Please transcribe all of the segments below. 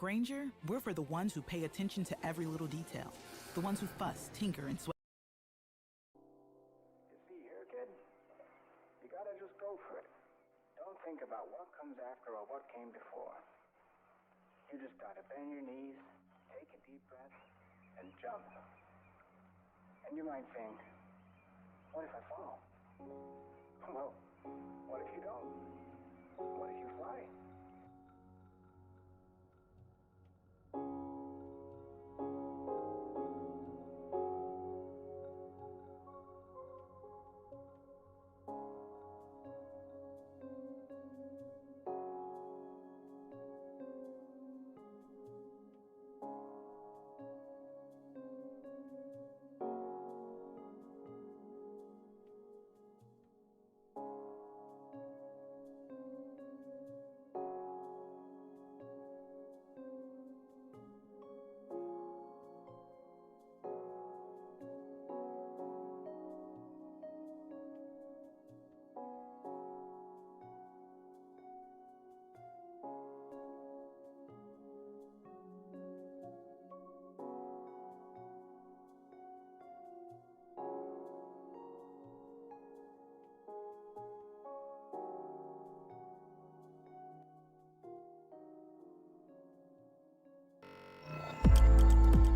Granger, we're for the ones who pay attention to every little detail. The ones who fuss, tinker, and sweat. You see here, kid? You gotta just go for it. Don't think about what comes after or what came before. You just gotta bend your knees, take a deep breath, and jump. And you might think, what if I fall? Well, what if you don't? What if you fly?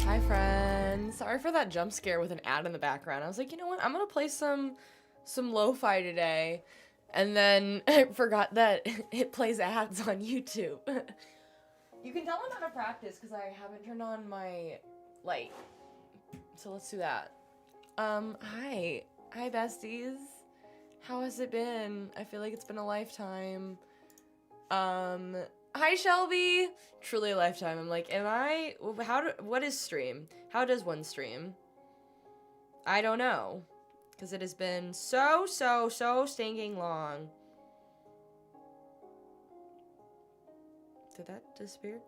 Hi friends, sorry for that jump scare with an ad in the background. I was like, you know what, I'm gonna play some lo-fi today, and then I forgot that it plays ads on YouTube. You can tell I'm out of practice because I haven't turned on my light, so let's do that. Hi besties, how has it been? I feel like it's been a lifetime. Hi Shelby, truly a lifetime. I'm like, what is stream? How does one stream? I don't know, because it has been so stinking long. Did that disappear?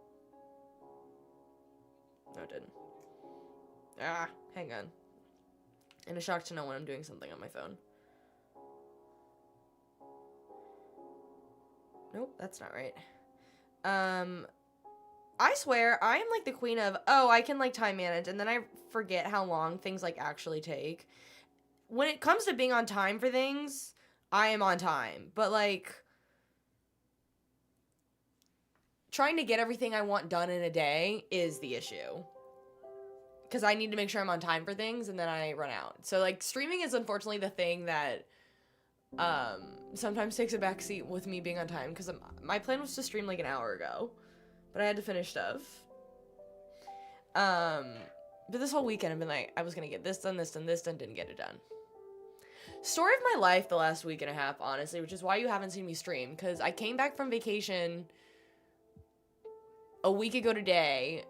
No, it didn't. Ah, hang on. In a shock to know when I'm doing something on my phone. Nope, that's not right. I swear, I am like the queen of, oh, I can like time manage, and then I forget how long things like actually take. When it comes to being on time for things, I am on time, but like, trying to get everything I want done in a day is the issue. Because I need to make sure I'm on time for things, and then I run out. So like, streaming is unfortunately the thing that sometimes takes a backseat with me being on time, because my plan was to stream like an hour ago, but I had to finish stuff. But this whole weekend I've been like, I was gonna get this done, didn't get it done. Story of my life the last week and a half, honestly, which is why you haven't seen me stream, because I came back from vacation a week ago today,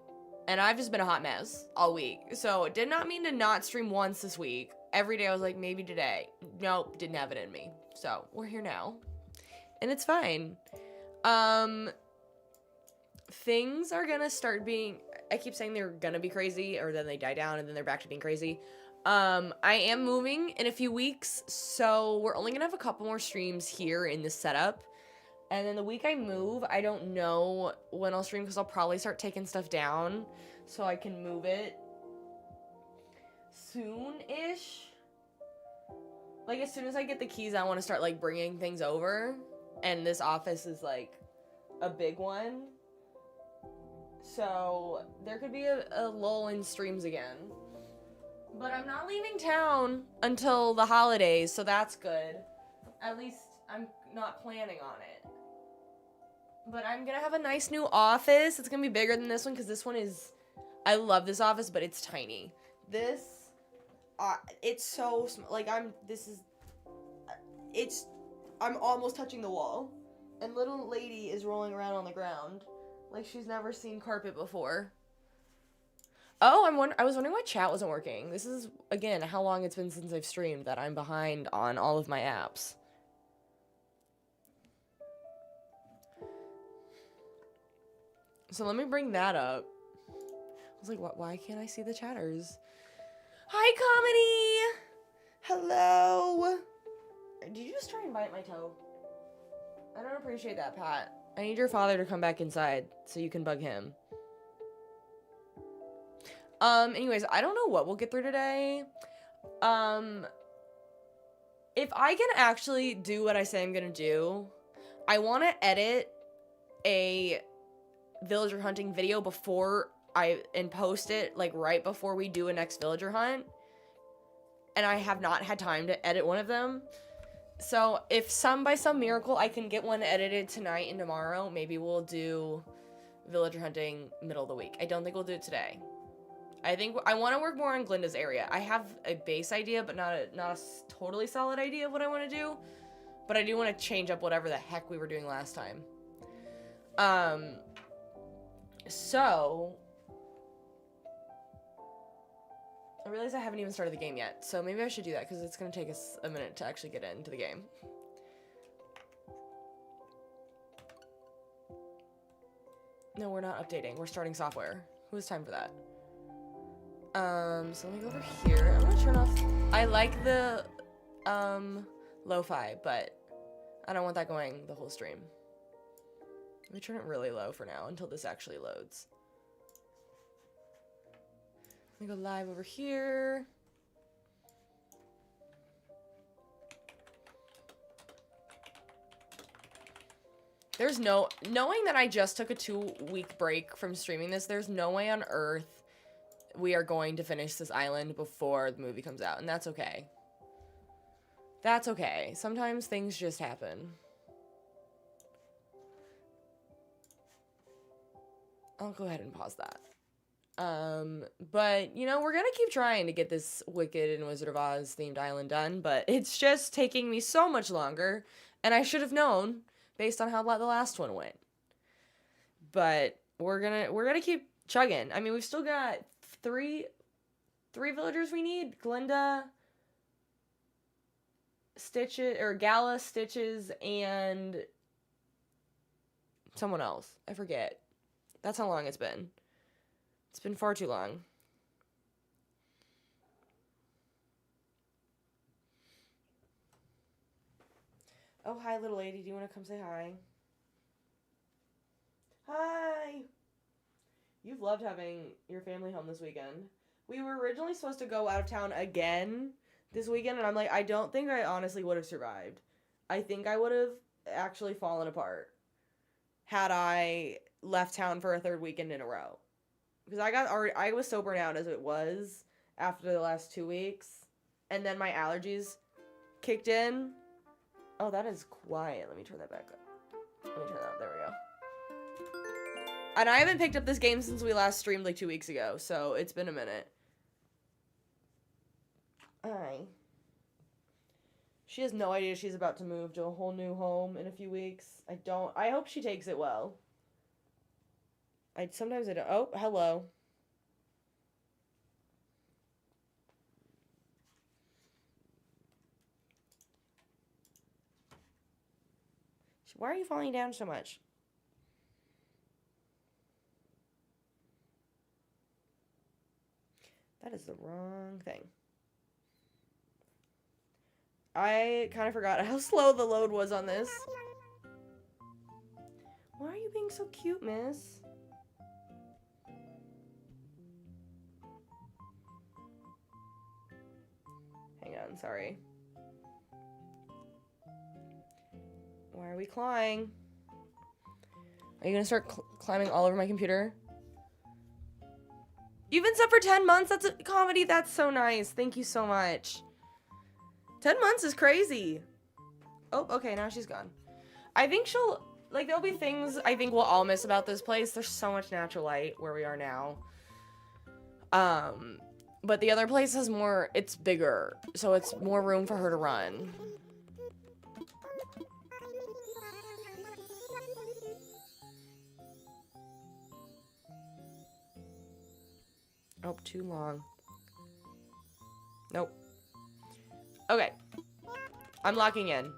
and I've just been a hot mess all week. So it did not mean to not stream once this week. Every day I was like, maybe today. Nope, didn't have it in me. So we're here now, and it's fine. Things are gonna start being, I keep saying they're gonna be crazy, or then they die down and then they're back to being crazy. I am moving in a few weeks, so we're only gonna have a couple more streams here in this setup. And then the week I move, I don't know when I'll stream, because I'll probably start taking stuff down so I can move it soon-ish. Like, as soon as I get the keys, I want to start, like, bringing things over. And this office is, like, a big one. So, there could be a lull in streams again. But I'm not leaving town until the holidays, so that's good. At least I'm not planning on it. But I'm gonna have a nice new office. It's gonna be bigger than this one, because this one is... I love this office, but it's tiny. This... it's so small. Like, I'm almost touching the wall. And little lady is rolling around on the ground like she's never seen carpet before. Oh, I was wondering why chat wasn't working. This is, again, how long it's been since I've streamed that I'm behind on all of my apps. So let me bring that up. I was like, why can't I see the chatters? Hi, Comedy! Hello! Did you just try and bite my toe? I don't appreciate that, Pat. I need your father to come back inside so you can bug him. Anyways, I don't know what we'll get through today. If I can actually do what I say I'm gonna do, I want to edit a villager hunting video and post it, like, right before we do a next villager hunt. And I have not had time to edit one of them. So if by some miracle I can get one edited tonight and tomorrow, maybe we'll do villager hunting middle of the week. I don't think we'll do it today. I think I want to work more on Glinda's area. I have a base idea, but not a totally solid idea of what I want to do. But I do want to change up whatever the heck we were doing last time. So I realize I haven't even started the game yet, so maybe I should do that, because it's going to take us a minute to actually get into the game. No, we're not updating. We're starting software. Who has time for that? So let me go over here. I'm going to turn off... I like the, lo-fi, but I don't want that going the whole stream. Let me turn it really low for now until this actually loads. Let me go live over here. There's knowing that I just took a 2-week break from streaming this, there's no way on earth we are going to finish this island before the movie comes out, and that's okay. That's okay. Sometimes things just happen. I'll go ahead and pause that. But, you know, we're gonna keep trying to get this Wicked and Wizard of Oz themed island done, but it's just taking me so much longer, and I should have known based on how the last one went. But we're gonna keep chugging. I mean, we've still got three villagers we need. Glinda, Stitches, or Gala, Stitches, and someone else. I forget. That's how long it's been. It's been far too long. Oh, hi, little lady. Do you want to come say hi? Hi! You've loved having your family home this weekend. We were originally supposed to go out of town again this weekend, and I'm like, I don't think I honestly would have survived. I think I would have actually fallen apart had I left town for a third weekend in a row. Because I was so burnt out as it was after the last 2 weeks. And then my allergies kicked in. Oh, that is quiet. Let me turn that back up. Let me turn that up. There we go. And I haven't picked up this game since we last streamed like 2 weeks ago. So it's been a minute. Hi. She has no idea she's about to move to a whole new home in a few weeks. I hope she takes it well. Sometimes I don't. Oh, hello. Why are you falling down so much? That is the wrong thing. I kind of forgot how slow the load was on this. Why are you being so cute, miss? Hang on, sorry. Why are we clawing? Are you gonna start climbing all over my computer? You've been sub for 10 months? That's a comedy. That's so nice. Thank you so much. 10 months is crazy. Oh, okay, now she's gone. I think she'll... Like, there'll be things I think we'll all miss about this place. There's so much natural light where we are now. But the other place has more... It's bigger, so it's more room for her to run. Oh, too long. Nope. Okay. I'm locking in.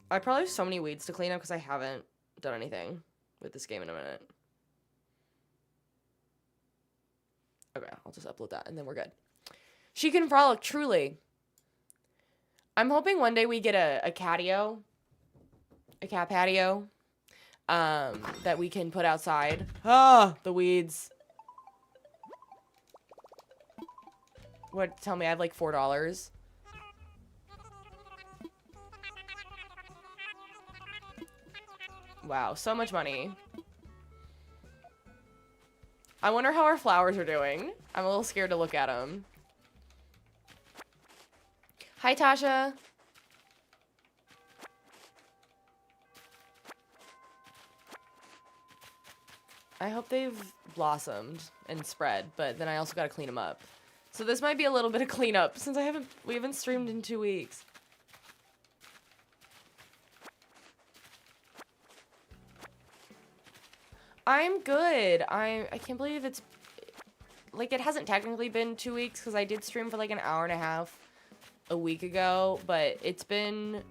I probably have so many weeds to clean up because I haven't done anything with this game in a minute. Okay, I'll just upload that and then we're good. She can frolic, truly. I'm hoping one day we get a catio. A cat patio. that we can put outside. Ah, the weeds. What? Tell me, I have like $4. Wow, so much money. I wonder how our flowers are doing. I'm a little scared to look at them. Hi, Tasha. I hope they've blossomed and spread, but then I also gotta clean them up. So this might be a little bit of cleanup since we haven't streamed in 2 weeks. I'm good. I can't believe it's like it hasn't technically been 2 weeks because I did stream for like an hour and a half a week ago, but it's been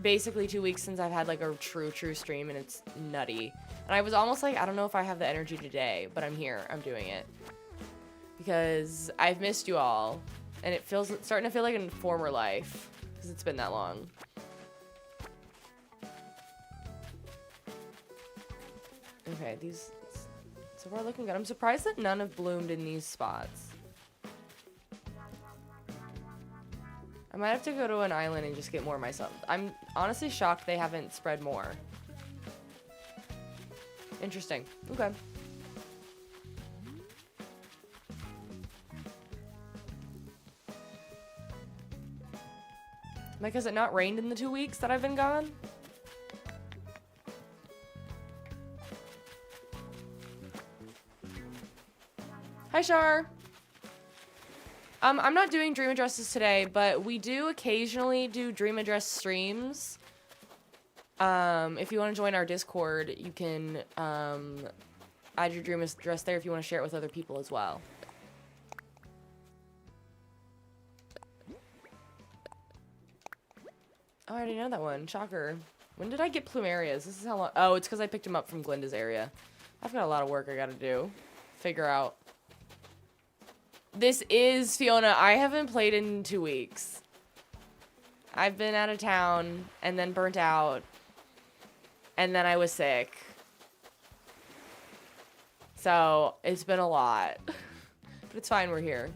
basically 2 weeks since I've had like a true stream, and it's nutty. And I was almost like, I don't know if I have the energy today, but I'm here. I'm doing it. Because I've missed you all. And it's starting to feel like a former life. Because it's been that long. Okay, these so far looking good. I'm surprised that none have bloomed in these spots. I might have to go to an island and just get more myself. I'm honestly shocked they haven't spread more. Interesting. Okay. Like, has it not rained in the 2 weeks that I've been gone? Hi, Shar. I'm not doing dream addresses today, but we do occasionally do dream address streams. If you want to join our Discord, you can add your dream address there if you want to share it with other people as well. Oh, I already know that one. Shocker. When did I get plumerias? This is how long. Oh, it's because I picked him up from Glinda's area. I've got a lot of work I gotta do. Figure out. This is Fiona. I haven't played in 2 weeks. I've been out of town and then burnt out. And then I was sick. So, it's been a lot. But it's fine, we're here.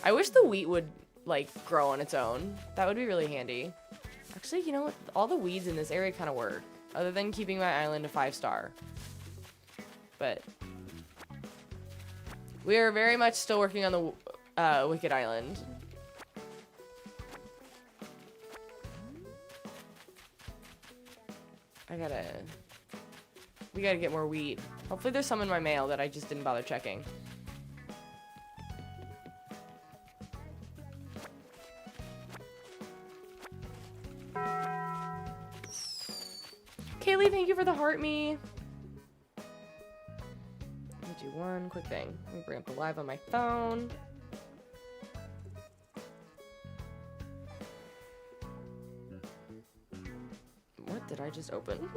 I wish the wheat would, like, grow on its own. That would be really handy. Actually, you know what? All the weeds in this area kind of work. Other than keeping my island a 5-star. But we are very much still working on the Wicked Island. We gotta get more wheat. Hopefully there's some in my mail that I just didn't bother checking. Kaylee, thank you for the heart me. Let me do one quick thing. Let me bring up the live on my phone. What did I just open?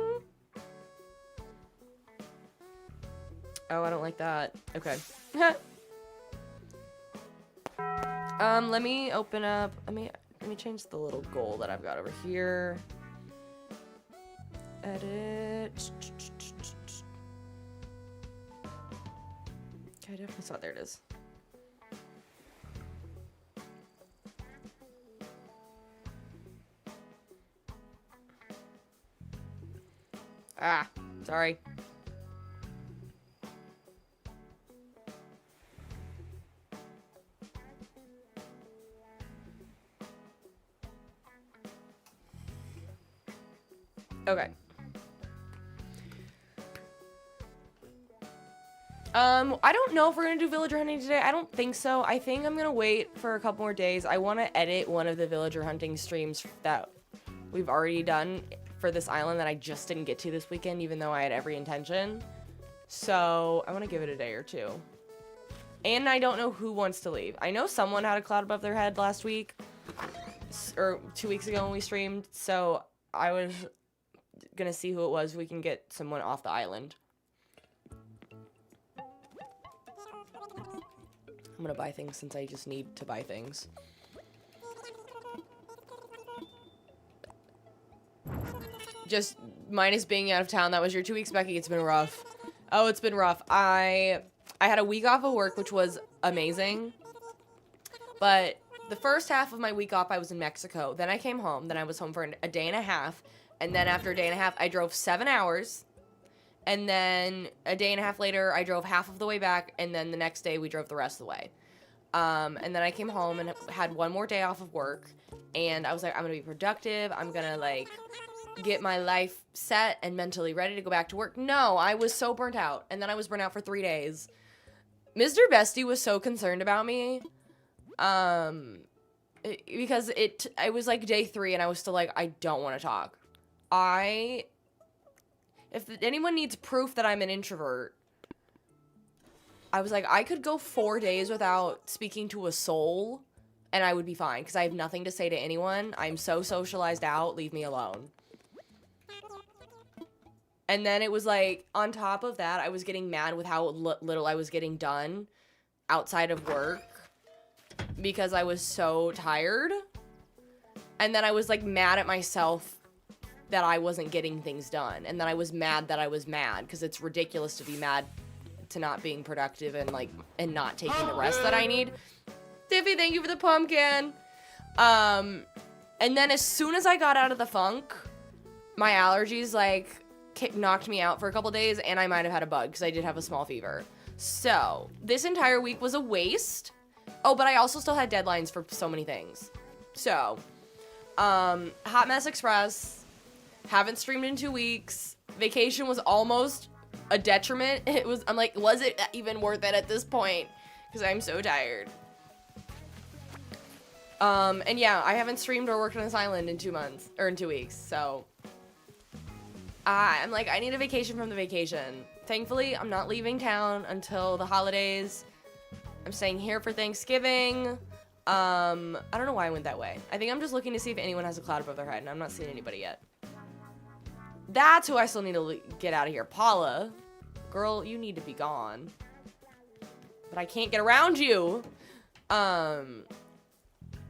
Oh, I don't like that. Okay. Let me open up. Let me change the little goal that I've got over here. Edit. Okay, I definitely saw it. There it is. Ah, sorry. Okay. I don't know if we're gonna do villager hunting today. I don't think so. I think I'm gonna wait for a couple more days. I want to edit one of the villager hunting streams that we've already done for this island that I just didn't get to this weekend, even though I had every intention. So I want to give it a day or two. And I don't know who wants to leave. I know someone had a cloud above their head last week, or 2 weeks ago when we streamed. So I was gonna see who it was. We can get someone off the island. I'm gonna buy things since I just need to buy things. Just minus being out of town. That was your 2 weeks, Becky. It's been rough. Oh, it's been rough. I had a week off of work, which was amazing. But the first half of my week off, I was in Mexico. Then I came home. Then I was home for a day and a half. And then after a day and a half, I drove 7 hours. And then a day and a half later, I drove half of the way back. And then the next day, we drove the rest of the way. And then I came home and had one more day off of work. And I was like, I'm going to be productive. I'm going to, like, get my life set and mentally ready to go back to work. No, I was so burnt out. And then I was burnt out for 3 days. Mr. Bestie was so concerned about me. Because it was like day 3 and I was still like, I don't want to talk. If anyone needs proof that I'm an introvert, I was like, I could go 4 days without speaking to a soul and I would be fine because I have nothing to say to anyone. I'm so socialized out. Leave me alone. And then it was like, on top of that, I was getting mad with how little I was getting done outside of work because I was so tired. And then I was like mad at myself that I wasn't getting things done. And then I was mad that I was mad because it's ridiculous to be mad to not being productive and like and not taking the rest that I need. Tiffy, thank you for the pumpkin. And then as soon as I got out of the funk, my allergies like knocked me out for a couple days and I might have had a bug because I did have a small fever. So this entire week was a waste. Oh, but I also still had deadlines for so many things. So, Hot Mess Express. Haven't streamed in 2 weeks. Vacation was almost a detriment. I'm like, was it even worth it at this point? Because I'm so tired. And yeah, I haven't streamed or worked on this island in 2 months, or in 2 weeks, so. I'm like, I need a vacation from the vacation. Thankfully, I'm not leaving town until the holidays. I'm staying here for Thanksgiving. I don't know why I went that way. I think I'm just looking to see if anyone has a cloud above their head, and I'm not seeing anybody yet. That's who I still need to get out of here. Paula. Girl, you need to be gone. But I can't get around you. I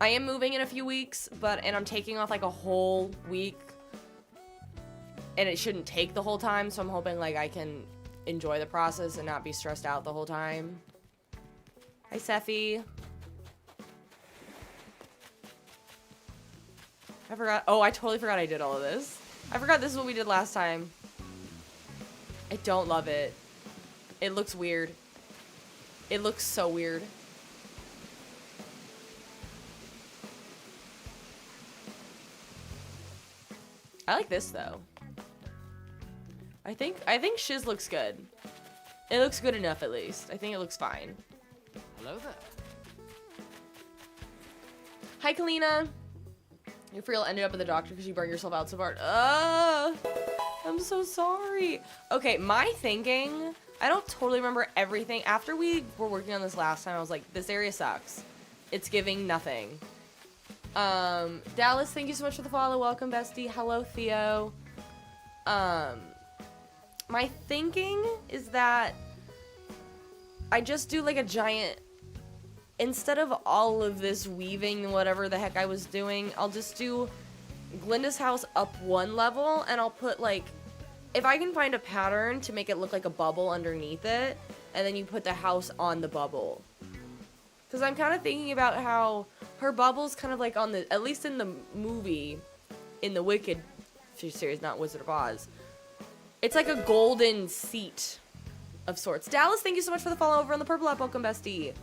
am moving in a few weeks, and I'm taking off like a whole week. And it shouldn't take the whole time, so I'm hoping like I can enjoy the process and not be stressed out the whole time. Hi, Seffi. I forgot. Oh, I totally forgot I did all of this. I forgot this is what we did last time. I don't love it. It looks weird. It looks so weird. I like this though. I think Shiz looks good. It looks good enough at least. I think it looks fine. Hello there. Hi, Kalina. Your frill ended up at the doctor because you burned yourself out so hard. I'm so sorry. Okay, my thinking, I don't totally remember everything. After we were working on this last time, I was like, this area sucks. It's giving nothing. Dallas, thank you so much for the follow. Welcome, bestie. Hello, Theo. My thinking is that I just do like a giant, instead of all of this weaving, whatever the heck I was doing, I'll just do Glinda's house up one level, and I'll put like, if I can find a pattern to make it look like a bubble underneath it, and then you put the house on the bubble. Because I'm kind of thinking about how her bubble's kind of like on the, at least in the movie, in the Wicked series, not Wizard of Oz, it's like a golden seat of sorts. Dallas, thank you so much for the follow over on the purple app. Welcome, bestie.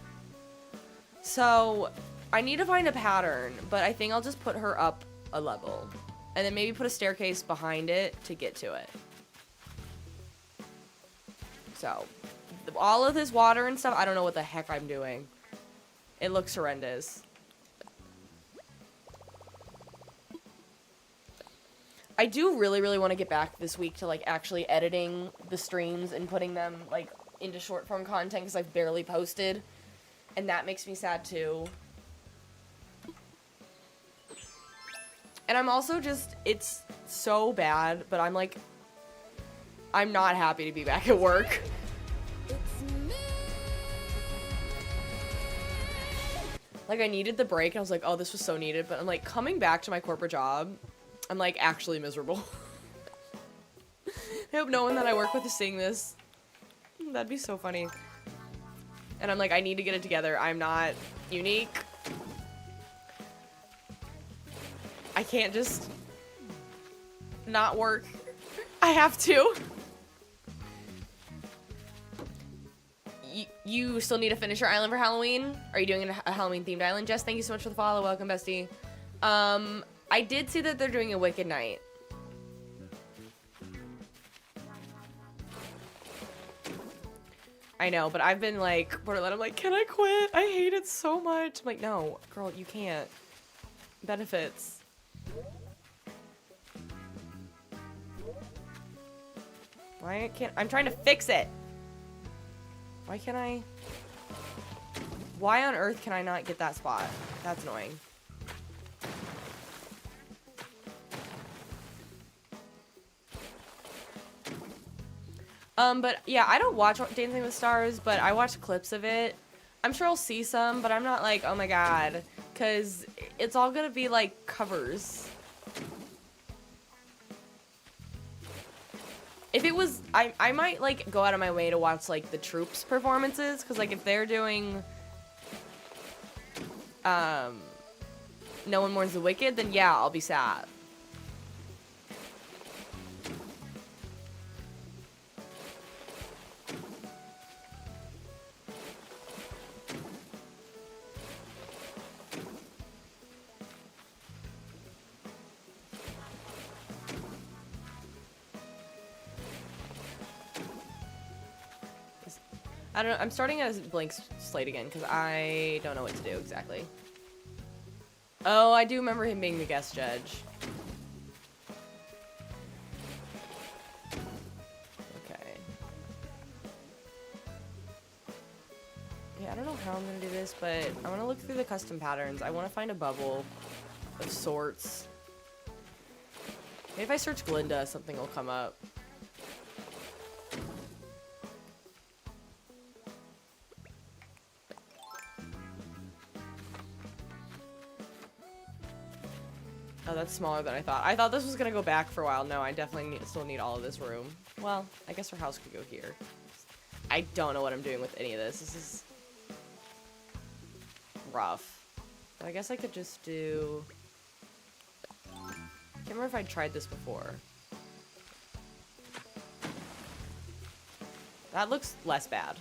So, I need to find a pattern, but I think I'll just put her up a level. And then maybe put a staircase behind it to get to it. So, all of this water and stuff, I don't know what the heck I'm doing. It looks horrendous. I do really, really want to get back this week to, like, actually editing the streams and putting them, like, into short-form content, because I've barely posted. And that makes me sad, too. And I'm also just, it's so bad, but I'm, like, I'm not happy to be back at work. Like, I needed the break, and I was like, oh, this was so needed. But I'm, like, coming back to my corporate job, I'm, like, actually miserable. I hope no one that I work with is seeing this. That'd be so funny. And I'm like, I need to get it together. I'm not unique. I can't just not work. I have to. You still need to finish your island for Halloween? Are you doing a Halloween themed island? Jess, thank you so much for the follow. Welcome, bestie. I did see that they're doing a Wicked Night. I know, but I've been like, borderline, I'm like, can I quit? I hate it so much. I'm like, no, girl, you can't. Benefits. Why can't, I'm trying to fix it. Why can't I? Why on earth can I not get that spot? That's annoying. But yeah, I don't watch Dancing with the Stars, but I watch clips of it. I'm sure I'll see some, but I'm not like, oh my god, because it's all gonna be like covers. If it was, I might like go out of my way to watch like the troops performances, because like if they're doing No One Mourns the Wicked, then yeah, I'll be sad. I don't know, I'm starting as blank slate again, because I don't know what to do exactly. Oh, I do remember him being the guest judge. Okay. Yeah, I don't know how I'm gonna do this, but I want to look through the custom patterns. I want to find a bubble of sorts. Maybe if I search Glinda, something will come up. Oh, that's smaller than I thought. I thought this was gonna go back for a while. No, I definitely still need all of this room. Well, I guess her house could go here. I don't know what I'm doing with any of this. This is rough. But I guess I could just do... I can't remember if I tried this before. That looks less bad.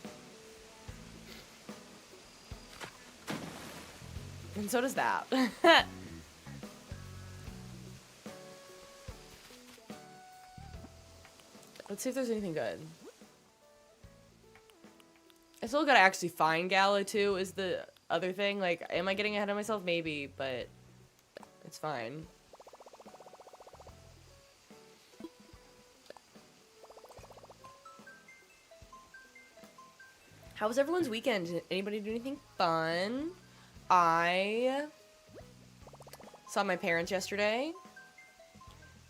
And so does that. Let's see if there's anything good. I still gotta actually find Gala too, is the other thing. Like, am I getting ahead of myself? Maybe, but it's fine. How was everyone's weekend? Did anybody do anything fun? I saw my parents yesterday.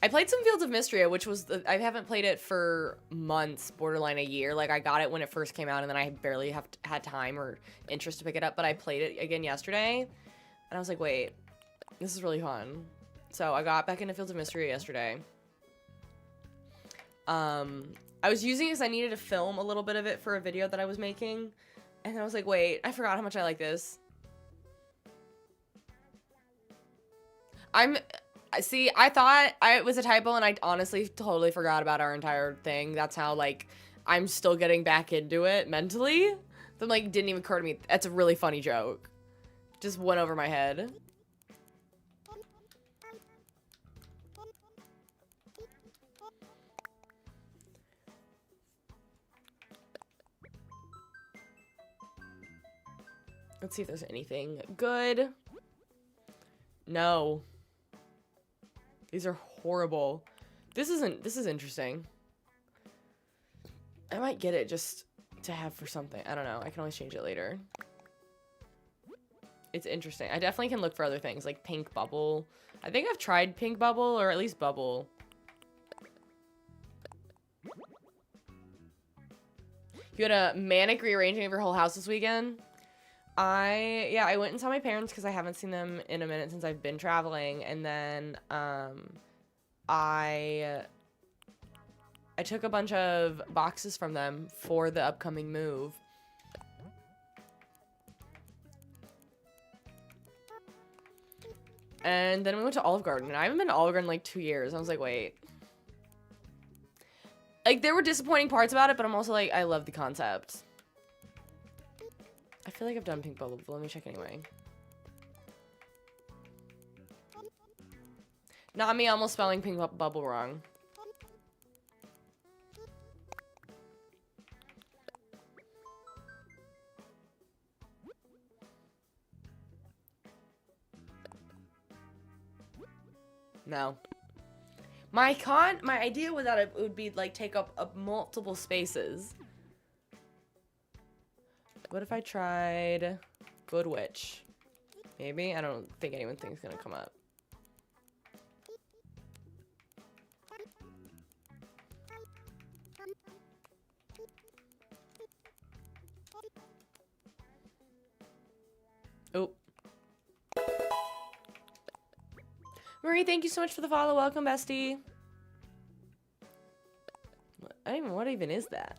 I played some Fields of Mystery, which was I haven't played it for months, borderline a year. Like, I got it when it first came out, and then I barely had time or interest to pick it up. But I played it again yesterday, and I was like, wait, this is really fun. So I got back into Fields of Mystery yesterday. I was using it because I needed to film a little bit of it for a video that I was making, and then I was like, wait, I forgot how much I like this. See, I thought it was a typo, and I honestly totally forgot about our entire thing. That's how, like, I'm still getting back into it mentally. So, like, didn't even occur to me. That's a really funny joke. Just went over my head. Let's see if there's anything good. No. These are horrible. This is interesting. I might get it just to have for something. I don't know. I can always change it later. It's interesting. I definitely can look for other things, like Pink Bubble. I think I've tried Pink Bubble, or at least Bubble. You had a manic rearranging of your whole house this weekend? Yeah, I went and saw my parents because I haven't seen them in a minute since I've been traveling, and then, I I took a bunch of boxes from them for the upcoming move. And then we went to Olive Garden. And I haven't been to Olive Garden in like 2 years. I was like, wait. Like, there were disappointing parts about it, but I'm also like, I love the concept. I feel like I've done Pink Bubble, but let me check anyway. Not me almost spelling Pink Bubble wrong. No. My idea was that it would be like take up multiple spaces. What if I tried Good Witch? Maybe? I don't think anyone thinks it's gonna come up. Oh. Marie, thank you so much for the follow. Welcome, bestie. What even is that?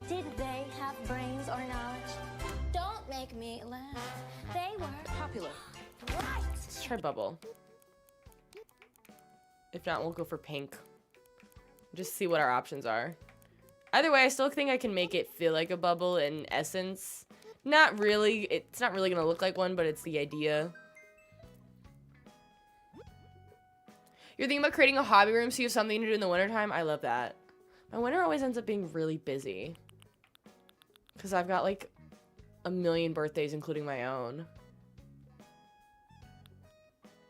Did they have brains or knowledge? Don't make me laugh. They were popular. Right. Let's try Bubble. If not, we'll go for Pink. Just see what our options are. Either way, I still think I can make it feel like a bubble in essence. Not really. It's not really gonna look like one, but it's the idea. You're thinking about creating a hobby room so you have something to do in the wintertime? I love that. My winter always ends up being really busy. Because I've got like a million birthdays, including my own.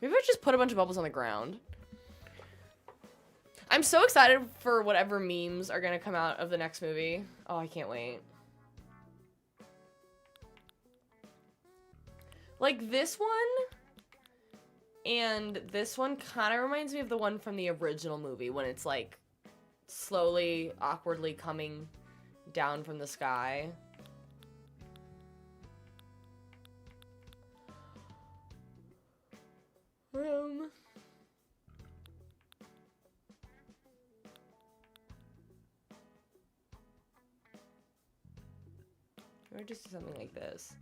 Maybe I just put a bunch of bubbles on the ground. I'm so excited for whatever memes are going to come out of the next movie. Oh, I can't wait. Like this one and this one kind of reminds me of the one from the original movie when it's like slowly, awkwardly coming down from the sky. Or just do something like this.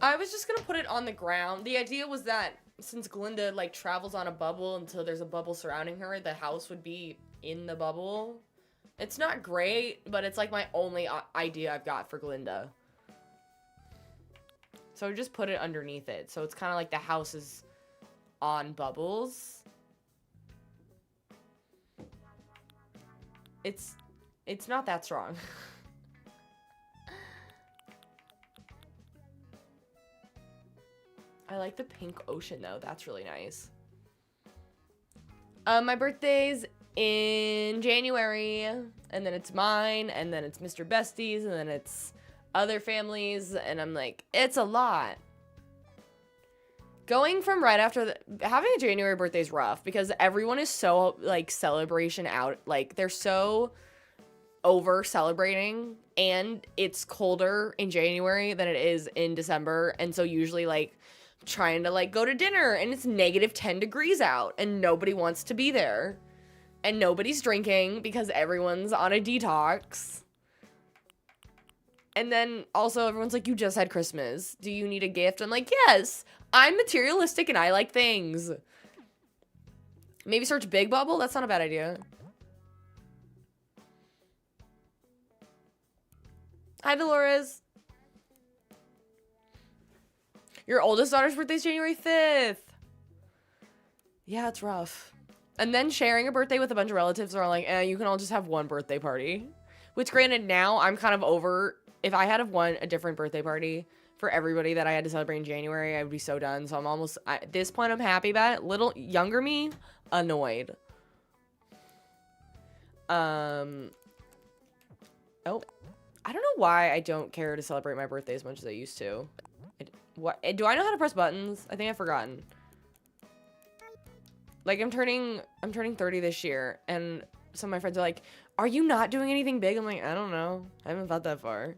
I was just gonna put it on the ground. The idea was that since Glinda like travels on a bubble until there's a bubble surrounding her, the house would be in the bubble. It's not great, but it's like my only idea I've got for Glinda. So I just put it underneath it. So it's kind of like the house is on bubbles. It's not that strong. I like the pink ocean though. That's really nice. My birthday's in January, and then it's mine, and then it's Mr. Bestie's, and then it's other families, and I'm like, it's a lot. Going from right after having a January birthday is rough because everyone is so like celebration out, like they're so over celebrating, and it's colder in January than it is in December, and so usually like trying to like go to dinner and it's negative 10 degrees out and nobody wants to be there and nobody's drinking because everyone's on a detox. And then also everyone's like, you just had Christmas, do you need a gift? I'm like, yes, I'm materialistic and I like things. Maybe search Big Bubble. That's not a bad idea. Hi, Dolores. Your oldest daughter's birthday's January 5th. Yeah, it's rough. And then sharing a birthday with a bunch of relatives are like, you can all just have one birthday party. Which granted, now I'm kind of over. If I had a different birthday party for everybody that I had to celebrate in January, I would be so done. So I'm almost, at this point, I'm happy about it. Little younger me, annoyed. Oh, I don't know why I don't care to celebrate my birthday as much as I used to. What do I know how to press buttons? I think I've forgotten. Like, I'm turning 30 this year, and some of my friends are like, are you not doing anything big? I'm like, I don't know. I haven't thought that far.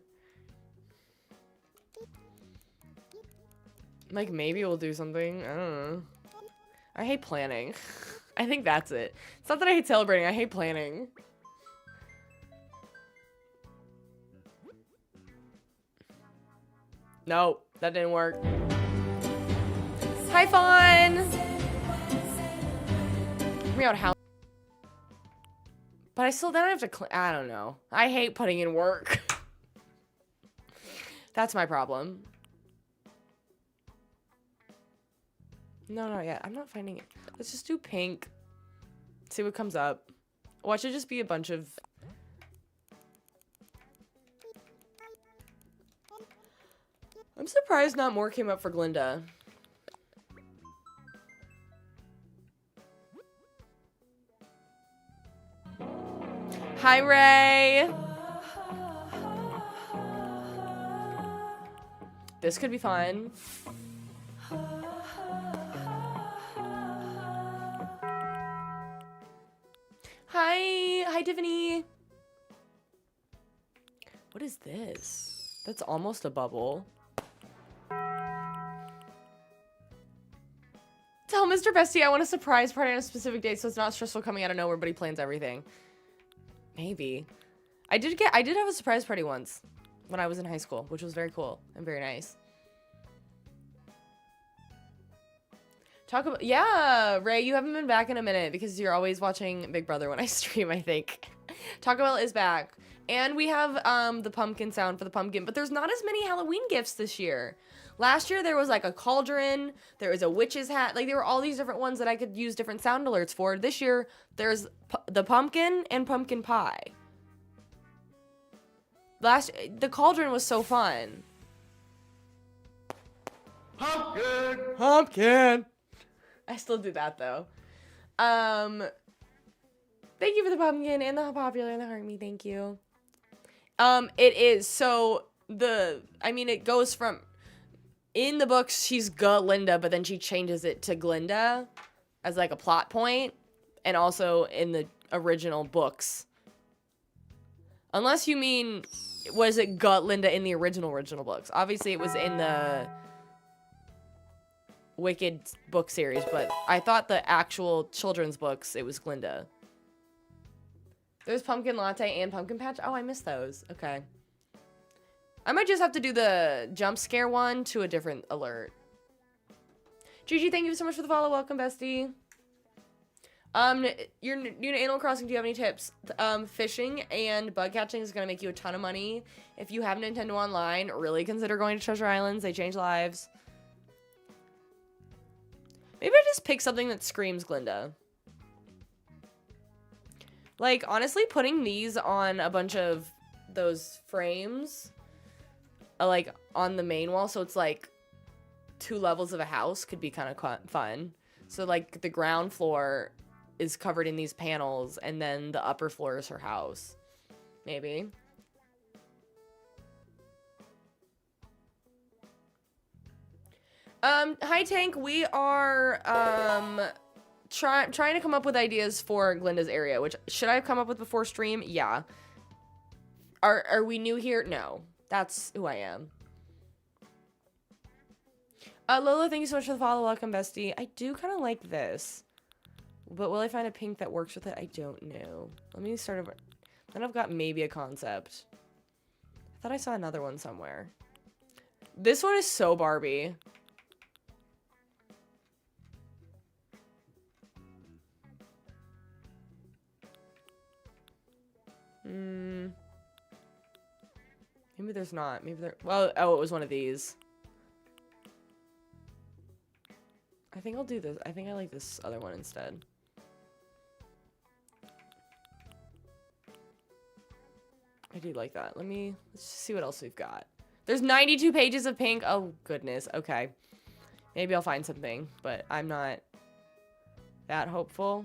Like, maybe we'll do something. I don't know. I hate planning. I think that's it. It's not that I hate celebrating. I hate planning. Nope, that didn't work. Hi, Fawn! Me out how. But I still then I have to I don't know. I hate putting in work. That's my problem. No, not yet. I'm not finding it. Let's just do pink. See what comes up. Watch it just be a bunch of... I'm surprised not more came up for Glinda. Hi, Ray! This could be fun. Hi, Tiffany. What is this? That's almost a bubble. Tell Mr. Bestie I want a surprise party on a specific date so it's not stressful coming out of nowhere, but he plans everything. Maybe. I did have a surprise party once when I was in high school, which was very cool and very nice. Talk about, yeah, Ray, you haven't been back in a minute because you're always watching Big Brother when I stream, I think. Taco Bell is back. And we have the pumpkin sound for the pumpkin, but there's not as many Halloween gifts this year. Last year there was like a cauldron, there was a witch's hat, like there were all these different ones that I could use different sound alerts for. This year there's the pumpkin and pumpkin pie. The cauldron was so fun. Pumpkin! Pumpkin! I still do that though. Thank you for the pumpkin and the popular and the heart me, thank you. It is, so it goes from, in the books she's Glinda, but then she changes it to Glinda as like a plot point, and also in the original books. Unless you mean, was it Glinda in the original books? Obviously it was in the Wicked book series, but I thought the actual children's books, it was Glinda. There's pumpkin latte and pumpkin patch. Oh, I missed those. Okay. I might just have to do the jump scare one to a different alert. Gigi, thank you so much for the follow. Welcome, bestie. You're new to Animal Crossing. Do you have any tips? Fishing and bug catching is going to make you a ton of money. If you have Nintendo Online, really consider going to Treasure Islands. They change lives. Maybe I just pick something that screams Glinda. Like, honestly, putting these on a bunch of those frames, like, on the main wall, so it's, like, 2 levels of a house could be kind of fun. So, like, the ground floor is covered in these panels, and then the upper floor is her house. Maybe. Hi, Tank. We are, trying to come up with ideas for Glinda's area, which should I have come up with before stream? Yeah. Are we new here? No. That's who I am. Lola, thank you so much for the follow. Welcome, bestie. I do kind of like this. But will I find a pink that works with it? I don't know. Let me start over. Then I've got maybe a concept. I thought I saw another one somewhere. This one is so Barbie. Maybe there's not. Maybe there... Well, oh, it was one of these. I think I'll do this. I think I like this other one instead. I do like that. Let's just see what else we've got. There's 92 pages of pink. Oh, goodness. Okay. Maybe I'll find something, but I'm not that hopeful.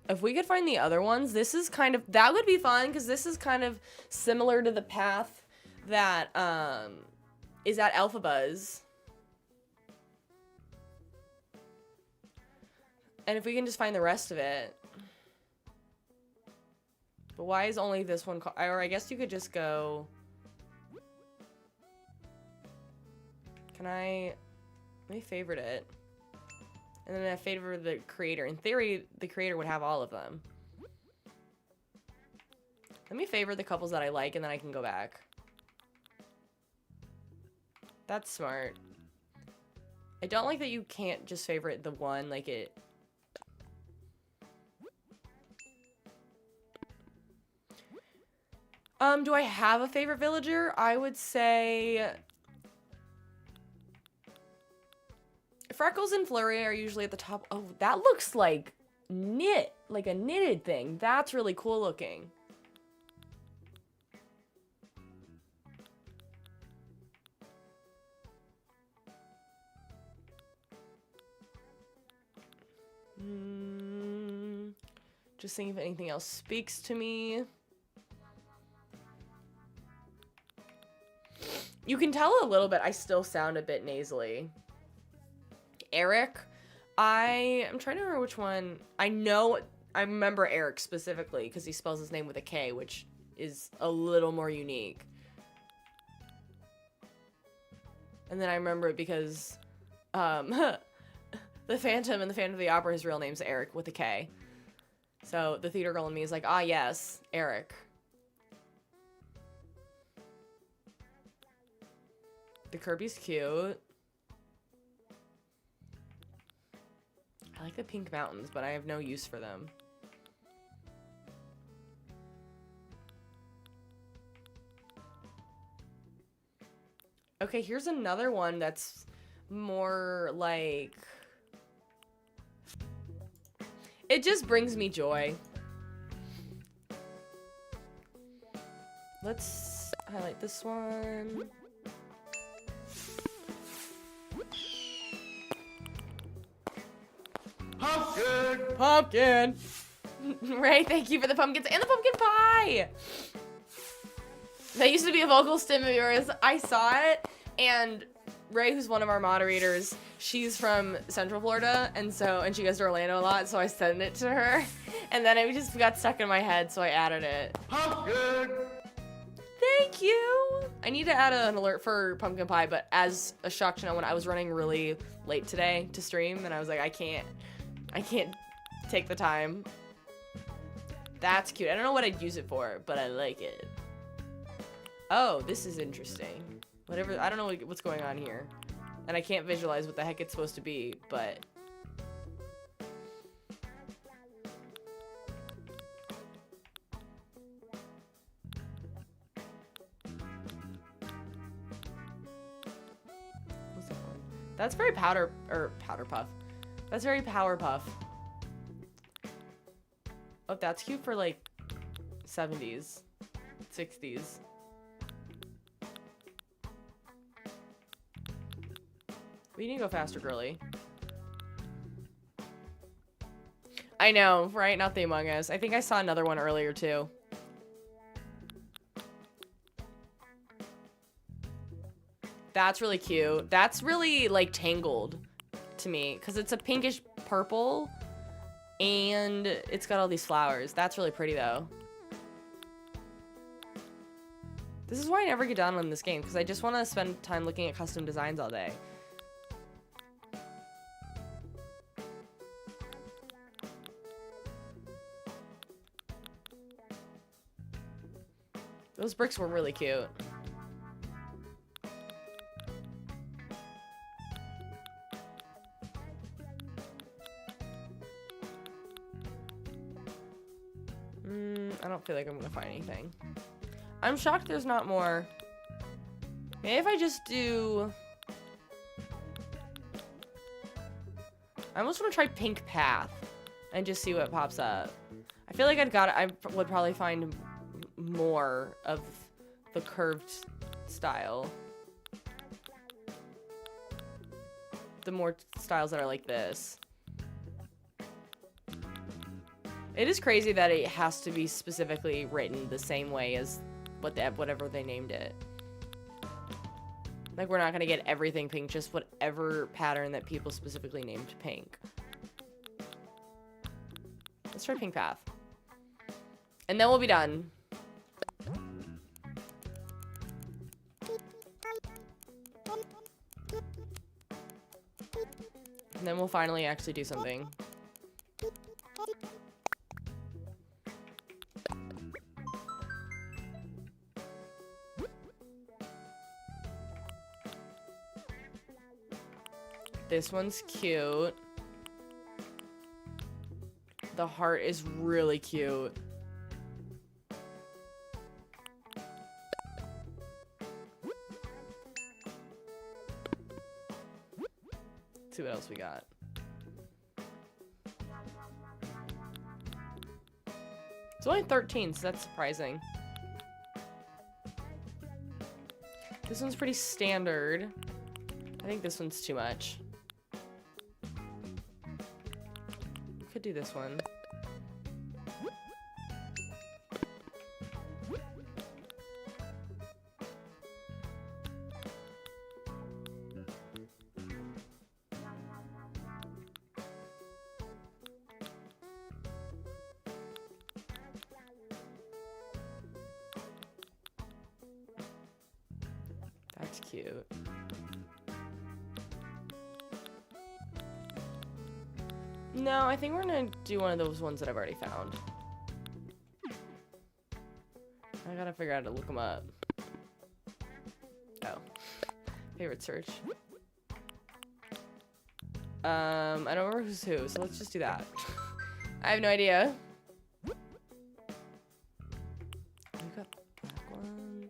If we could find the other ones, this is kind of, that would be fun, because this is kind of similar to the path that is at Alphabuzz. And if we can just find the rest of it. But why is only this one called, or I guess you could just go, can I, let me favorite it. And then I favor the creator. In theory, the creator would have all of them. Let me favor the couples that I like, and then I can go back. That's smart. I don't like that you can't just favorite the one, like it... do I have a favorite villager? I would say... Freckles and Flurry are usually at the top. Oh, that looks like knit, like a knitted thing. That's really cool looking. Just seeing if anything else speaks to me. You can tell a little bit, I still sound a bit nasally. Eric, I'm trying to remember which one. I remember Eric specifically because he spells his name with a K, which is a little more unique. And then I remember it because the Phantom in the Phantom of the Opera, his real name's Eric with a K. So the theater girl in me is like, ah yes, Eric. The Kirby's cute. I like the pink mountains, but I have no use for them. Okay, here's another one that's more like... It just brings me joy. Let's highlight this one. Pumpkin! Pumpkin! Ray, thank you for the pumpkins and the pumpkin pie! That used to be a vocal stim of yours. I saw it, and Ray, who's one of our moderators, she's from Central Florida, and she goes to Orlando a lot, so I sent it to her. And then it just got stuck in my head, so I added it. Pumpkin! Thank you! I need to add an alert for pumpkin pie, but as a shock to no one, I was running really late today to stream, and I was like, I can't take the time. That's cute. I don't know what I'd use it for, but I like it. Oh, this is interesting. Whatever, I don't know what's going on here. And I can't visualize what the heck it's supposed to be, but... What's that one? That's very Powder Puff. That's very Powerpuff. Oh, that's cute for like 70s, 60s. We need to go faster, girly. I know, right? Not the Among Us. I think I saw another one earlier, too. That's really cute. That's really, like, Tangled to me. Because it's a pinkish purple. And it's got all these flowers. That's really pretty, though. This is why I never get done on this game. Because I just want to spend time looking at custom designs all day. Those bricks were really cute. I don't feel like I'm gonna find anything. I'm shocked there's not more. Maybe if I just do... I almost want to try Pink Path and just see what pops up. I feel like I would probably find more of the curved style. The more styles that are like this. It is crazy that it has to be specifically written the same way as whatever they named it. Like, we're not gonna get everything pink, just whatever pattern that people specifically named pink. Let's try pink path. And then we'll be done. And then we'll finally actually do something. This one's cute. The heart is really cute. Let's see what else we got. It's only 13, so that's surprising. This one's pretty standard. I think this one's too much. Could do this one. That's cute. No, I think we're gonna do one of those ones that I've already found. I gotta figure out how to look them up. Oh. Favorite search. I don't remember who's who, so let's just do that. I have no idea. We got black one.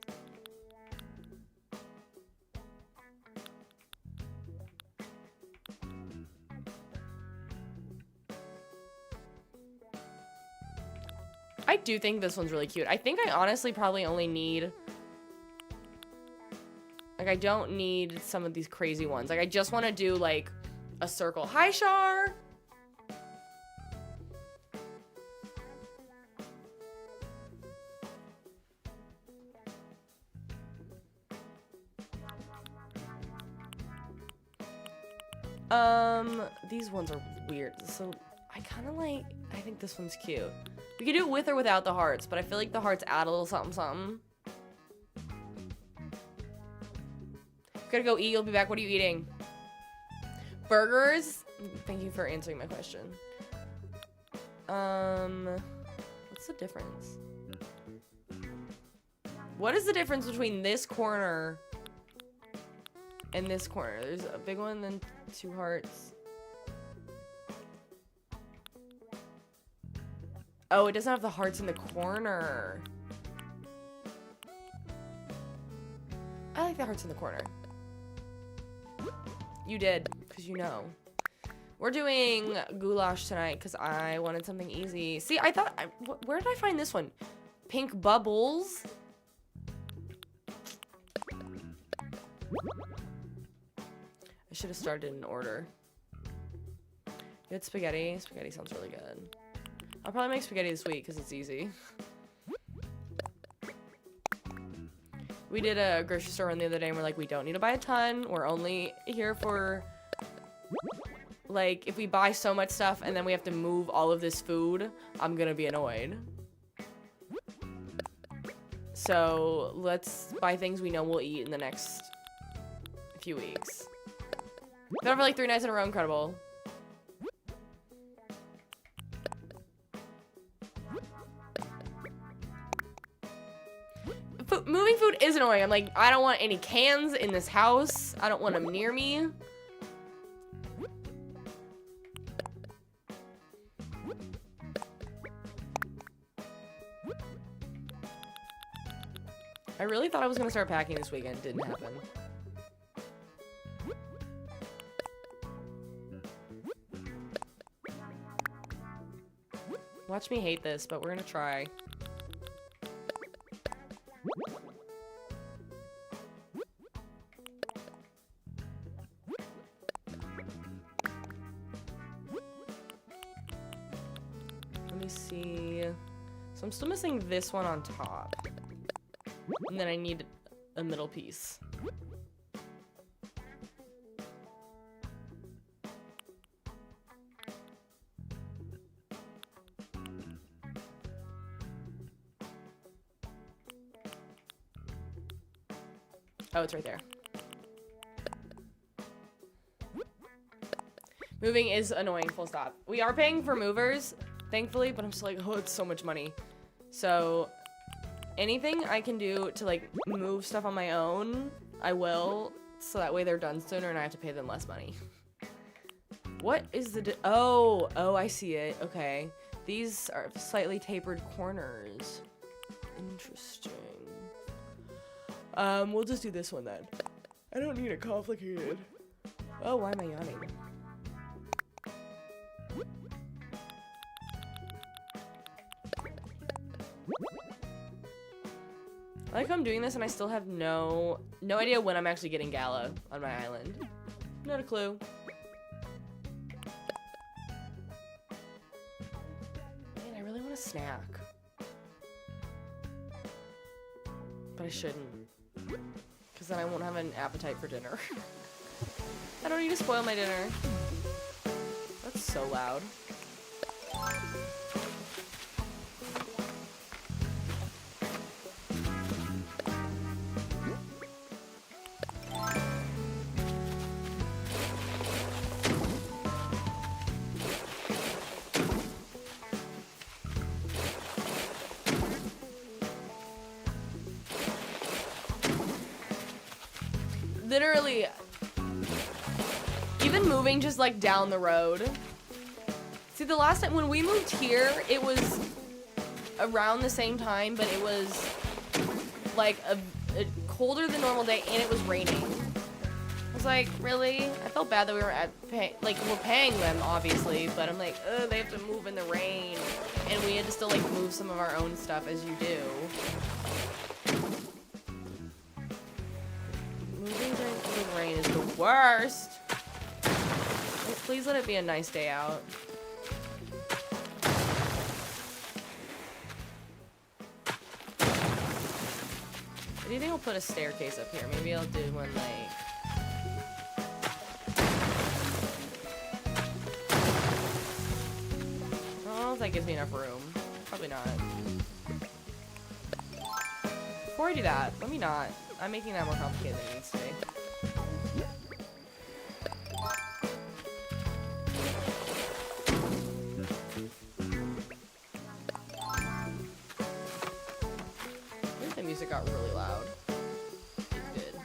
I do think this one's really cute. I think I honestly probably only need... Like, I don't need some of these crazy ones. Like, I just want to do, like, a circle. Hi, Shar! These ones are weird. So, I kind of like... I think this one's cute. We could do it with or without the hearts, but I feel like the hearts add a little something, something. Gotta go eat. You'll be back. What are you eating? Burgers? Thank you for answering my question. What's the difference? What is the difference between this corner and this corner? There's a big one, then two hearts. Oh, it doesn't have the hearts in the corner. I like the hearts in the corner. You did, because you know. We're doing goulash tonight because I wanted something easy. See, I thought... where did I find this one? Pink bubbles? I should have started in order. Good spaghetti. Spaghetti sounds really good. I'll probably make spaghetti this week because it's easy. We did a grocery store run the other day and we're like, we don't need to buy a ton. We're only here for, like, if we buy so much stuff and then we have to move all of this food, I'm gonna be annoyed. So let's buy things we know we'll eat in the next few weeks. Done for like 3 nights in a row, incredible. Moving food is annoying. I'm like, I don't want any cans in this house. I don't want them near me. I really thought I was gonna start packing this weekend. Didn't happen. Watch me hate this, but we're gonna try. me see. So I'm still missing this one on top. And then I need a middle piece. Oh, it's right there. Moving is annoying, full stop. We are paying for movers, thankfully, but I'm still like, oh, it's so much money. So anything I can do to like move stuff on my own, I will. So that way they're done sooner and I have to pay them less money. What is the, oh, I see it. Okay. These are slightly tapered corners. Interesting. We'll just do this one then. I don't need it complicated. Oh, why am I yawning? I like how I'm doing this and I still have no idea when I'm actually getting Gala on my island. Not a clue. Man, I really want a snack. But I shouldn't. Because then I won't have an appetite for dinner. I don't need to spoil my dinner. That's so loud. Literally, even moving just like down the road. See, the last time when we moved here, it was around the same time, but it was like a colder than normal day and it was raining. I was like, really? I felt bad that we were we're paying them obviously, but I'm like, oh, they have to move in the rain, and we had to still like move some of our own stuff as you do. Moving during the rain is the worst. Please let it be a nice day out. Do you think I'll put a staircase up here? Maybe I'll do one like... I don't know if that gives me enough room. Probably not. Before I do that, let me not. I'm making that more complicated than it needs to be. I think the music got really loud. It did.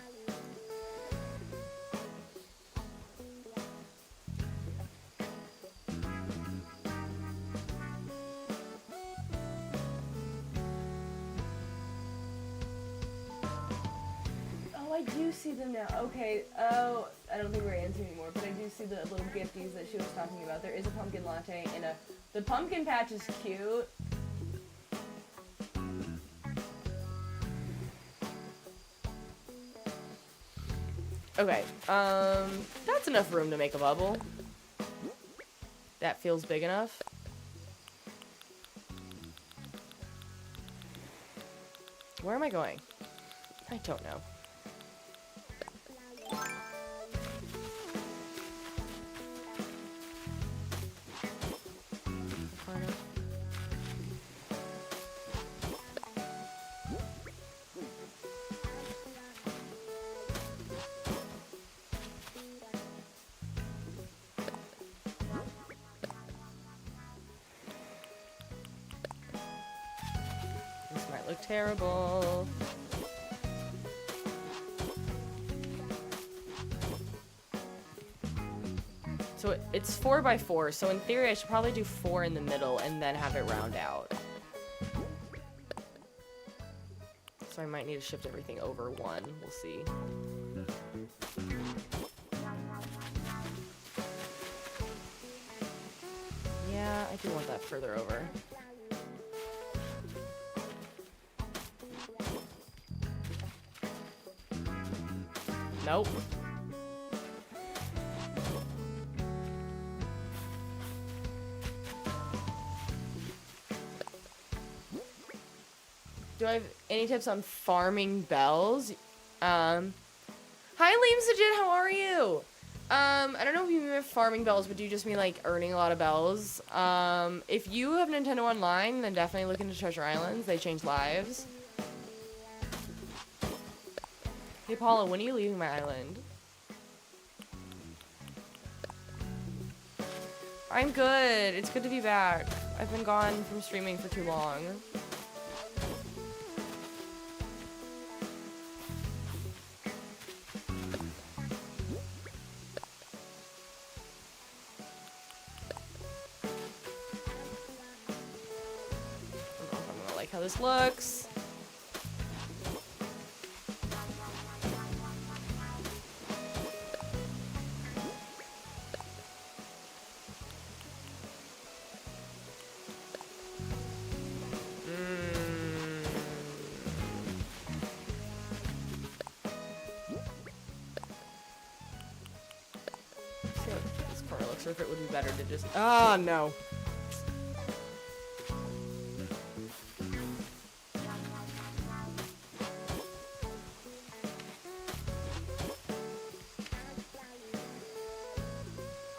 I do see them now. Okay. Oh, I don't think we're answering anymore, but I do see the little gifties that she was talking about. There is a pumpkin latte and the pumpkin patch is cute. Okay. That's enough room to make a bubble. That feels big enough. Where am I going? I don't know. This might look terrible. So it's 4 by 4, so in theory I should probably do 4 in the middle and then have it round out. So I might need to shift everything over 1, we'll see. Yeah, I do want that further over. Nope. Do I have any tips on farming bells? Hi, Liam Sajid, how are you? I don't know if you mean farming bells, but do you just mean, like, earning a lot of bells? If you have Nintendo Online, then definitely look into Treasure Islands. They change lives. Hey, Paula, when are you leaving my island? I'm good. It's good to be back. I've been gone from streaming for too long. I don't know if I'm gonna like how this looks. See what this corner looks, or if it would be better to just. Ah, no.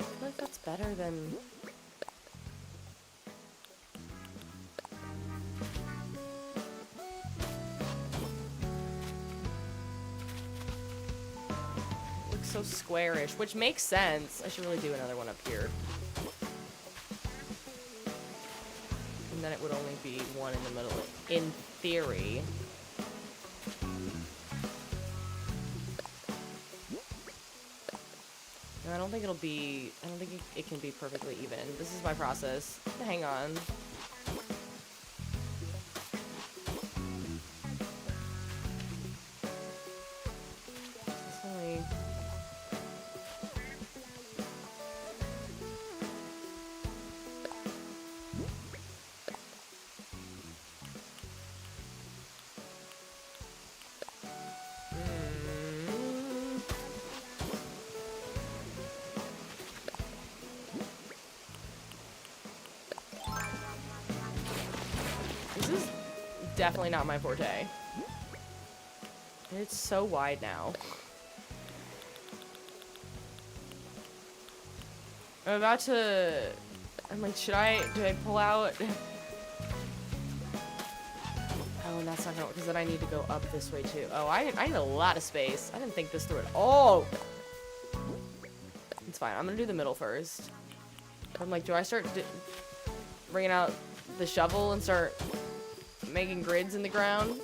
I feel like that's better than. Looks so squarish, which makes sense. I should really do another one up here. And then it would only be one in the middle, in theory. No, I don't think it'll be, I don't think it can be perfectly even. This is my process. Hang on. It's only... This is definitely not my forte. It's so wide now. I'm about to... I'm like, do I pull out? Oh, and that's not gonna work, because then I need to go up this way too. Oh, I need a lot of space. I didn't think this through at all. It's fine. I'm gonna do the middle first. I'm like, do I start bringing out the shovel and start making grids in the ground?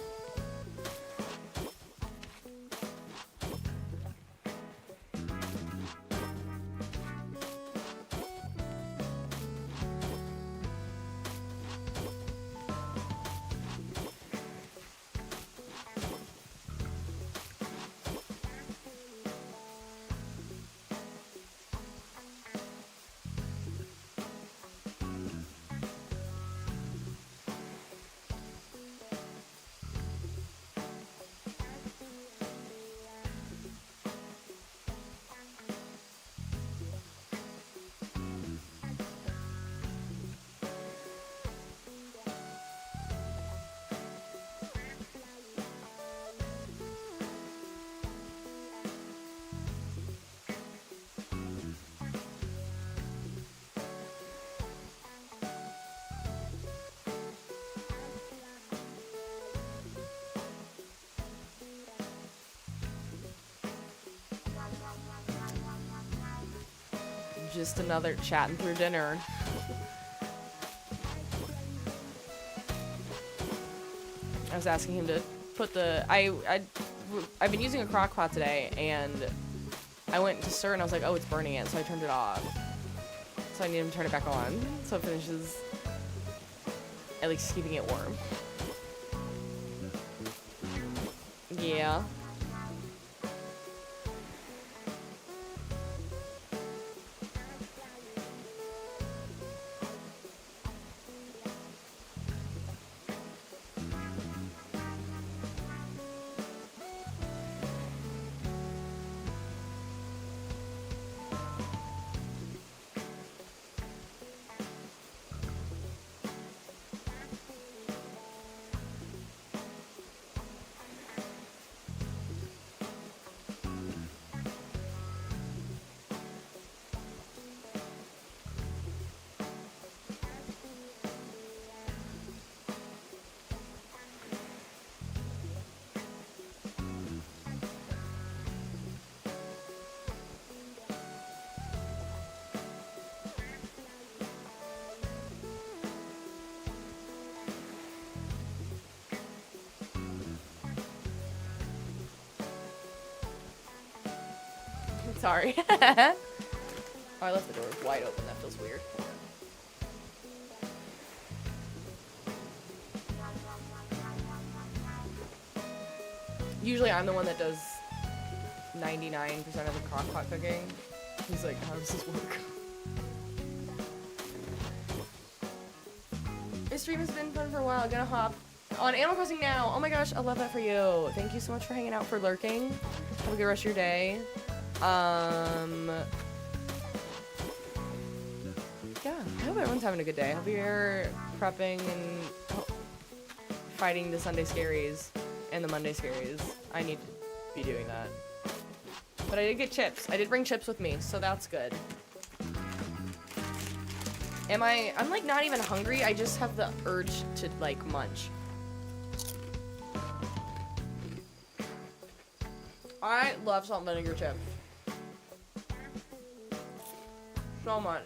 Just another chatting through dinner. I was asking him to put the... I've been using a crock pot today, and I went to stir and I was like, oh, it's burning it, so I turned it off. So I need him to turn it back on, so it finishes at least keeping it warm. Yeah. Sorry. Oh, I left the door wide open. That feels weird. Usually I'm the one that does 99% of the crock-pot cooking. He's like, how does this work? This stream has been fun for a while. Gonna hop on Animal Crossing now. Oh my gosh, I love that for you. Thank you so much for hanging out, for lurking. Have a good rest of your day. Yeah, I hope everyone's having a good day. I hope you're prepping and fighting the Sunday scaries and the Monday scaries. I need to be doing that. But I did get chips. I did bring chips with me, so that's good. I'm like not even hungry. I just have the urge to like munch. I love salt and vinegar chips. So much.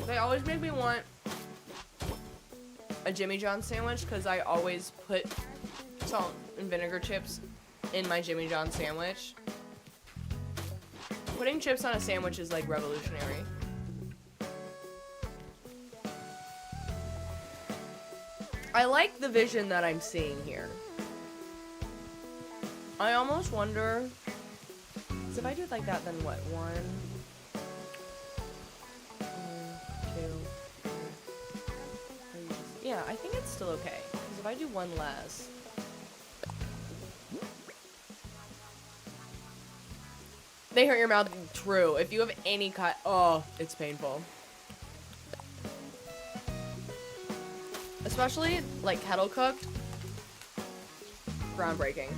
They always make me want a Jimmy John's sandwich because I always put salt and vinegar chips in my Jimmy John's sandwich. Putting chips on a sandwich is like revolutionary. I like the vision that I'm seeing here. I almost wonder, so if I do it like that, then what? 1, 2, 3. Yeah, I think it's still okay. Because if I do one less. They hurt your mouth. True. If you have any cut, oh, it's painful. Especially like kettle cooked. Groundbreaking.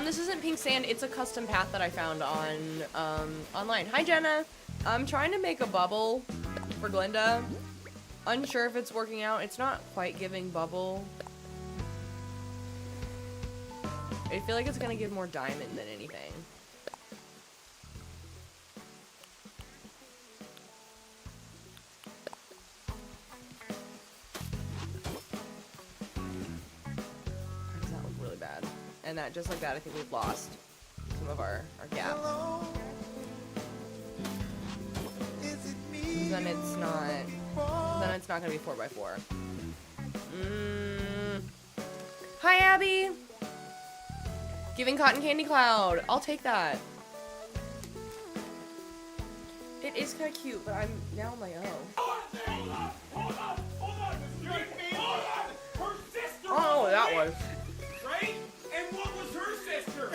This isn't pink sand, it's a custom path that I found on, online. Hi, Jenna! I'm trying to make a bubble for Glinda. Unsure if it's working out. It's not quite giving bubble. I feel like it's gonna give more diamond than anything. That look really bad. And that, just like that, I think we've lost some of our gap. Then it's not gonna be 4x4. Hi, Abby! Giving Cotton Candy Cloud. I'll take that. It is kind of cute, but I'm now on my own. Hold on. Her sister. Oh, that was. Right? And what was her sister? A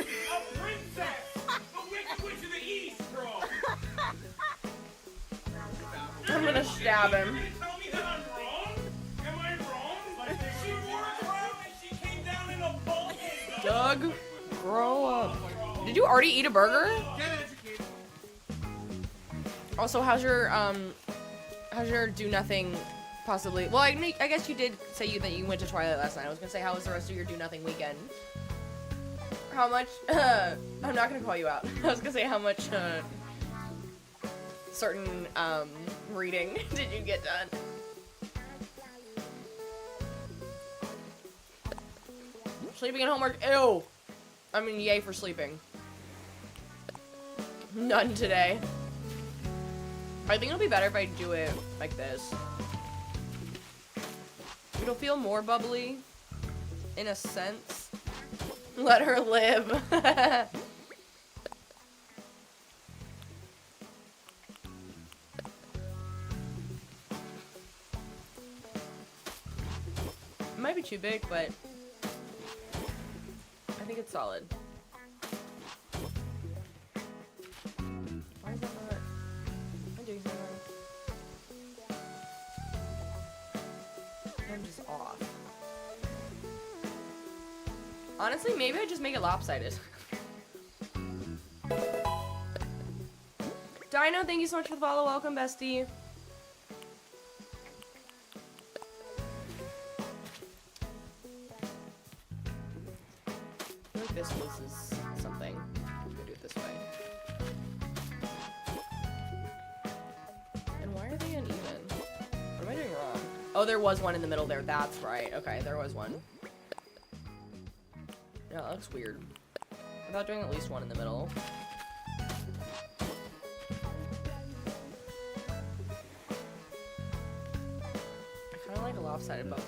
princess. A wicked witch of the east, bro. I'm gonna stab him. You're gonna tell me that I'm wrong? Am I wrong? She wore a crown and she came down in a bowl. Doug, grow up. Did you already eat a burger? Get educated. Also, how's your do nothing possibly? Well, I guess you did say that you went to Twilight last night. I was gonna say, how was the rest of your do nothing weekend? How much? I'm not gonna call you out. I was gonna say how much certain reading did you get done? Sleeping and homework. Ew. I mean, yay for sleeping. None today. I think it'll be better if I do it like this. It'll feel more bubbly, in a sense. Let her live. It might be too big, but I think it's solid. Why is that not? I'm doing something. I'm just off. Honestly, maybe I just make it lopsided. Dino, thank you so much for the follow. Welcome, bestie. Oh, there was one in the middle there. That's right. Okay, there was one. Yeah, that looks weird. I thought doing at least one in the middle. I kind of like a lopsided bubble.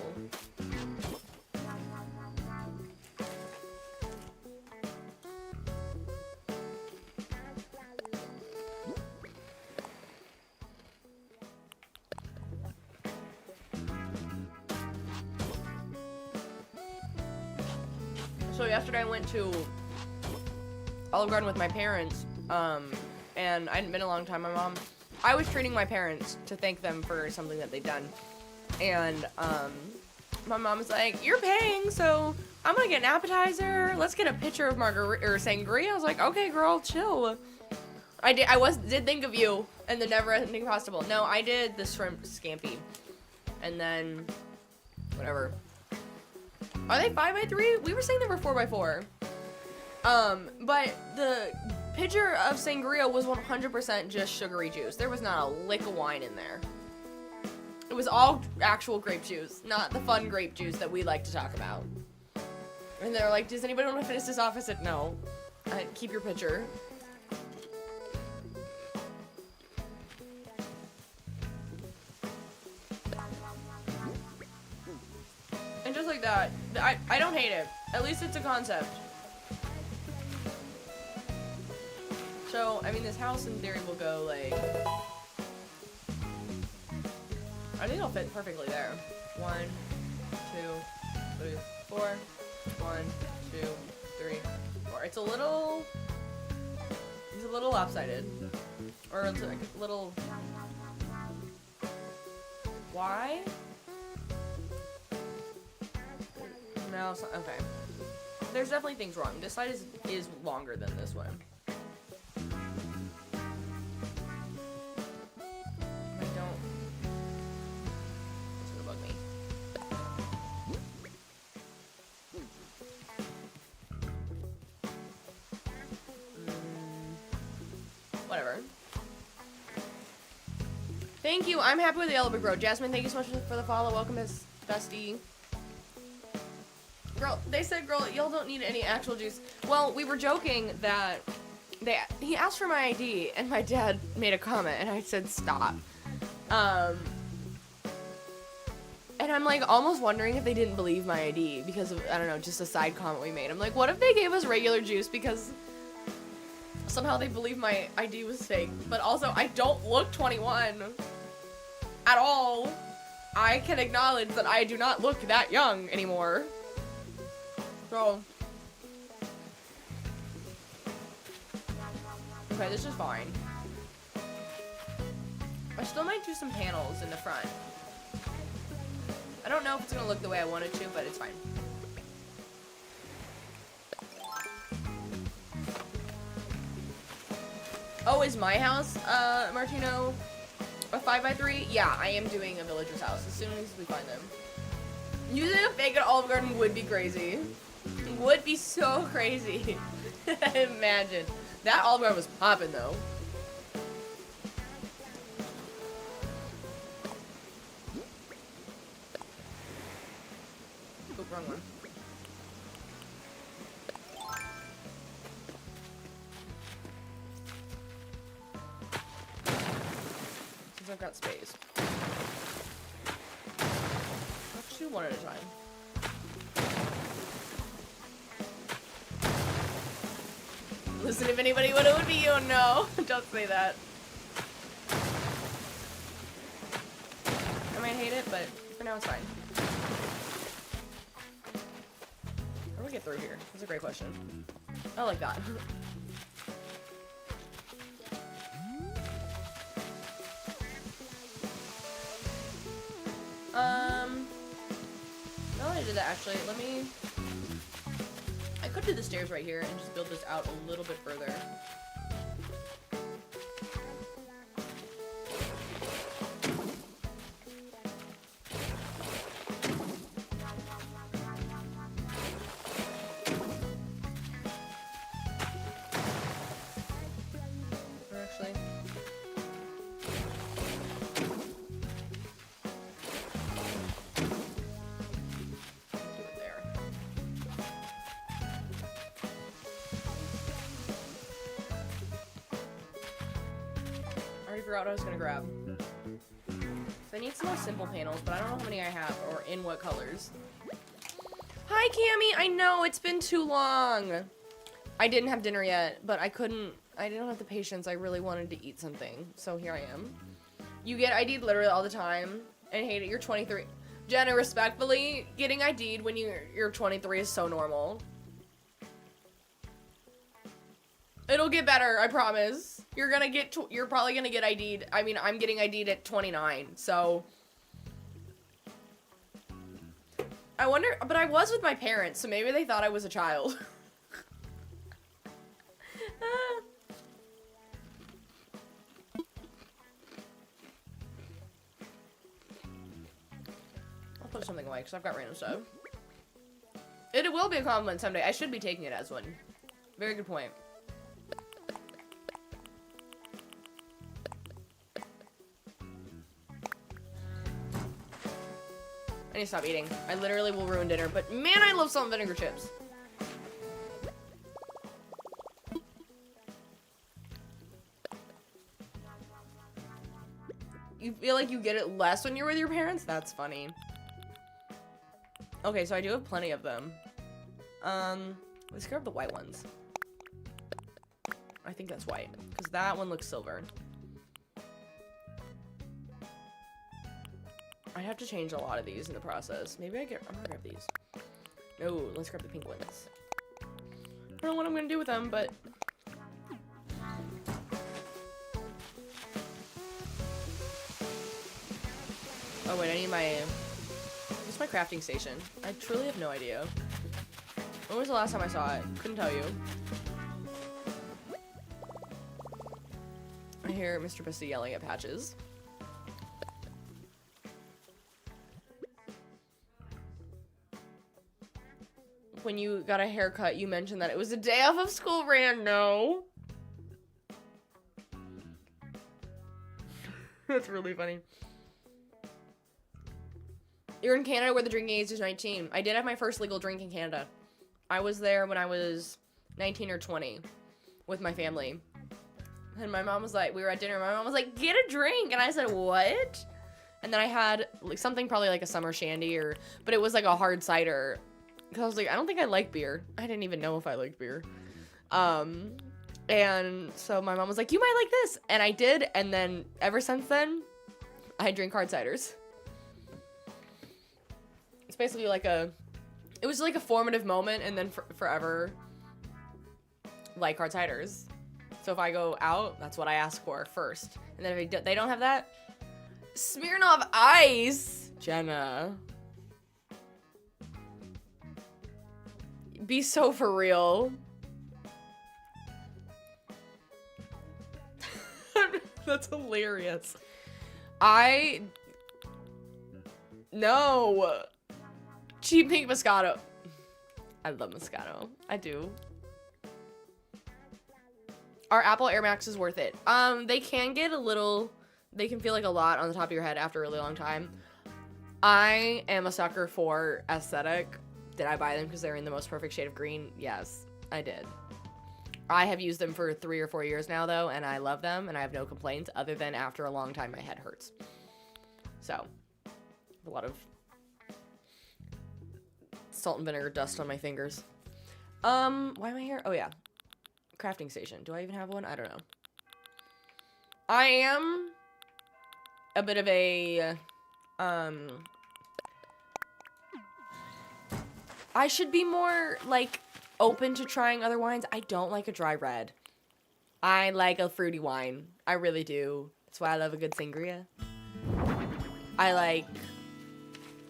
So yesterday I went to Olive Garden with my parents, and I hadn't been a long time. I was treating my parents to thank them for something that they'd done, and my mom was like, "You're paying, so I'm gonna get an appetizer. Let's get a pitcher of margarita or sangria." I was like, "Okay, girl, chill." I did think of you and the never-ending pasta bowl. No, I did the shrimp scampi, and then whatever. Are they 5x3? We were saying they were 4x4. But the pitcher of sangria was 100% just sugary juice. There was not a lick of wine in there. It was all actual grape juice, not the fun grape juice that we like to talk about. And they're like, "Does anybody want to finish this off?" I said, "No. Keep your pitcher." And just like that, I don't hate it. At least it's a concept. So, I mean, this house in theory will go like... I think it'll fit perfectly there. 1, 2, 3, 4. 1, 2, 3, 4. It's a little lopsided. Or it's like a little... Why? No, it's not, okay. There's definitely things wrong. This side is longer than this one. I don't... It's gonna bug me. Whatever. Thank you. I'm happy with the yellow brick road. Jasmine, thank you so much for the follow. Welcome, Miss Bestie. Girl, they said, girl, y'all don't need any actual juice. Well, we were joking that he asked for my ID, and my dad made a comment, and I said, stop. And I'm, like, almost wondering if they didn't believe my ID because of, I don't know, just a side comment we made. I'm like, what if they gave us regular juice because somehow they believed my ID was fake? But also, I don't look 21 at all. I can acknowledge that I do not look that young anymore. So, okay, this is fine. I still might do some panels in the front. I don't know if it's gonna look the way I want it to, but it's fine. Oh, is my house, Martino, a 5x3? Yeah, I am doing a villager's house as soon as we find them. Using a fake at Olive Garden would be crazy. Would be so crazy. Imagine. That Olive Garden was popping though. Oh, wrong one. Since I've got space. Let's do one at a time. Listen, if anybody would, it would be you. No, don't say that. I might hate it, but for now it's fine. How do we get through here? That's a great question. I like that. Now that I did that, actually, let me... I could do the stairs right here and just build this out a little bit further. Or actually... figure out what I was gonna grab. So I need some more simple panels, but I don't know how many I have or in what colors. Hi, Cammy. I know it's been too long. I didn't have dinner yet, but I didn't have the patience. I really wanted to eat something, so here I am. You get ID'd literally all the time and hate it. You're 23. Jenna, respectfully, getting ID'd when you're 23 is so normal. It'll get better, I promise. You're probably gonna get ID'd. I mean, I'm getting ID'd at 29, so. I wonder, but I was with my parents, so maybe they thought I was a child. I'll put something away, because I've got random stuff. It will be a compliment someday. I should be taking it as one. Very good point. I need to stop eating. I literally will ruin dinner, but man, I love salt and vinegar chips. You feel like you get it less when you're with your parents? That's funny. Okay, so I do have plenty of them. Let's grab the white ones. I think that's white, because that one looks silver. I have to change a lot of these in the process. Maybe I'm gonna grab these. No, let's grab the pink ones. I don't know what I'm gonna do with them, but. Oh wait, I need what's my crafting station? I truly have no idea. When was the last time I saw it? Couldn't tell you. I hear Mr. Pussy yelling at Patches. When you got a haircut, you mentioned that it was a day off of school, Rando. That's really funny. You're in Canada where the drinking age is 19. I did have my first legal drink in Canada. I was there when I was 19 or 20 with my family. And my mom was like, we were at dinner, my mom was like, get a drink. And I said, what? And then I had like something probably like a summer shandy but it was like a hard cider. Because I was like, I don't think I like beer. I didn't even know if I liked beer. And so my mom was like, you might like this. And I did. And then ever since then, I drink hard ciders. It's basically like it was like a formative moment and then forever like hard ciders. So if I go out, that's what I ask for first. And then if they don't have that, Smirnoff Ice. Jenna. Be so for real. That's hilarious. No. Cheap pink Moscato. I love Moscato. I do. Are Apple Air Maxes worth it? They can get they can feel like a lot on the top of your head after a really long time. I am a sucker for aesthetic. Did I buy them because they're in the most perfect shade of green? Yes, I did. I have used them for 3 or 4 years now, though, and I love them, and I have no complaints, other than after a long time, my head hurts. So, a lot of salt and vinegar dust on my fingers. Why am I here? Oh, yeah. Crafting station. Do I even have one? I don't know. I am a bit of a, I should be more, like, open to trying other wines. I don't like a dry red. I like a fruity wine. I really do. That's why I love a good sangria. I like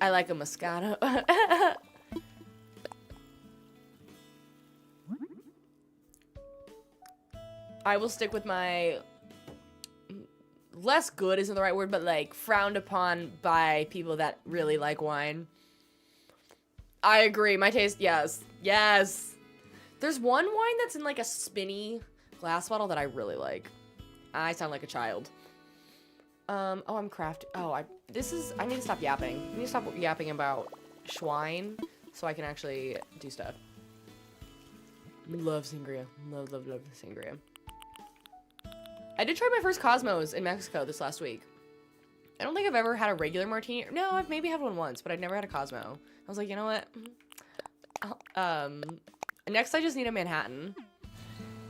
a Moscato. I will stick with my less good isn't the right word, but like frowned upon by people that really like wine. I agree. My taste, yes. Yes. There's one wine that's in like a spinny glass bottle that I really like. I sound like a child. Oh, I'm crafting. Oh, I need to stop yapping. I need to stop yapping about Schwein so I can actually do stuff. Love sangria. Love sangria. I did try my first Cosmos in Mexico this last week. I don't think I've ever had a regular martini. No, I've maybe had one once, but I've never had a Cosmo. I was like, you know what? Next I just need a Manhattan.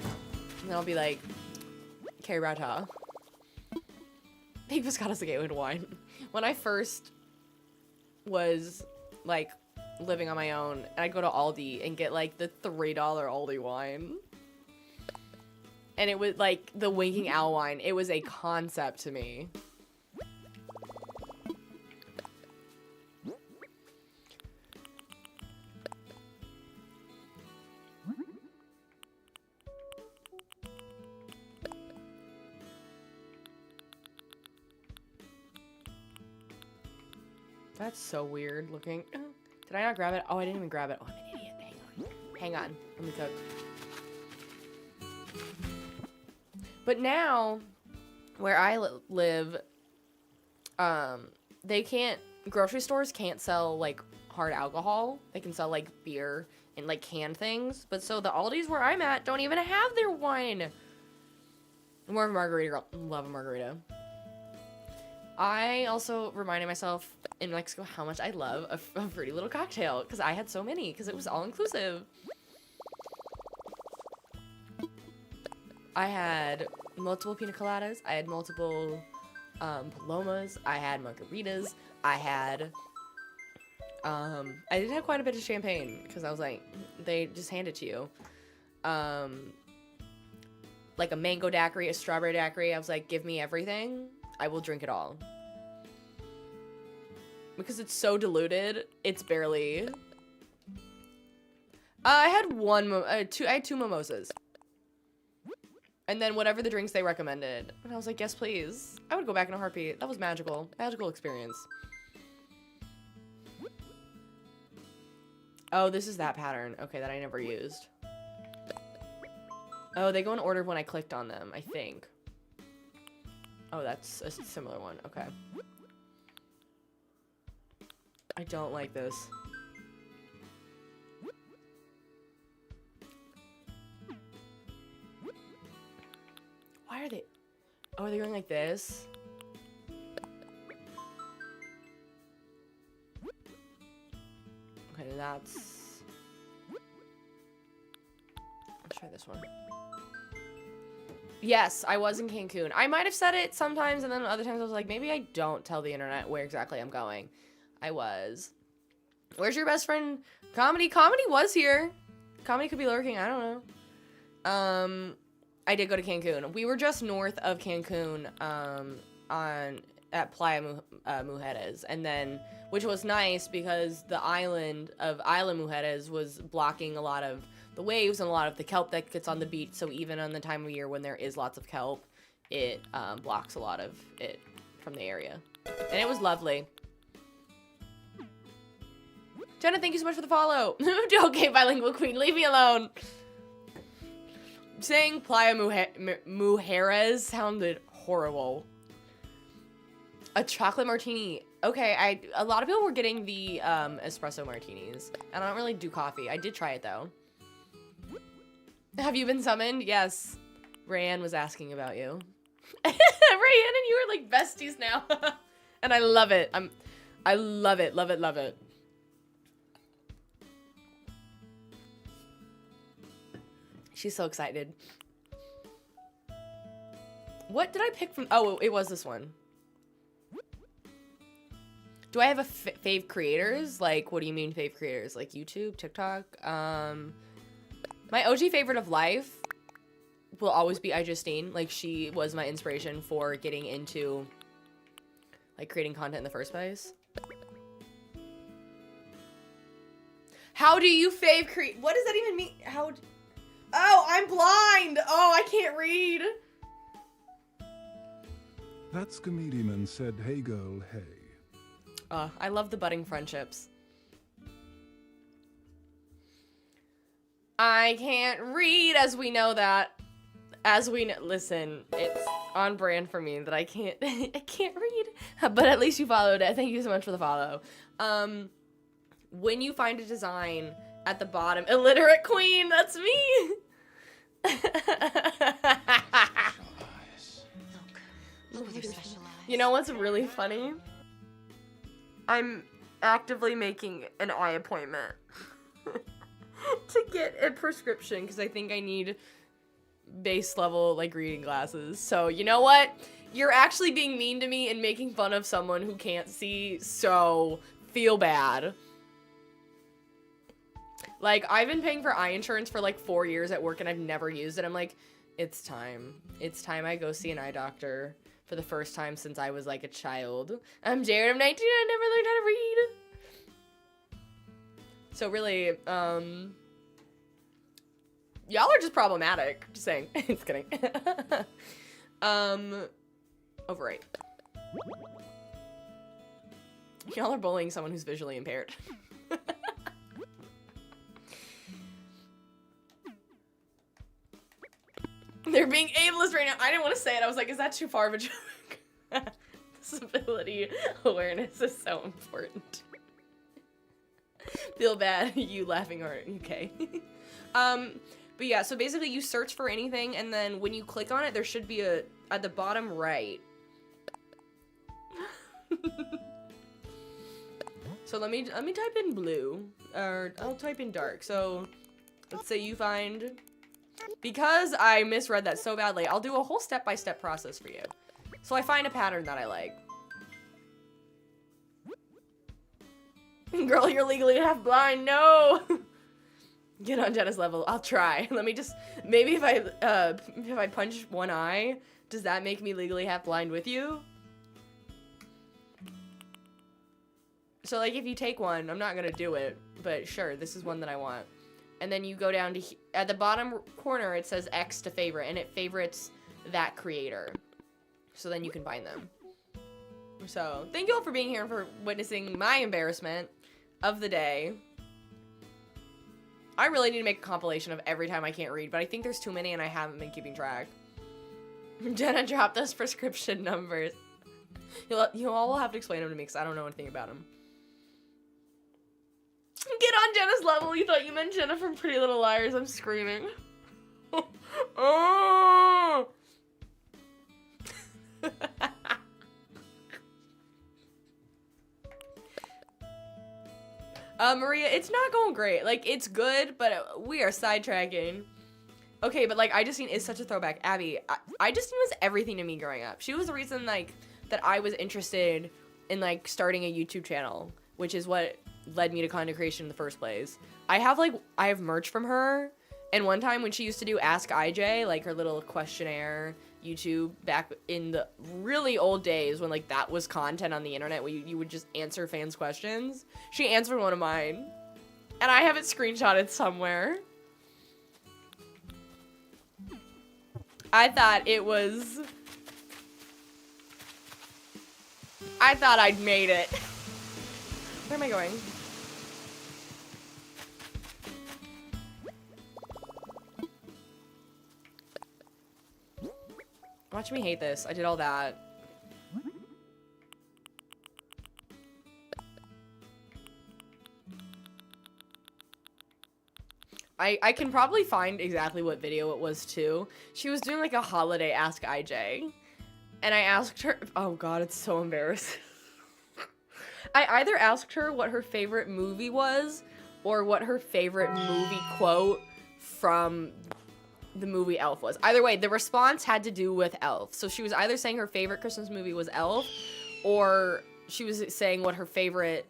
And then I'll be like, que rata. Big Moscato's a gateway to wine. When I first was, like, living on my own, and I'd go to Aldi and get, like, the $3 Aldi wine. And it was, like, the Winking Owl wine. It was a concept to me. That's so weird looking. Did I not grab it? Oh, I didn't even grab it. Oh, I'm an idiot. Hang on. Let me cook. But now, where I live, they can't, grocery stores can't sell, like, hard alcohol. They can sell, like, beer and, like, canned things. But so the Aldis where I'm at don't even have their wine. I'm more of a margarita girl. Love a margarita. I also reminded myself in Mexico how much I love a fruity little cocktail because I had so many because it was all inclusive. I had multiple pina coladas. I had multiple palomas. I had margaritas. I did have quite a bit of champagne because I was like, they just hand it to you. Like a mango daiquiri, a strawberry daiquiri. I was like, give me everything. I will drink it all. Because it's so diluted, it's barely... I had two mimosas. And then whatever the drinks they recommended. And I was like, yes, please. I would go back in a heartbeat. That was magical. Magical experience. Oh, this is that pattern. Okay, that I never used. Oh, they go in order when I clicked on them, I think. Oh, that's a similar one. Okay. I don't like this. Why are they... Oh, are they going like this? Okay, that's... Let's try this one. Yes, I was in Cancun. I might have said it sometimes, and then other times I was like, maybe I don't tell the internet where exactly I'm going. I was. Where's your best friend? Comedy? Comedy was here. Comedy could be lurking. I don't know. I did go to Cancun. We were just north of Cancun, at Playa Mujeres, and then, which was nice because the island of Isla Mujeres was blocking a lot of the waves and a lot of the kelp that gets on the beach. So even on the time of year when there is lots of kelp, it blocks a lot of it from the area, and it was lovely. Jenna, thank you so much for the follow. Okay, bilingual queen, leave me alone. Saying Playa Mujeres sounded horrible. A chocolate martini. Okay, a lot of people were getting the espresso martinis, and I don't really do coffee. I did try it though. Have you been summoned? Yes. Rayanne was asking about you. Rayanne and you are like besties now, and I love it. I love it, love it, love it. She's so excited. What did I pick from? Oh, it was this one. Do I have a fave creators? Like, what do you mean fave creators? Like YouTube, TikTok? My OG favorite of life will always be iJustine. Like, she was my inspiration for getting into, like, creating content in the first place. How do you fave create? What does that even mean? How? Oh, I'm blind. Oh, I can't read. That Scamediman said, hey girl, hey. I love the budding friendships. I can't read, as we know that. As we know, listen, it's on brand for me that I can't, I can't read. But at least you followed it. Thank you so much for the follow. When you find a design at the bottom, illiterate queen, that's me. You know what's really funny? I'm actively making an eye appointment to get a prescription because I think I need base level like reading glasses. So you know what? You're actually being mean to me and making fun of someone who can't see, so feel bad. Like, I've been paying for eye insurance for like 4 years at work and I've never used it. I'm like, it's time. It's time I go see an eye doctor for the first time since I was like a child. I'm Jared, I'm 19, I never learned how to read. So really, y'all are just problematic. Just saying. Just kidding. Override. Y'all are bullying someone who's visually impaired. They're being ableist right now. I didn't want to say it. I was like, is that too far of a joke? Disability awareness is so important. Feel bad, you laughing hard. Okay. But yeah, so basically you search for anything, and then when you click on it, there should be a, at the bottom right. So let me type in blue, or I'll type in dark. So let's say you find, because I misread that so badly, I'll do a whole step-by-step process for you. So I find a pattern that I like. Girl, you're legally half blind. No. Get on Jenna's level. I'll try. Let me just, maybe if I punch one eye, does that make me legally half blind with you? So like if you take one, I'm not gonna do it, but sure, this is one that I want. And then you go down to, at the bottom corner, it says X to favorite, and it favorites that creator. So then you can find them. So thank you all for being here and for witnessing my embarrassment of the day. I really need to make a compilation of every time I can't read, but I think there's too many and I haven't been keeping track. Jenna dropped those prescription numbers. You all will have to explain them to me because I don't know anything about them. Get on Jenna's level. You thought you meant Jenna from Pretty Little Liars. I'm screaming. Oh! Maria, it's not going great. Like, it's good, but we are sidetracking. Okay, but like, I Just Seen is such a throwback. Abby, I Just Seen was everything to me growing up. She was the reason, like, that I was interested in, like, starting a YouTube channel, which is what led me to content creation in the first place. I have merch from her, and one time when she used to do Ask IJ, like, her little questionnaire YouTube back in the really old days when, like, that was content on the internet where you would just answer fans' questions, she answered one of mine, and I have it screenshotted somewhere. I thought I'd made it. Where am I going? Watch me hate this. I did all that. I can probably find exactly what video it was too. She was doing like a holiday Ask IJ. And I asked her, oh god, it's so embarrassing. I either asked her what her favorite movie was or what her favorite movie quote from the movie Elf was. Either way, the response had to do with Elf. So she was either saying her favorite Christmas movie was Elf, or she was saying what her favorite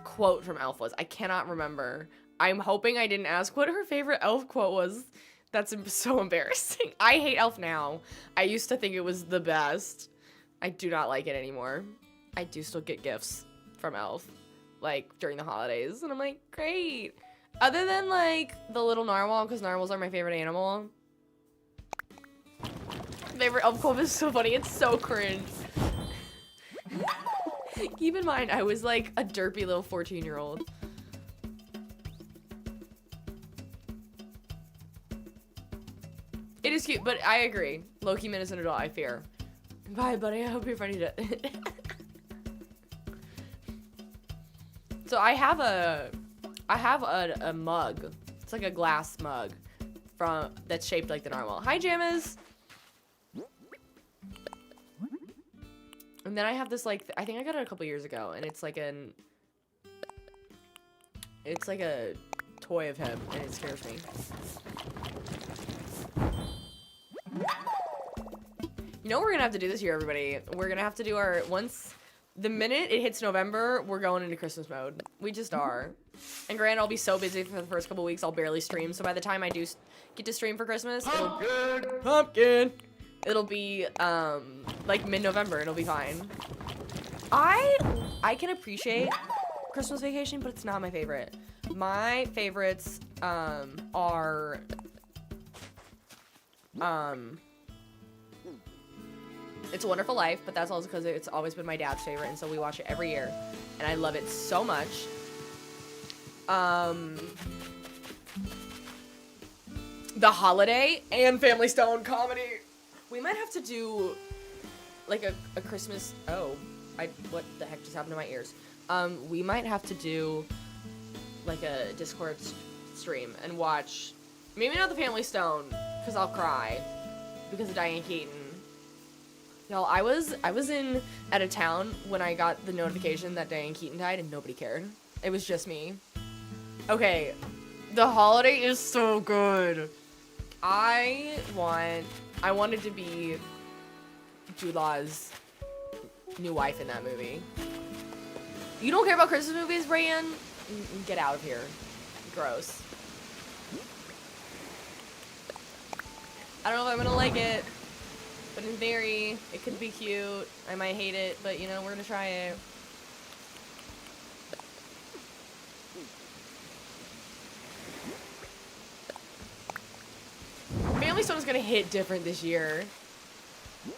quote from Elf was. I cannot remember. I'm hoping I didn't ask what her favorite Elf quote was. That's so embarrassing. I hate Elf now. I used to think it was the best. I do not like it anymore. I do still get gifts from Elf, like, during the holidays. And I'm like, great. Other than, like, the little narwhal, because narwhals are my favorite animal. Favorite Elf quote is so funny. It's so cringe. Keep in mind, I was, like, a derpy little 14-year-old. It is cute, but I agree. Loki Min is an adult, I fear. Bye, buddy. I hope you're funny to... So I have a mug. It's like a glass mug that's shaped like the narwhal. Hi, Jammas. And then I have this, like, I think I got it a couple years ago, and it's like it's like a toy of him, and it scares me. You know what we're gonna have to do this year, everybody? We're gonna have to do our, the minute it hits November, we're going into Christmas mode. We just are. And granted, I'll be so busy for the first couple weeks, I'll barely stream, so by the time I do get to stream for Christmas, Pumpkin! It'll be, like, mid-November, it'll be fine. I can appreciate Christmas Vacation, but it's not my favorite. My favorites, are, It's a Wonderful Life, but that's also because it's always been my dad's favorite, and so we watch it every year, and I love it so much. The Holiday and Family Stone comedy. We might have to do, like, a Christmas, what the heck just happened to my ears? We might have to do, like, a Discord stream and watch, maybe not the Family Stone, because I'll cry, because of Diane Keaton. Y'all, I was at a town when I got the notification that Diane Keaton died, and nobody cared. It was just me. Okay, The Holiday is so good. I wanted to be Jude Law's new wife in that movie. You don't care about Christmas movies, Brian? Get out of here. Gross. I don't know if I'm gonna like it. But in theory, it could be cute. I might hate it, but you know, we're gonna try it. Family Stone is gonna hit different this year.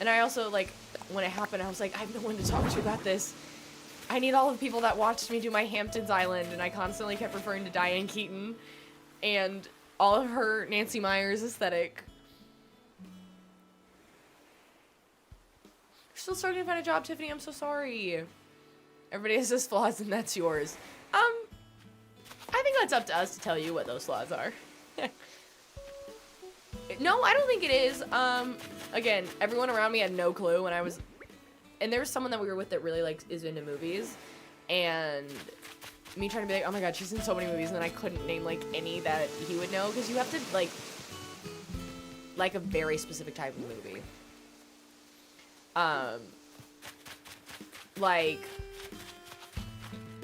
And I also, like, when it happened, I was like, I have no one to talk to about this. I need all the people that watched me do my Hamptons Island, and I constantly kept referring to Diane Keaton and all of her Nancy Meyers aesthetic. Still struggling to find a job, Tiffany. I'm so sorry. Everybody has his flaws, and that's yours. I think that's up to us to tell you what those flaws are. No, I don't think it is. Again, everyone around me had no clue when I was... And there was someone that we were with that really, like, is into movies. And me trying to be like, oh my god, she's in so many movies, and then I couldn't name, like, any that he would know. Because you have to, like a very specific type of movie. Like,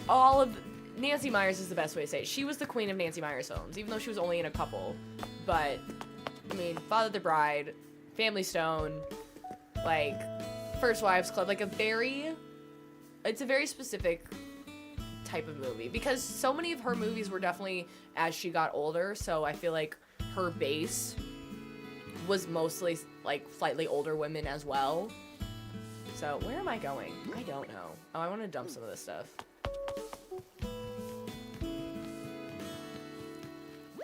all of... Nancy Meyers is the best way to say it. She was the queen of Nancy Meyers films, even though she was only in a couple. But, I mean, Father the Bride, Family Stone, like, First Wives Club, like it's a very specific type of movie. Because so many of her movies were definitely as she got older, so I feel like her base was mostly, like, slightly older women as well. So, where am I going? I don't know. Oh, I want to dump some of this stuff.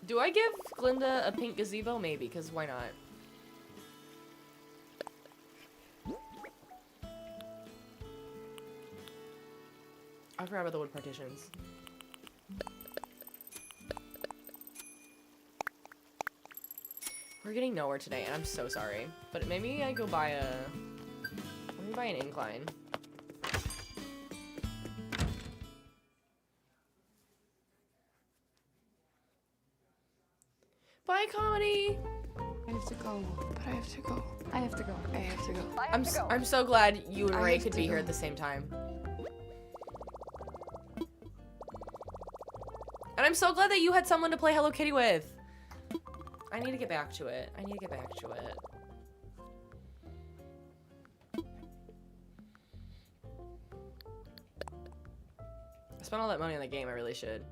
Do I give Glinda a pink gazebo? Maybe, because why not? I forgot about the wood partitions. We're getting nowhere today, and I'm so sorry. But maybe I go buy a... Let me buy an incline. Bye, Comedy! I have to go, but I have to go. I have to go. I have to go. I'm so glad you and Ray could be here at the same time. And I'm so glad that you had someone to play Hello Kitty with. I need to get back to it. I spent all that money on the game, I really should.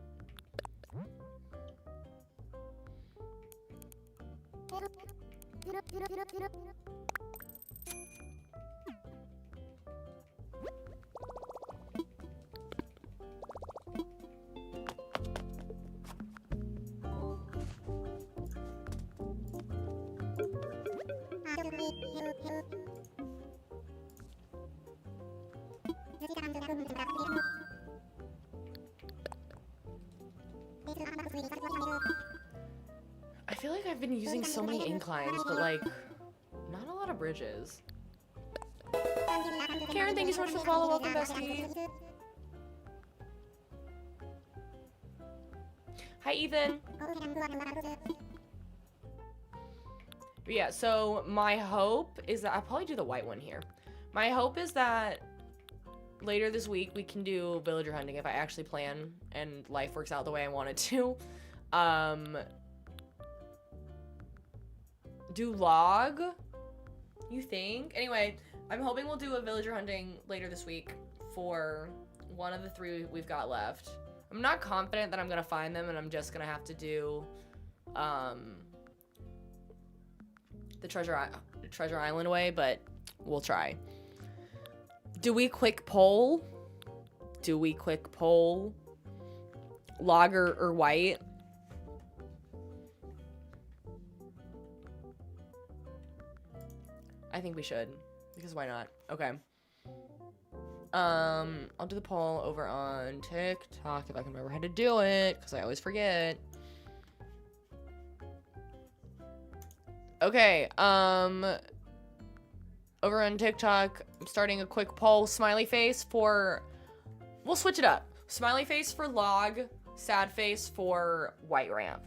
I feel like I've been using so many inclines, but like, not a lot of bridges. Karen, thank you so much for the follow. Welcome, bestie. Hi, Ethan. But yeah, so my hope is that I'll probably do the white one here. My hope is that later this week we can do villager hunting if I actually plan and life works out the way I want it to. Do log, you think? Anyway, I'm hoping we'll do a villager hunting later this week for one of the 3 we've got left. I'm not confident that I'm gonna find them, and I'm just gonna have to do the treasure island way, but we'll try. Do we quick poll? Logger or white? I think we should, because why not? Okay. I'll do the poll over on TikTok if I can remember how to do it, because I always forget. Okay, over on TikTok, I'm starting a quick poll. Smiley face for... We'll switch it up. Smiley face for log, sad face for white ramp.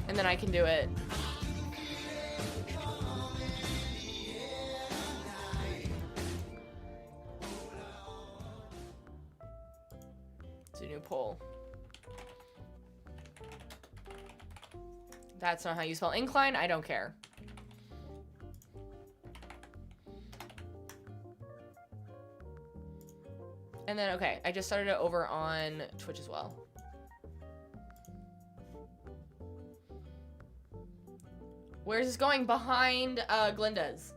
And then I can do it. It's a new poll. That's not how you spell incline. I don't care. And then, okay, I just started it over on Twitch as well. Where's this going? Behind Glinda's.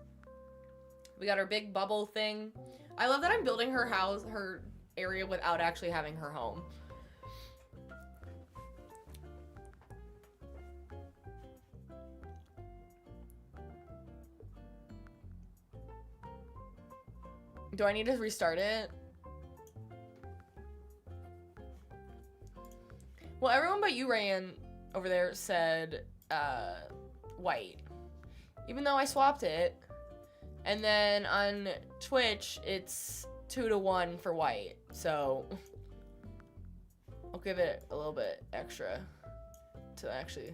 We got our big bubble thing. I love that I'm building her house, her area, without actually having her home. Do I need to restart it? Well, everyone but you, Rayan, over there said white. Even though I swapped it. And then on Twitch, it's 2-to-1 for white. So I'll give it a little bit extra to actually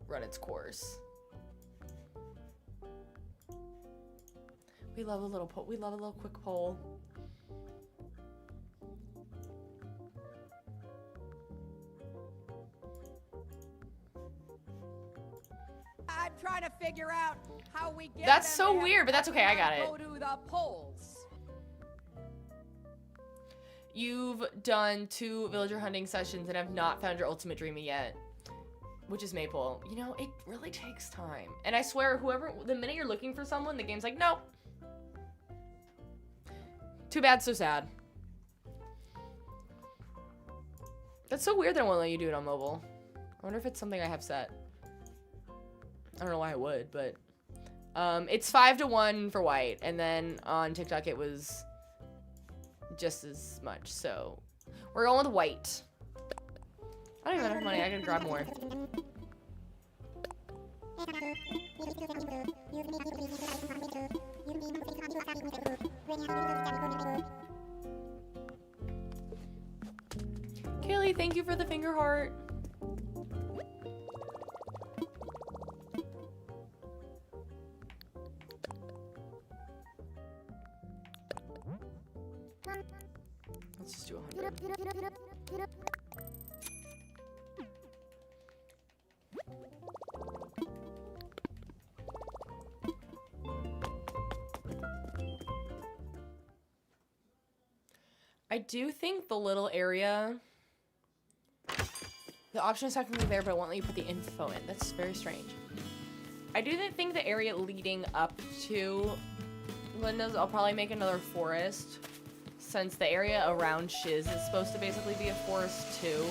run its course. We love a little poll. We love a little quick poll. I'm trying to figure out how we get. That's so weird, but that's okay. I got it. Go to the polls. You've done 2 villager hunting sessions and have not found your ultimate dreamy yet, which is Maple. You know, it really takes time. And I swear, the minute you're looking for someone, the game's like, nope. Too bad, so sad. That's so weird that I won't let you do it on mobile. I wonder if it's something I have set. I don't know why I would, but it's 5-to-1 for white, and then on TikTok it was just as much. So we're going with white. I don't even have enough money. I gotta grab more. Kaylee, thank you for the finger heart. Let's just do 100. I do think the little area, the option is technically there, but it won't let you put the info in. That's very strange. I do think the area leading up to Glinda's, I'll probably make another forest, since the area around Shiz is supposed to basically be a forest too.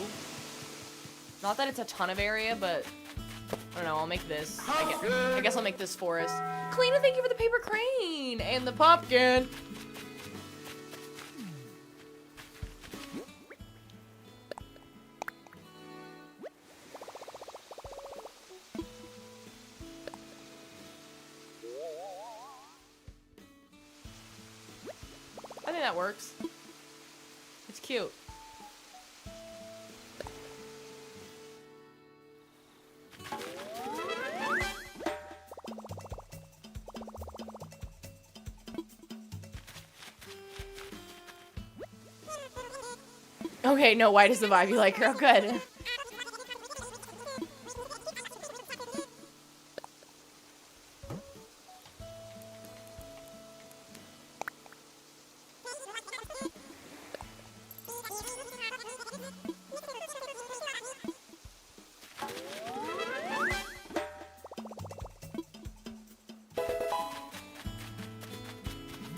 Not that it's a ton of area, but I don't know, I'll make this. I guess I'll make this forest. Kalina, thank you for the paper crane and the pumpkin. think that works. It's cute. Okay, no, white is the vibe you like, girl. Good.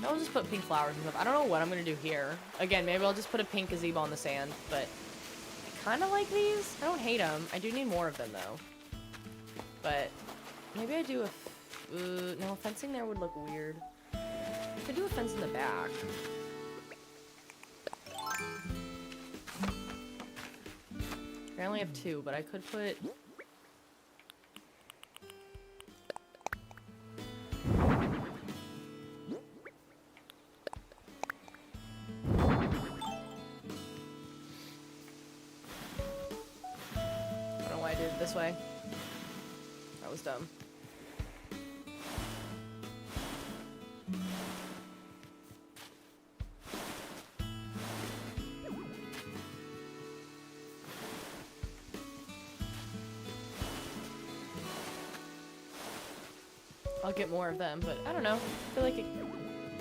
I'll just put pink flowers and stuff. I don't know what I'm gonna do here. Again, maybe I'll just put a pink gazebo on the sand, but I kind of like these. I don't hate them. I do need more of them, though. But maybe I do a... no, fencing there would look weird. I could do a fence in the back. I only have 2, but I could put... this way. That was dumb. I'll get more of them, but I don't know. I feel like it...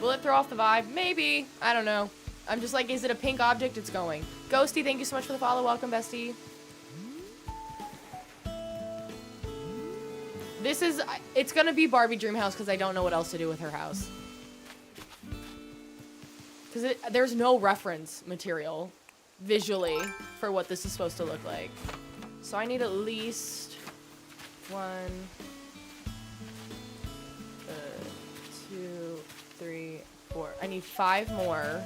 Will it throw off the vibe? Maybe. I don't know. I'm just like, is it a pink object? It's going. Ghosty, thank you so much for the follow. Welcome, bestie. This is, it's gonna be Barbie Dream House because I don't know what else to do with her house. Because there's no reference material visually for what this is supposed to look like. So I need at least 1, 2, 3, 4. I need 5 more.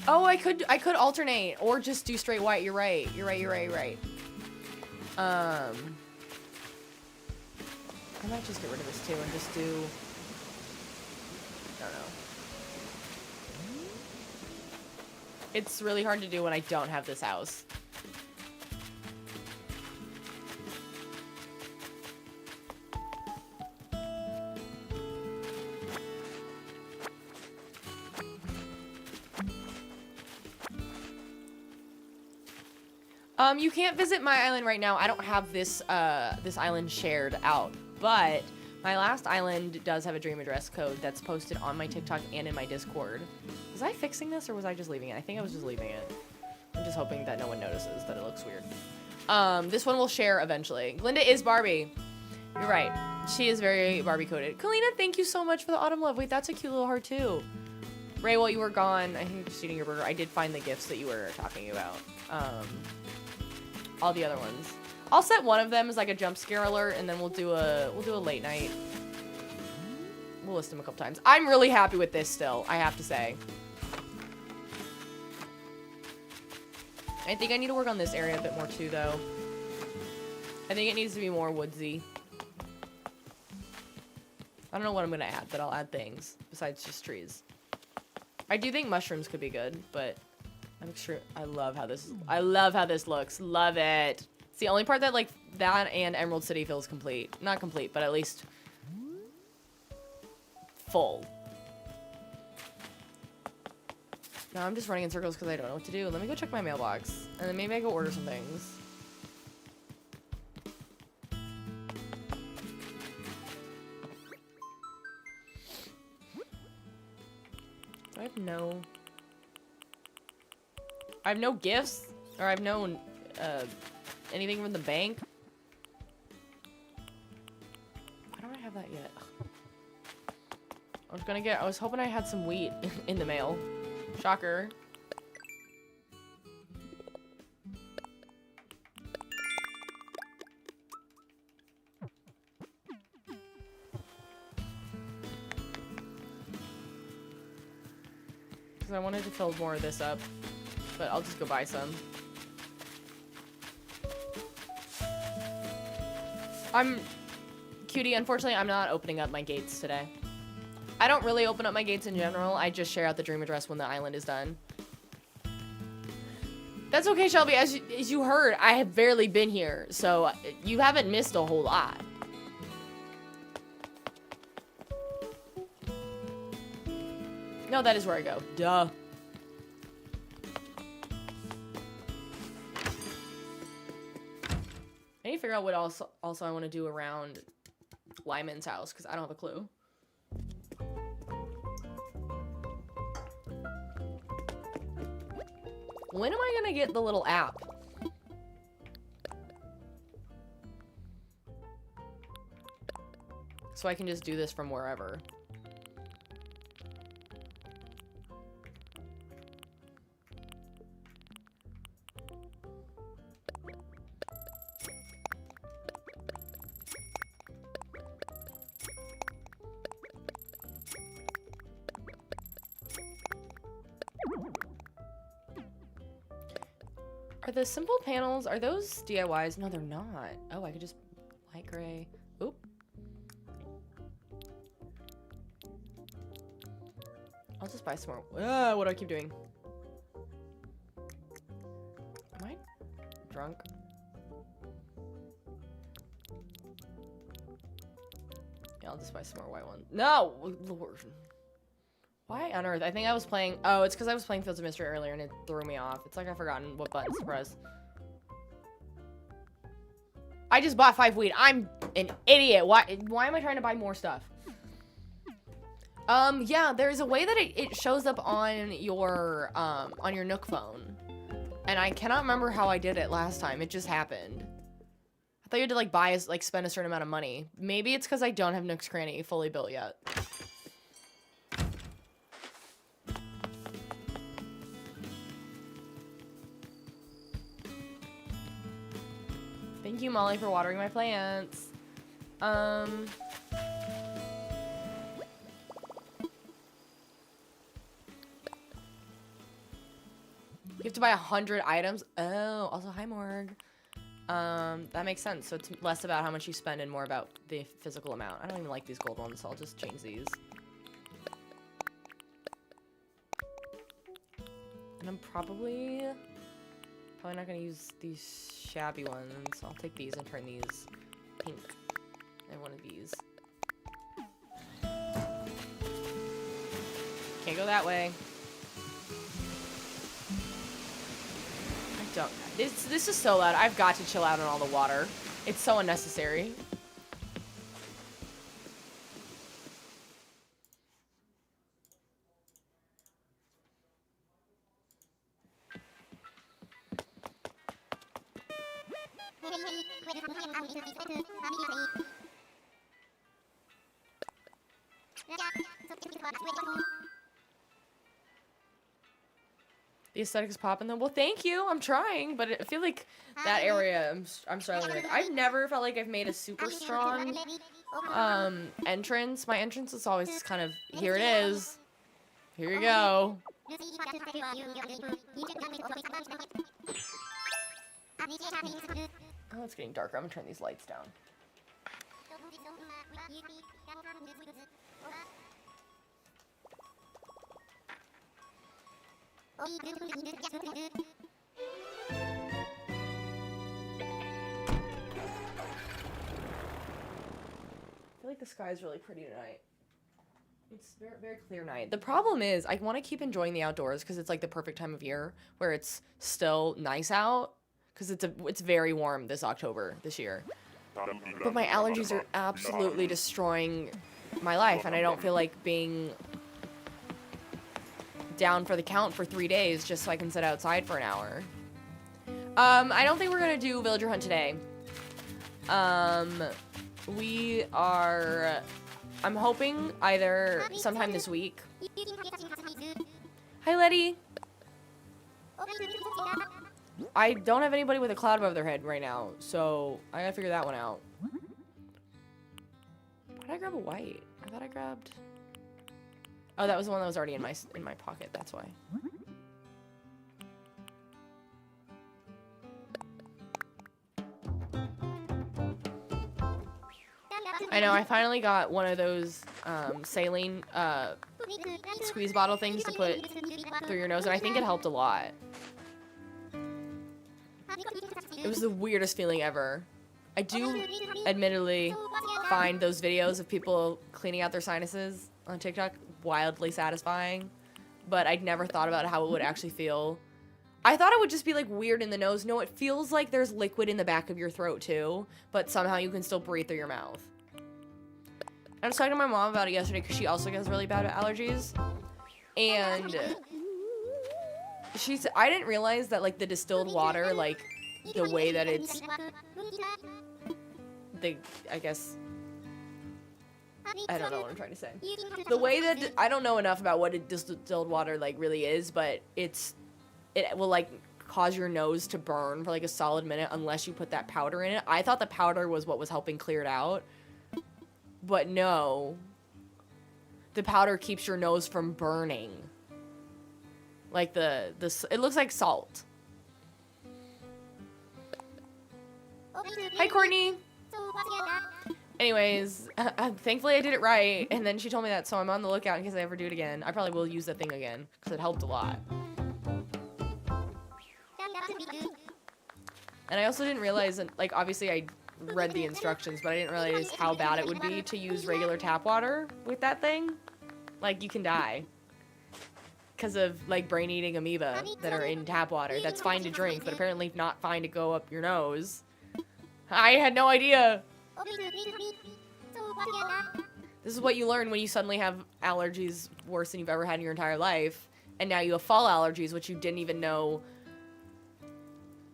Oh, I could alternate or just do straight white. You're right. I might just get rid of this too and just do, I don't know. It's really hard to do when I don't have this house. You can't visit my island right now. I don't have this this island shared out, but my last island does have a dream address code that's posted on my TikTok and in my Discord. Was I fixing this or was I just leaving it? I think I was just leaving it. I'm just hoping that no one notices that it looks weird. This one will share eventually. Glinda is Barbie. You're right. She is very Barbie coded. Kalina, thank you so much for the autumn love. Wait, that's a cute little heart too. Ray, while you were gone, I think you're just eating your burger. I did find the gifts that you were talking about. All the other ones. I'll set one of them as like a jump scare alert, and then we'll do a late night. We'll list them a couple times. I'm really happy with this still, I have to say. I think I need to work on this area a bit more too, though. I think it needs to be more woodsy. I don't know what I'm gonna add, but I'll add things besides just trees. I do think mushrooms could be good, but I'm sure I love how this looks. Love it. It's the only part that like that and Emerald City feels complete. Not complete, but at least full. Now I'm just running in circles because I don't know what to do. Let me go check my mailbox and then maybe I go order some things. I have no gifts, or I have no, anything from the bank. Why don't I have that yet? I was hoping I had some wheat in the mail. Shocker. Because I wanted to fill more of this up. But I'll just go buy some. I'm Cutie, unfortunately, I'm not opening up my gates today. I don't really open up my gates in general. I just share out the dream address when the island is done. That's okay, Shelby. As you heard, I have barely been here, so you haven't missed a whole lot. No, that is where I go. Duh. I need to figure out what also I want to do around Lyman's house, because I don't have a clue. When am I gonna get the little app? So I can just do this from wherever. Are the simple panels, are those DIYs? No, they're not. Oh, I could just light gray. Oop. I'll just buy some more. What do I keep doing? Am I drunk? Yeah, I'll just buy some more white ones. No! Lord. Why on earth? I think I was playing... Oh, it's because I was playing Fields of Mystery earlier and it threw me off. It's like I've forgotten what buttons to press. I just bought 5 weed. I'm an idiot. Why am I trying to buy more stuff? Yeah, there's a way that it shows up on your Nook phone. And I cannot remember how I did it last time. It just happened. I thought you had to, like, spend a certain amount of money. Maybe it's because I don't have Nook's Cranny fully built yet. Thank you, Molly, for watering my plants. You have to buy 100 items. Oh, also, hi, Morg. That makes sense. So it's less about how much you spend and more about the physical amount. I don't even like these gold ones, so I'll just change these. And I'm probably not gonna use these shabby ones. I'll take these and turn these pink. And one of these. Can't go that way. I don't. This is so loud. I've got to chill out on all the water. It's so unnecessary. The aesthetic is popping though. Well, thank you. I'm trying, but I feel like that area I'm struggling with. I've never felt like I've made a super strong entrance. My entrance is always kind of, here it is. Here you go. Oh, it's getting darker. I'm gonna turn these lights down. I feel like the sky is really pretty tonight. It's very, very clear night. The problem is I want to keep enjoying the outdoors because it's like the perfect time of year where it's still nice out because it's very warm this year. But my allergies are absolutely destroying my life and I don't feel like being down for the count for 3 days just so I can sit outside for an hour. I don't think we're gonna do villager hunt today. I'm hoping either sometime this week. Hi, Letty. I don't have anybody with a cloud above their head right now, so I gotta figure that one out. Why did I grab a white? I thought I grabbed... Oh, that was the one that was already in my pocket, that's why. I know, I finally got one of those saline squeeze bottle things to put through your nose, and I think it helped a lot. It was the weirdest feeling ever. I do, admittedly, find those videos of people cleaning out their sinuses on TikTok wildly satisfying, but I'd never thought about how it would actually feel. I thought it would just be like weird in the nose. No, it feels like there's liquid in the back of your throat too, but somehow you can still breathe through your mouth. I was talking to my mom about it yesterday because she also gets really bad allergies, and she said, I didn't realize that like the distilled water, like the way that it's, I guess, I don't know what I'm trying to say. The way that, I don't know enough about what a distilled water like really is, but it will like cause your nose to burn for like a solid minute unless you put that powder in it. I thought the powder was what was helping clear it out, but no. The powder keeps your nose from burning. Like it looks like salt. Hi, Courtney. Anyways, thankfully I did it right, and then she told me that, so I'm on the lookout in case I ever do it again. I probably will use that thing again, because it helped a lot. And I also didn't realize, like, obviously I read the instructions, but I didn't realize how bad it would be to use regular tap water with that thing. Like, you can die. Because of, like, brain-eating amoeba that are in tap water. That's fine to drink, but apparently not fine to go up your nose. I had no idea. This is what you learn when you suddenly have allergies worse than you've ever had in your entire life. And now you have fall allergies, which you didn't even know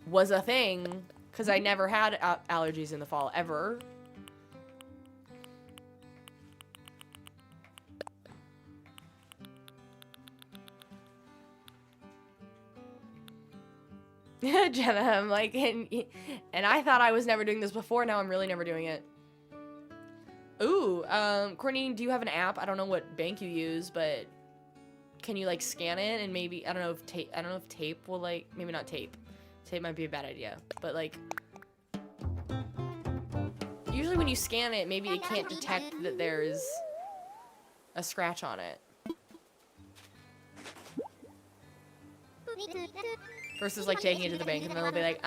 was a thing. Because I never had allergies in the fall, ever. Jenna, I'm like, and I thought I was never doing this before, now I'm really never doing it. Ooh, Courtney, do you have an app? I don't know what bank you use, but can you, like, scan it, and maybe, I don't know if tape will, like, maybe not tape. Tape might be a bad idea, but, like, usually when you scan it, maybe it can't detect that there's a scratch on it. Versus, like, taking it to the bank, and then they'll be like,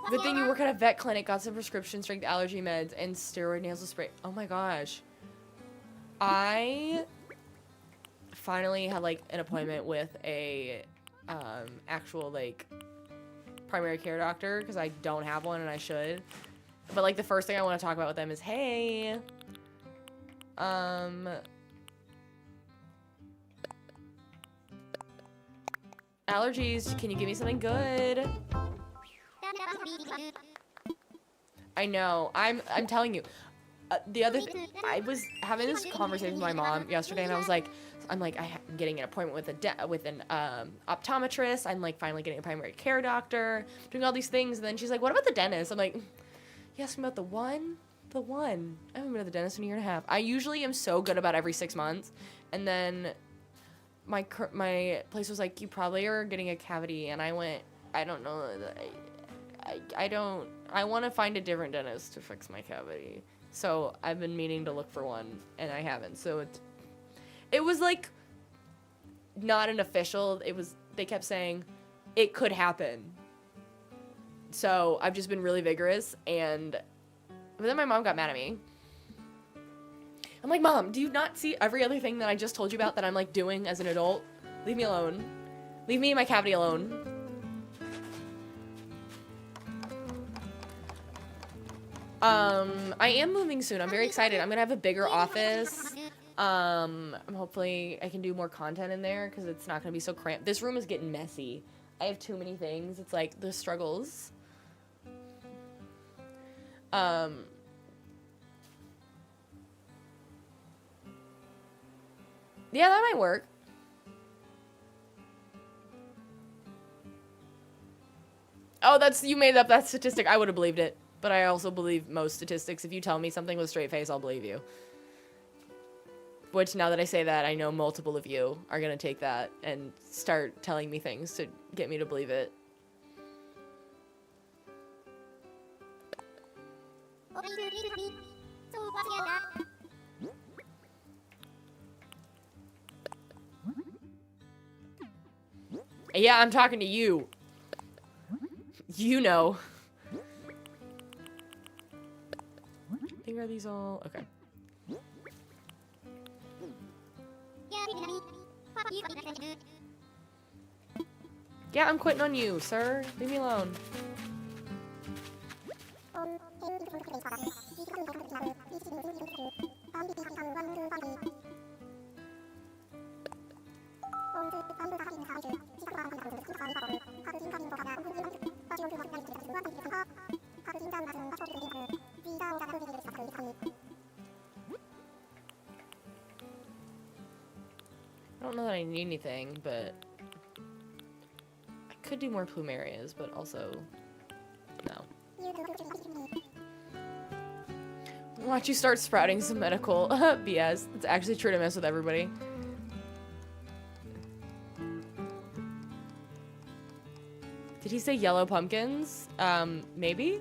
Good thing you work at a vet clinic, got some prescription strength allergy meds, and steroid nasal spray. Oh my gosh. I finally had, like, an appointment with a, actual, like, primary care doctor, because I don't have one, and I should. But, like, the first thing I want to talk about with them is, hey, allergies, can you give me something good? I know, I'm telling you, I was having this conversation with my mom yesterday, and I was like, I'm getting an appointment with an optometrist, I'm, like, finally getting a primary care doctor, doing all these things, and then she's like, what about the dentist? I'm like, you asking about the one? The one. I haven't been to the dentist in a year and a half. I usually am so good about every 6 months, and then my place was like, you probably are getting a cavity, and I went, I don't know, I want to find a different dentist to fix my cavity. So I've been meaning to look for one, and I haven't. So it was like not an official. They kept saying it could happen. So I've just been really vigorous, but then my mom got mad at me. I'm like, Mom, do you not see every other thing that I just told you about that I'm, like, doing as an adult? Leave me alone. Leave me and my cavity alone. I am moving soon. I'm very excited. I'm gonna have a bigger office. Hopefully I can do more content in there because it's not gonna be so cramped. This room is getting messy. I have too many things. It's like the struggles. Yeah, that might work. Oh, you made up that statistic. I would have believed it. But I also believe most statistics. If you tell me something with a straight face, I'll believe you. Which, now that I say that, I know multiple of you are gonna take that and start telling me things to get me to believe it. Yeah, I'm talking to you. You know. I think, are these all... Okay. Yeah, I'm quitting on you, sir. Leave me alone. I don't know that I need anything, but I could do more plumerias, but also no. Watch you start sprouting some medical BS. It's actually true to mess with everybody. Did he say yellow pumpkins? Maybe?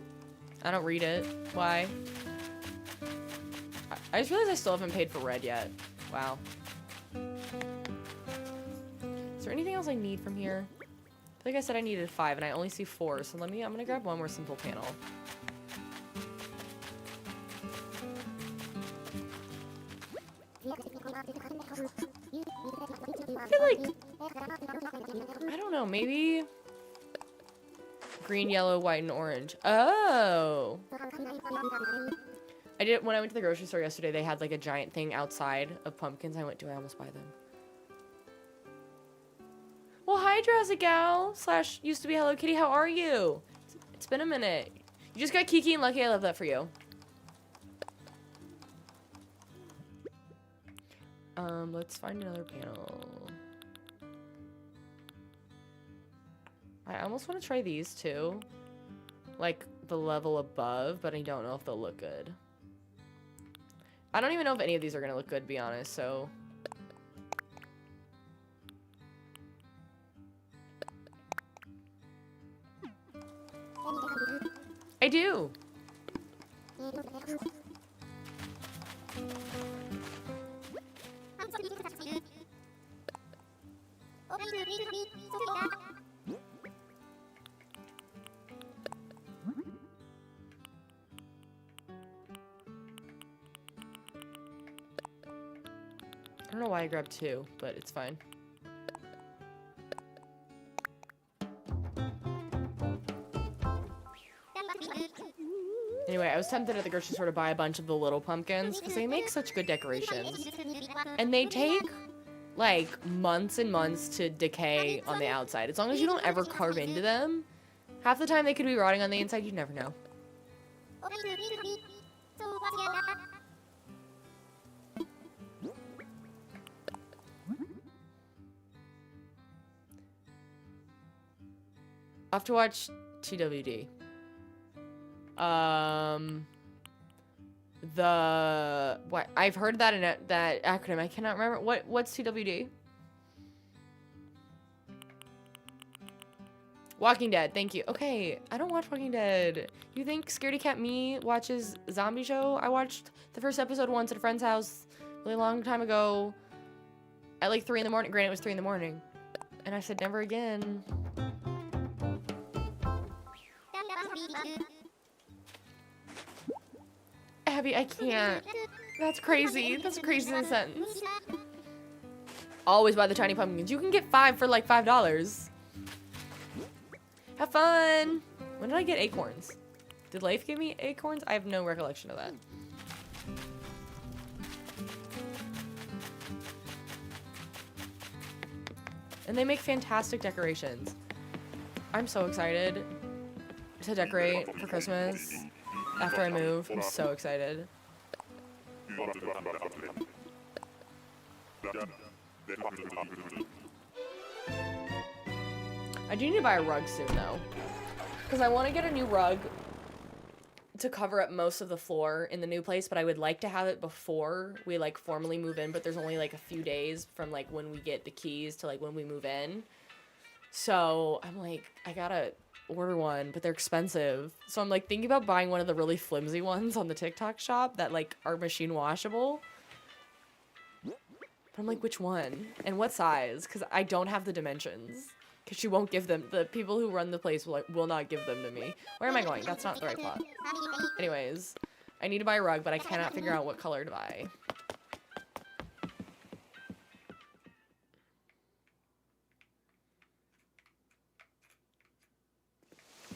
I don't read it. Why? I just realized I still haven't paid for red yet. Wow. Is there anything else I need from here? I feel like I said I needed 5 and I only see 4, so I'm gonna grab one more simple panel. I feel like, I don't know, maybe green, yellow, white, and orange. Oh! I did, when I went to the grocery store yesterday, they had like a giant thing outside of pumpkins. I almost buy them. Well, hi, Jurassic Gal / used to be Hello Kitty. How are you? It's been a minute. You just got Kiki and Lucky. I love that for you. Let's find another panel. I almost want to try these too. Like the level above, but I don't know if they'll look good. I don't even know if any of these are gonna look good, to be honest, so. I do. I don't know why I grabbed 2, but it's fine. Anyway, I was tempted at the grocery store to buy a bunch of the little pumpkins because they make such good decorations. And they take like months and months to decay on the outside. As long as you don't ever carve into them, half the time they could be rotting on the inside, you'd never know. I'll have to watch TWD. What I've heard that in that acronym. I cannot remember what's TWD. Walking Dead. Thank you. Okay, I don't watch Walking Dead. You think Scaredy Cat Me watches Zombie Show? I watched the first episode once at a friend's house a really long time ago at like 3 in the morning. Granted, it was 3 in the morning, and I said never again. Abby, I can't. That's crazy. That's a crazy sentence. Always buy the tiny pumpkins. You can get 5 for like $5. Have fun. When did I get acorns? Did Leif give me acorns? I have no recollection of that. And they make fantastic decorations. I'm so excited to decorate for Christmas after I move. I'm so excited. I do need to buy a rug soon though, because I want to get a new rug to cover up most of the floor in the new place, but I would like to have it before we like formally move in, but there's only like a few days from like when we get the keys to like when we move in. So I'm like, I gotta order one, but they're expensive. So I'm like thinking about buying one of the really flimsy ones on the TikTok shop that like are machine washable. But I'm like, which one? And what size? Because I don't have the dimensions. Because she won't give them. The people who run the place will not give them to me. Where am I going? That's not the right plot. Anyways, I need to buy a rug, but I cannot figure out what color to buy.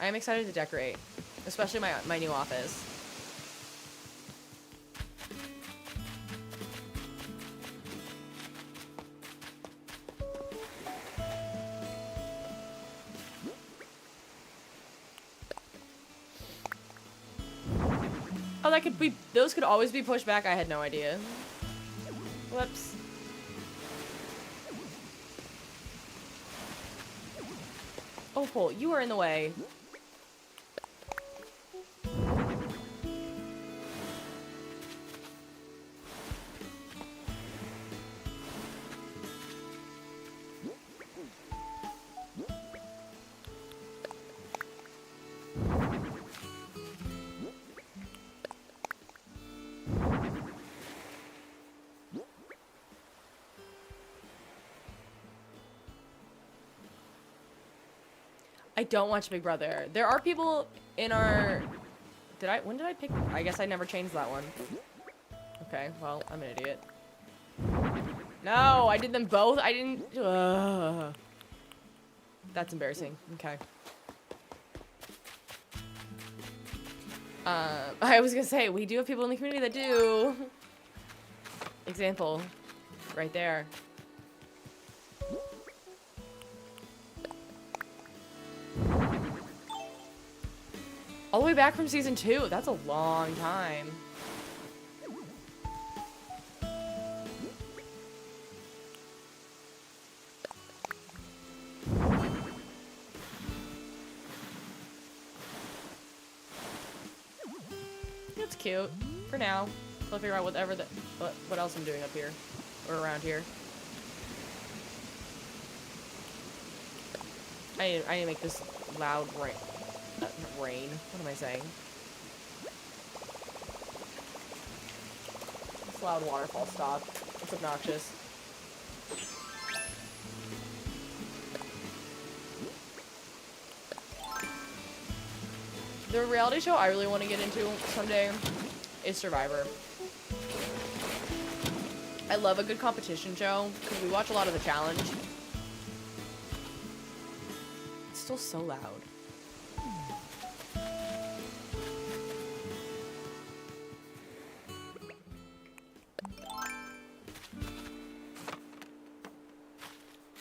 I am excited to decorate, especially my new office. Oh, that could be, those could always be pushed back. I had no idea. Whoops. Oh, Paul, you are in the way. I don't watch Big Brother. There are people in our... when did I pick? I guess I never changed that one. Okay, well, I'm an idiot. No, I did them both. I didn't... That's embarrassing. Okay. I was gonna say, we do have people in the community that do. Example. Right there. All the way back from season 2. That's a long time. It's cute for now. I'll figure out what else I'm doing up here or around here. I need to make this loud rain. Rain. What am I saying? This loud waterfall stop. It's obnoxious. The reality show I really want to get into someday is Survivor. I love a good competition show because we watch a lot of The Challenge. It's still so loud.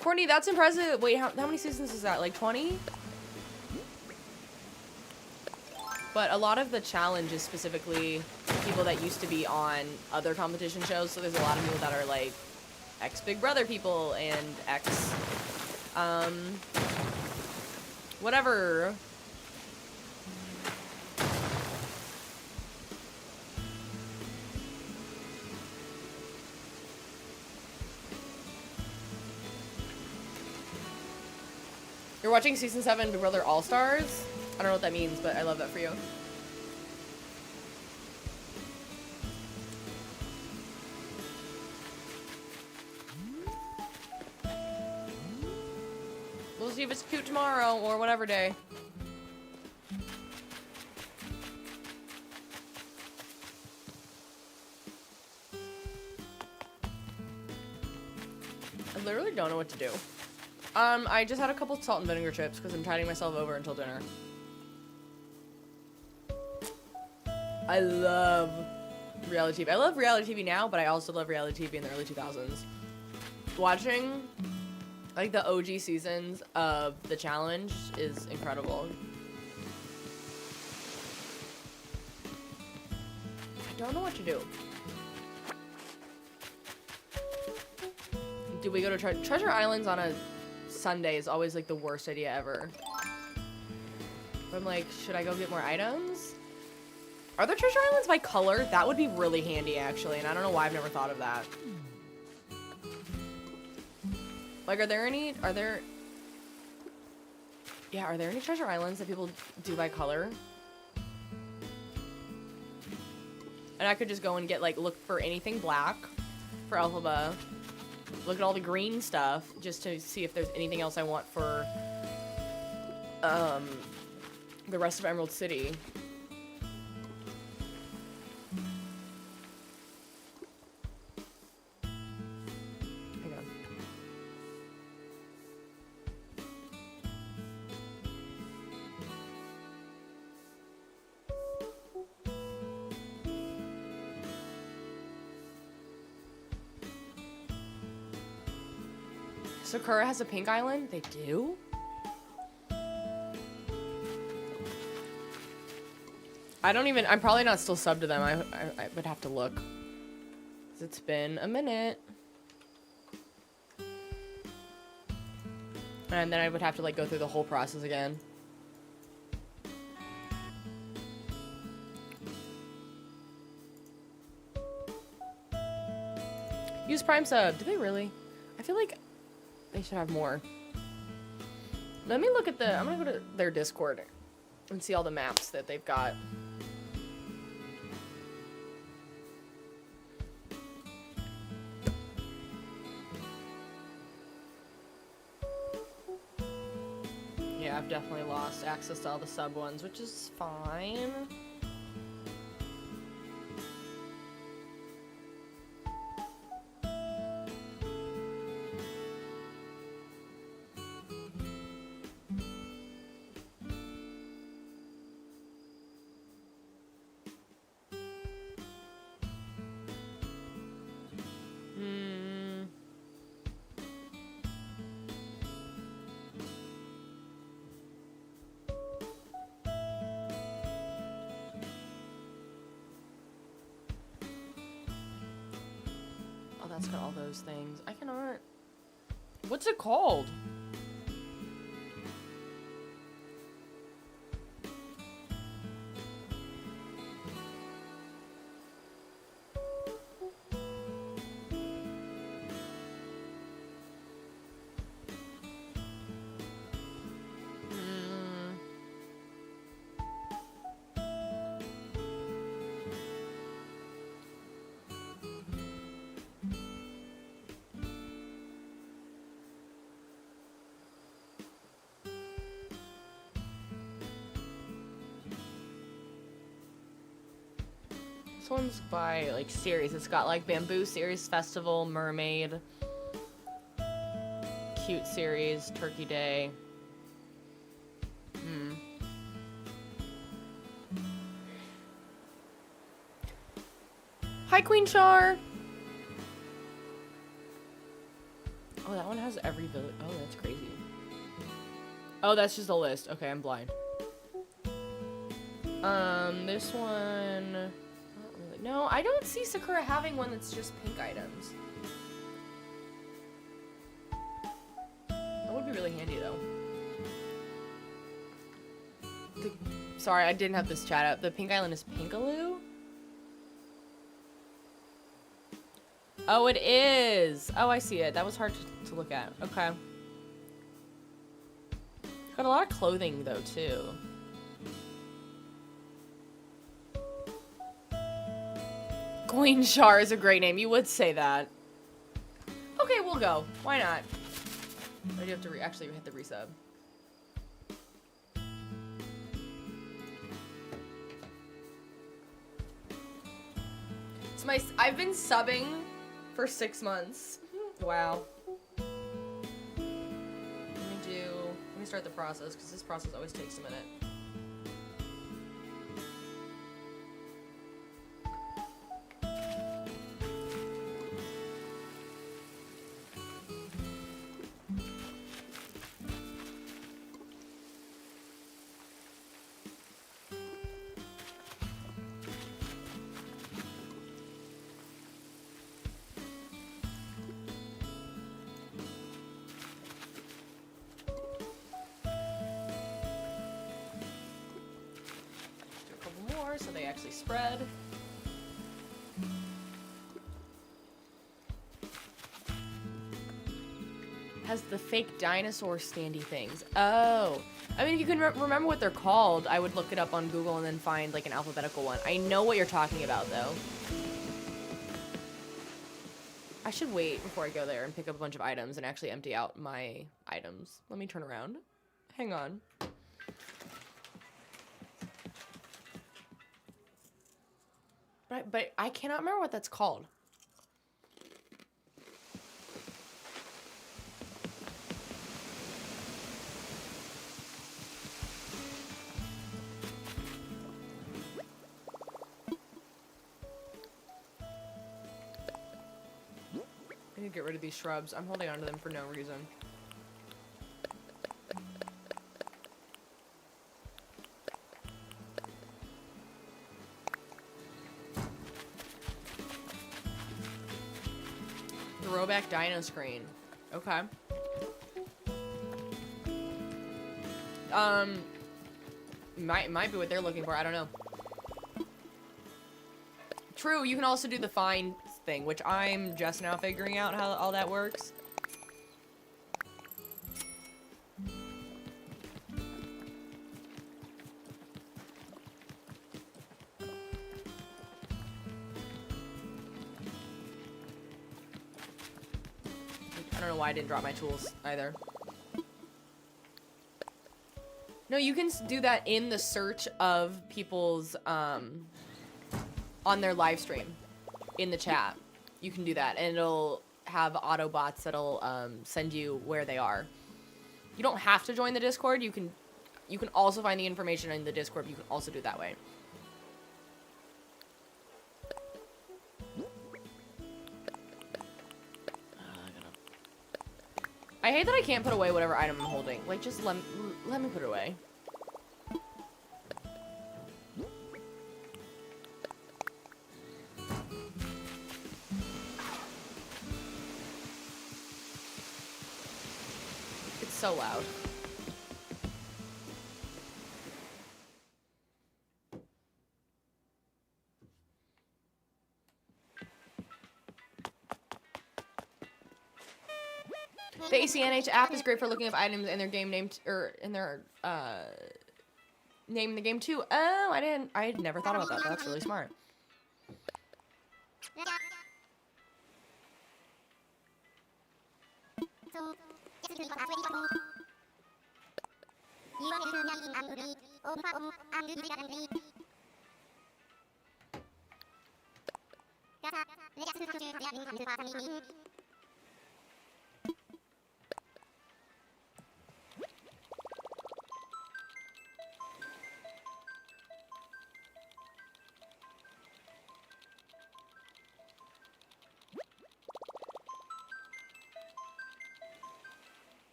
Courtney, that's impressive. Wait, how many seasons is that? Like 20? But a lot of the challenge is specifically people that used to be on other competition shows. So there's a lot of people that are like ex-Big Brother people and ex... whatever. You're watching season 7 Big Brother All-Stars? I don't know what that means, but I love that for you. We'll see if it's cute tomorrow or whatever day. I literally don't know what to do. I just had a couple salt and vinegar chips because I'm tiding myself over until dinner. I love reality TV. I love reality TV now, but I also love reality TV in the early 2000s. Watching, like, the OG seasons of The Challenge is incredible. I don't know what to do. Do we go to Treasure Islands on a Sunday is always like the worst idea ever. But I'm like, should I go get more items? Are there treasure islands by color? That would be really handy, actually, and I don't know why I've never thought of that. Like, are there any treasure islands that people do by color? And I could just go and get, like, look for anything black for Elphaba. Look at all the green stuff just to see if there's anything else I want for, the rest of Emerald City. Hang on. Sakura has a pink island? They do? I'm probably not still subbed to them. I would have to look. 'Cause it's been a minute. And then I would have to, like, go through the whole process again. Use Prime Sub. Do they really? I feel like they should have more. Let me look at I'm gonna go to their Discord and see all the maps that they've got. Yeah, I've definitely lost access to all the sub ones, which is fine. That's got all those things. I cannot. What's it called? This one's by, like, series. It's got, like, Bamboo Series, Festival, Mermaid, Cute Series, Turkey Day. Hi, Queen Char! Oh, that one has every village. Oh, that's crazy. Oh, that's just a list. Okay, I'm blind. This one... No, I don't see Sakura having one that's just pink items. That would be really handy, though. Sorry, I didn't have this chat up. The pink island is Pinkaloo? Oh, it is! Oh, I see it. That was hard to look at. Okay. Got a lot of clothing, though, too. Queen Char is a great name. You would say that. Okay, we'll go. Why not? I do have to actually hit the resub. It's I've been subbing for 6 months. Wow. Let me start the process, because this process always takes a minute. more so they actually spread. Has the fake dinosaur standy things. Oh. I mean, if you can remember what they're called, I would look it up on Google and then find like an alphabetical one. I know what you're talking about though. I should wait before I go there and pick up a bunch of items and actually empty out my items. Let me turn around. Hang on. But I cannot remember what that's called. I need to get rid of these shrubs. I'm holding on to them for no reason. Throwback dino screen. Okay. Might be what they're looking for. I don't know. True, you can also do the find thing, which I'm just now figuring out how all that works. I don't know why I didn't drop my tools either. No, you can do that in the search of people's, on their live stream. In the chat. You can do that, and it'll have Autobots that'll, send you where they are. You don't have to join the Discord. You can also find the information in the Discord. You can also do it that way. I hate that I can't put away whatever item I'm holding. Like, just let me put it away. It's so loud. The ACNH app is great for looking up items in their game name, or in their, name in the game too. Oh, I had never thought about that. That's really smart.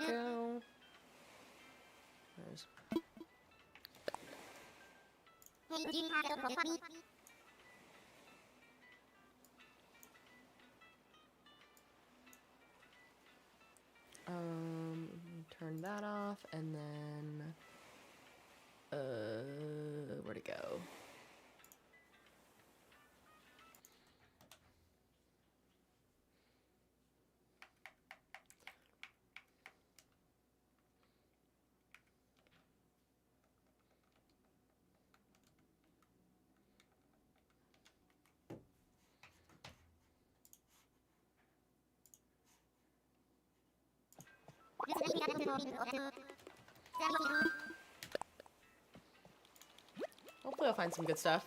Go. Nice. Turn that off, and then, where'd it go? Hopefully I'll find some good stuff.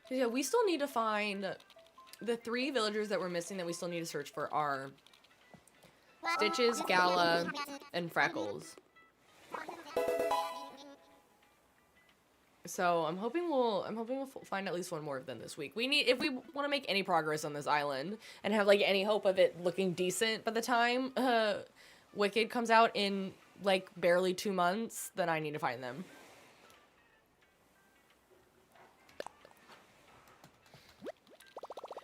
So yeah, we still need to find the 3 villagers that we're missing that we still need to search for are Stitches, Gala, and Freckles. So I'm hoping we'll find at least one more of them this week. If we want to make any progress on this island and have like any hope of it looking decent by the time Wicked comes out in like barely 2 months, then I need to find them.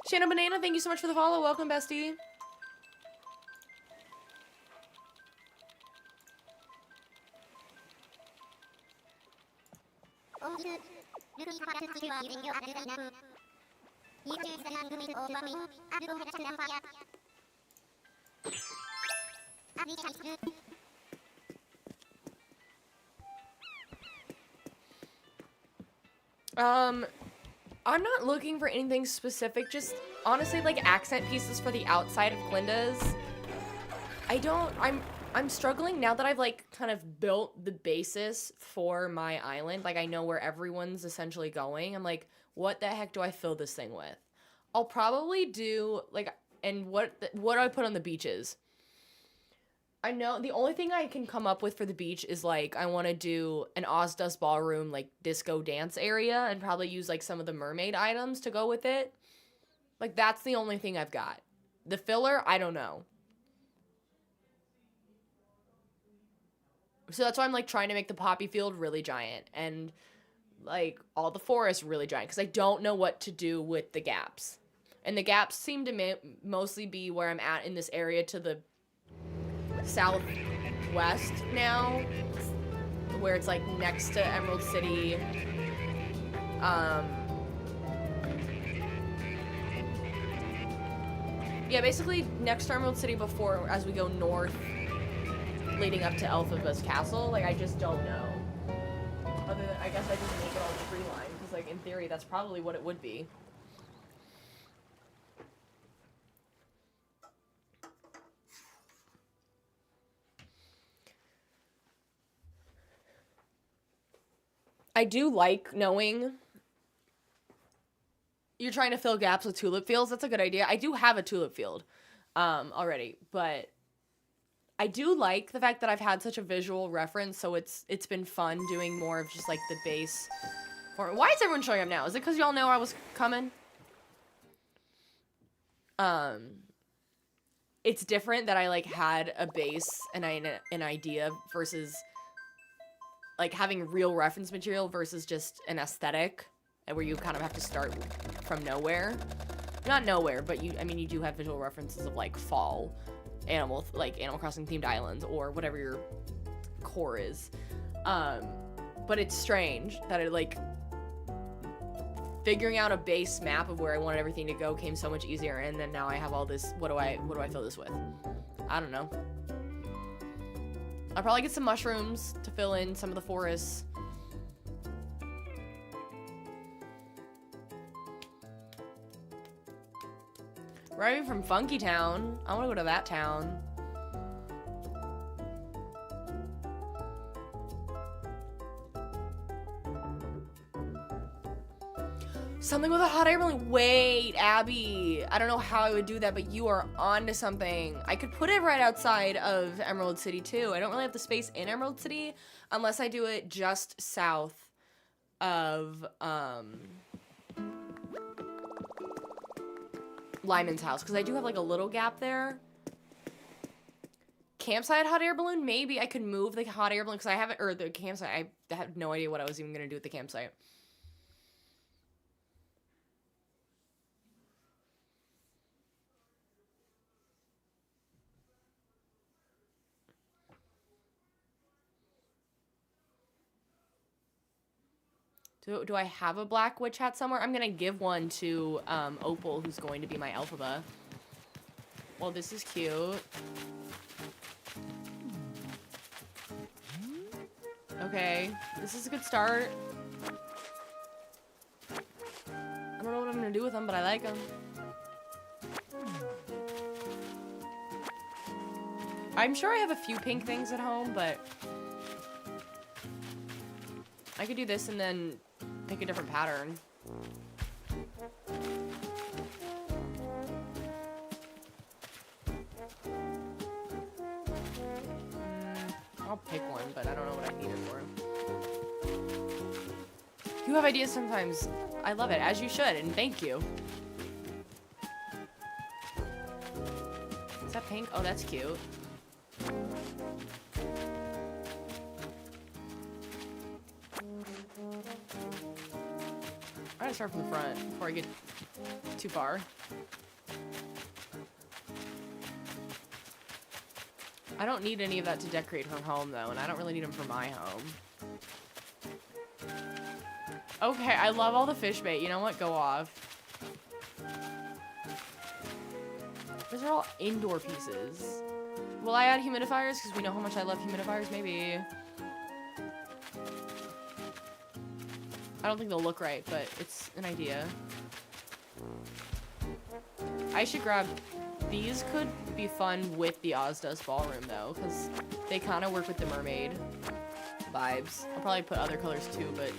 Shanna Banana, thank you so much for the follow. Welcome, bestie. I'm not looking for anything specific, just honestly like accent pieces for the outside of Glinda's. I'm struggling now that I've like kind of built the basis for my island. Like I know where everyone's essentially going. I'm like, what the heck do I fill this thing with? I'll probably do like, and what do I put on the beaches? I know the only thing I can come up with for the beach is like I want to do an Ozdust ballroom like disco dance area and probably use like some of the mermaid items to go with it. Like that's the only thing I've got. The filler, I don't know. So that's why I'm like trying to make the poppy field really giant and like all the forest really giant because I don't know what to do with the gaps. And the gaps seem to mostly be where I'm at in this area to the southwest now, where it's like next to Emerald City. Yeah, basically next to Emerald City before as we go north leading up to Elphaba's castle. Like I just don't know. Other than I guess I just make it all tree line because like in theory that's probably what it would be. I do like knowing you're trying to fill gaps with tulip fields. That's a good idea. I do have a tulip field already, but I do like the fact that I've had such a visual reference, so it's been fun doing more of just like the base form. Why is everyone showing up now? Is it because y'all know I was coming? It's different that I like had a base and an idea versus like having real reference material versus just an aesthetic and where you kind of have to start from nowhere. Not nowhere, but you do have visual references of like fall Animal Crossing themed islands or whatever your core is. But it's strange that it like figuring out a base map of where I wanted everything to go came so much easier, and then now I have all this. What do I fill this with? I don't know. I'll probably get some mushrooms to fill in some of the forests. Arriving from Funky Town. I want to go to that town. Something with a hot air balloon. Wait, Abby. I don't know how I would do that, but you are onto something. I could put it right outside of Emerald City, too. I don't really have the space in Emerald City unless I do it just south of, Lyman's house, because I do have, like, a little gap there. Campsite hot air balloon? Maybe I could move the hot air balloon, because I haven't, or the campsite, I have no idea what I was even going to do with the campsite. Do I have a black witch hat somewhere? I'm gonna give one to Opal, who's going to be my Elphaba. Well, this is cute. Okay, this is a good start. I don't know what I'm gonna do with them, but I like them. I'm sure I have a few pink things at home, but I could do this and then pick a different pattern. I'll pick one, but I don't know what I need it for. You have ideas sometimes. I love it, as you should, and thank you. Is that pink? Oh, that's cute. I'm gonna start from the front before I get too far. I don't need any of that to decorate her home, though, and I don't really need them for my home. Okay, I love all the fish bait. You know what? Go off. These are all indoor pieces. Will I add humidifiers? Because we know how much I love humidifiers. Maybe. I don't think they'll look right, but it's an idea. I should grab... These could be fun with the Ozdust Ballroom, though, because they kind of work with the mermaid vibes. I'll probably put other colors, too, but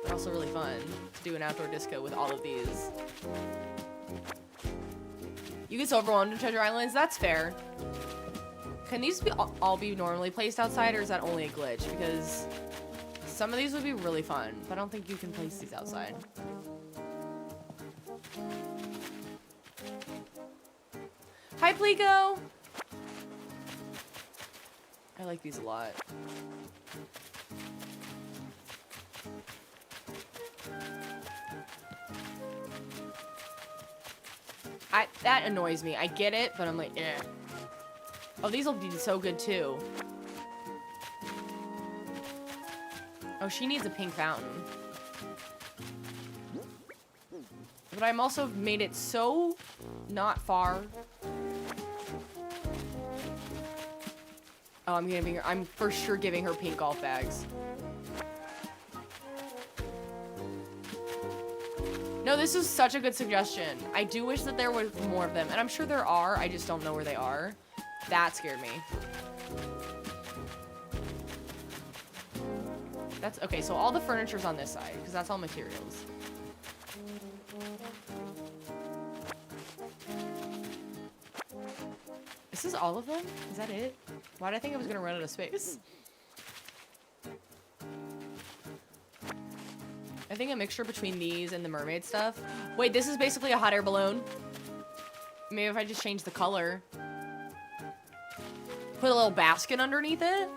they're also really fun to do an outdoor disco with all of these. You get so overwhelmed in Treasure Islands? That's fair. Can these be all be normally placed outside, or is that only a glitch? Because some of these would be really fun, but I don't think you can place these outside. Hi, Plico! I like these a lot. That annoys me. I get it, but I'm like, eh. Oh, these will be so good, too. Oh, she needs a pink fountain. But I'm also made it so not far. Oh, I'm for sure giving her pink golf bags. No, this is such a good suggestion. I do wish that there were more of them, and I'm sure there are, I just don't know where they are. That scared me. That's, okay, so all the furniture's on this side, because that's all materials. This is all of them? Is that it? Why did I think I was gonna run out of space? I think a mixture between these and the mermaid stuff. Wait, this is basically a hot air balloon. Maybe if I just change the color. Put a little basket underneath it.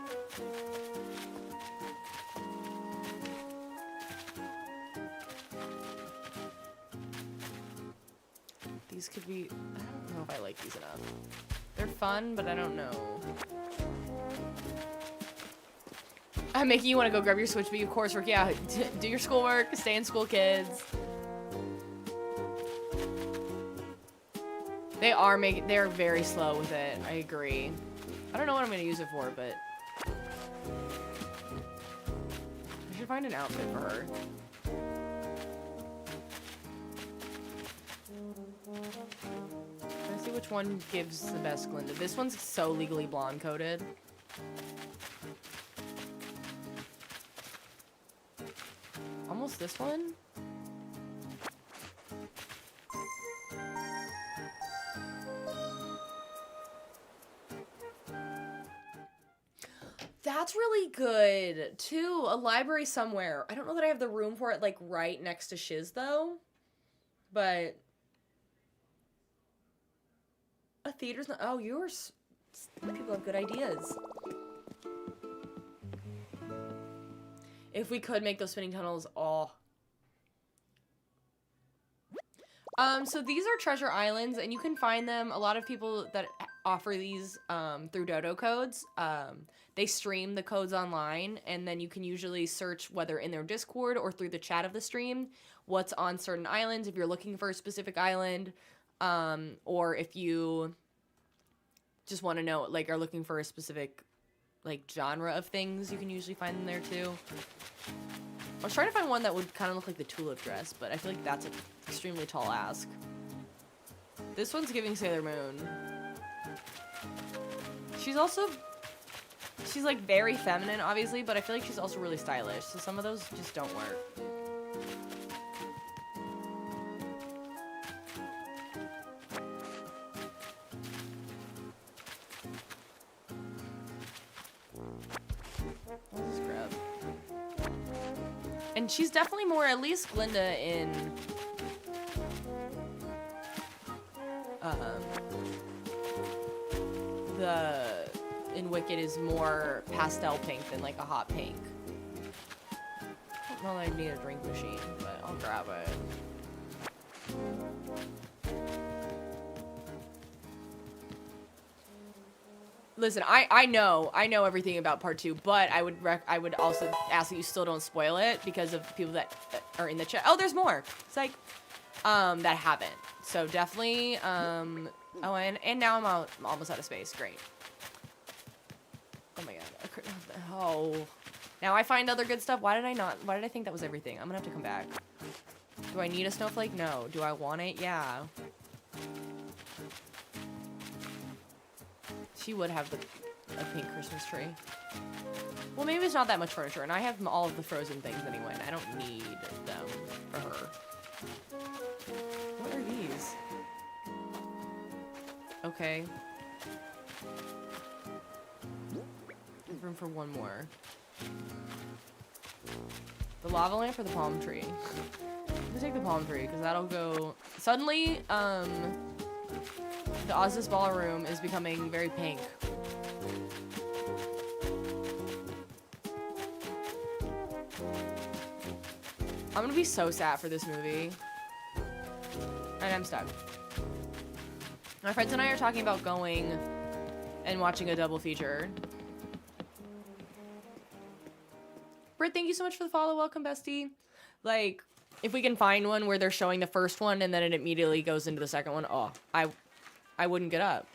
These could be... I don't know if I like these enough. They're fun, but I don't know. I'm making you want to go grab your Switch, but of course, work. Yeah, do your schoolwork, stay in school, kids. They're very slow with it. I agree. I don't know what I'm gonna use it for, but I should find an outfit for her. Let's see which one gives the best Glinda. This one's so Legally Blonde coded. Almost this one. That's really good, too. A library somewhere. I don't know that I have the room for it, like, right next to Shiz, though. But... a theater's not... oh, yours... people have good ideas. If we could make those spinning tunnels, oh. So these are treasure islands, and you can find them. A lot of people that offer these through dodo codes, they stream the codes online, and then you can usually search whether in their Discord or through the chat of the stream what's on certain islands if you're looking for a specific island, or if you just want to know, like, are looking for a specific, like, genre of things, you can usually find them there too. I was trying to find one that would kind of look like the tulip dress, but I feel like that's an extremely tall ask. This one's giving Sailor Moon. She's like very feminine, obviously, but I feel like she's also really stylish, so some of those just don't work. I'll just grab. And she's definitely more, at least Glinda in in Wicked is more pastel pink than like a hot pink. I don't know that I need a drink machine, but I'll grab it. Listen, I know everything about part 2, but I would also ask that you still don't spoil it because of people that are in the chat. Oh, there's more. It's like, that haven't. So definitely, oh, and now I'm almost out of space. Great. Oh my god. Oh. Now I find other good stuff. Why did I think that was everything? I'm gonna have to come back. Do I need a snowflake? No. Do I want it? Yeah. She would have a pink Christmas tree. Well, maybe it's not that much furniture, and I have all of the frozen things anyway, and I don't need them for her. What are these? Okay. There's room for one more. The lava lamp or the palm tree? I'm gonna take the palm tree, because that'll go... Suddenly, the Oz's ballroom is becoming very pink. I'm gonna be so sad for this movie. And I'm stuck. My friends and I are talking about going and watching a double feature. Britt, thank you so much for the follow. Welcome, bestie. Like, if we can find one where they're showing the first one and then it immediately goes into the second one, oh, I wouldn't get up.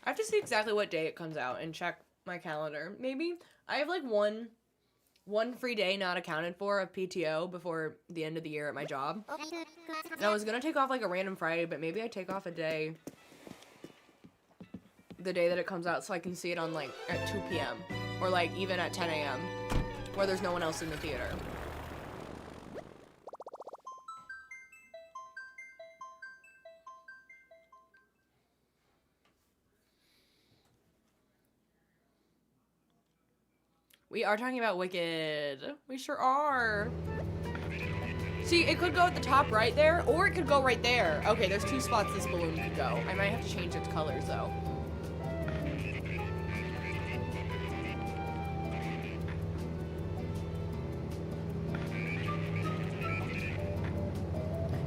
I have to see exactly what day it comes out and check my calendar. Maybe I have like one free day not accounted for of PTO before the end of the year at my job. And I was gonna take off like a random Friday, but maybe I take off a day, the day that it comes out, so I can see it on like at 2 p.m. or like even at 10 a.m. where there's no one else in the theater. We are talking about Wicked. We sure are. See, it could go at the top right there, or it could go right there. Okay, there's 2 spots this balloon could go. I might have to change its colors, though.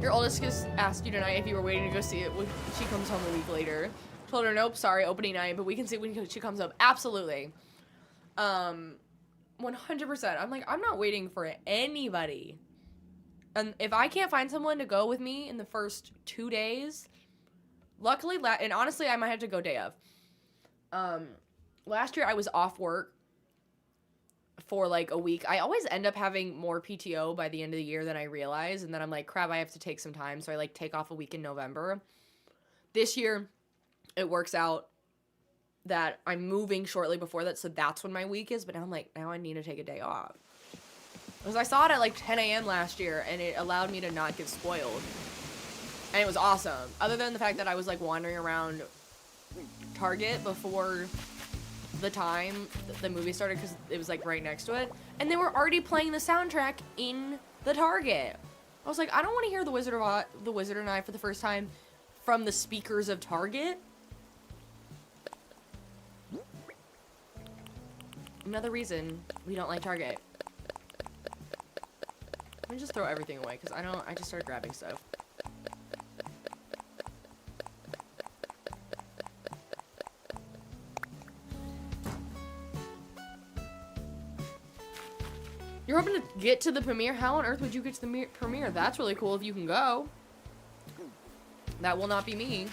Your oldest just asked you tonight if you were waiting to go see it when she comes home a week later. Told her, nope, sorry, opening night, but we can see when she comes up. Absolutely. 100%. I'm like, I'm not waiting for anybody. And if I can't find someone to go with me in the first 2 days, luckily, and honestly, I might have to go day of. Last year, I was off work for like a week. I always end up having more PTO by the end of the year than I realize. And then I'm like, crap, I have to take some time. So I like take off a week in November. This year, it works out that I'm moving shortly before that, so that's when my week is, but now I'm like, now I need to take a day off. Because I saw it at like 10 a.m. last year, and it allowed me to not get spoiled. And it was awesome. Other than the fact that I was like wandering around Target before the time the movie started, because it was like right next to it, and they were already playing the soundtrack in the Target. I was like, I don't want to hear The Wizard and I for the first time from the speakers of Target. Another reason we don't like Target. Let me just throw everything away, because I just started grabbing stuff. You're hoping to get to the premiere? How on earth would you get to the premiere? That's really cool if you can go. That will not be me.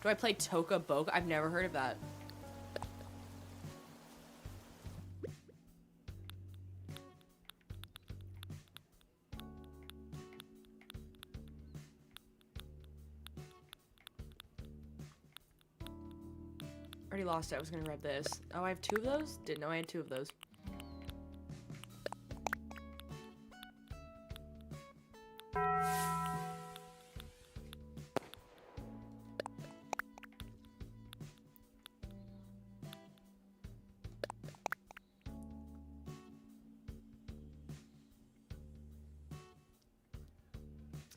Do I play Toca Boca? I've never heard of that. Already lost it. I was gonna grab this. Oh, I have 2 of those? Didn't know I had 2 of those.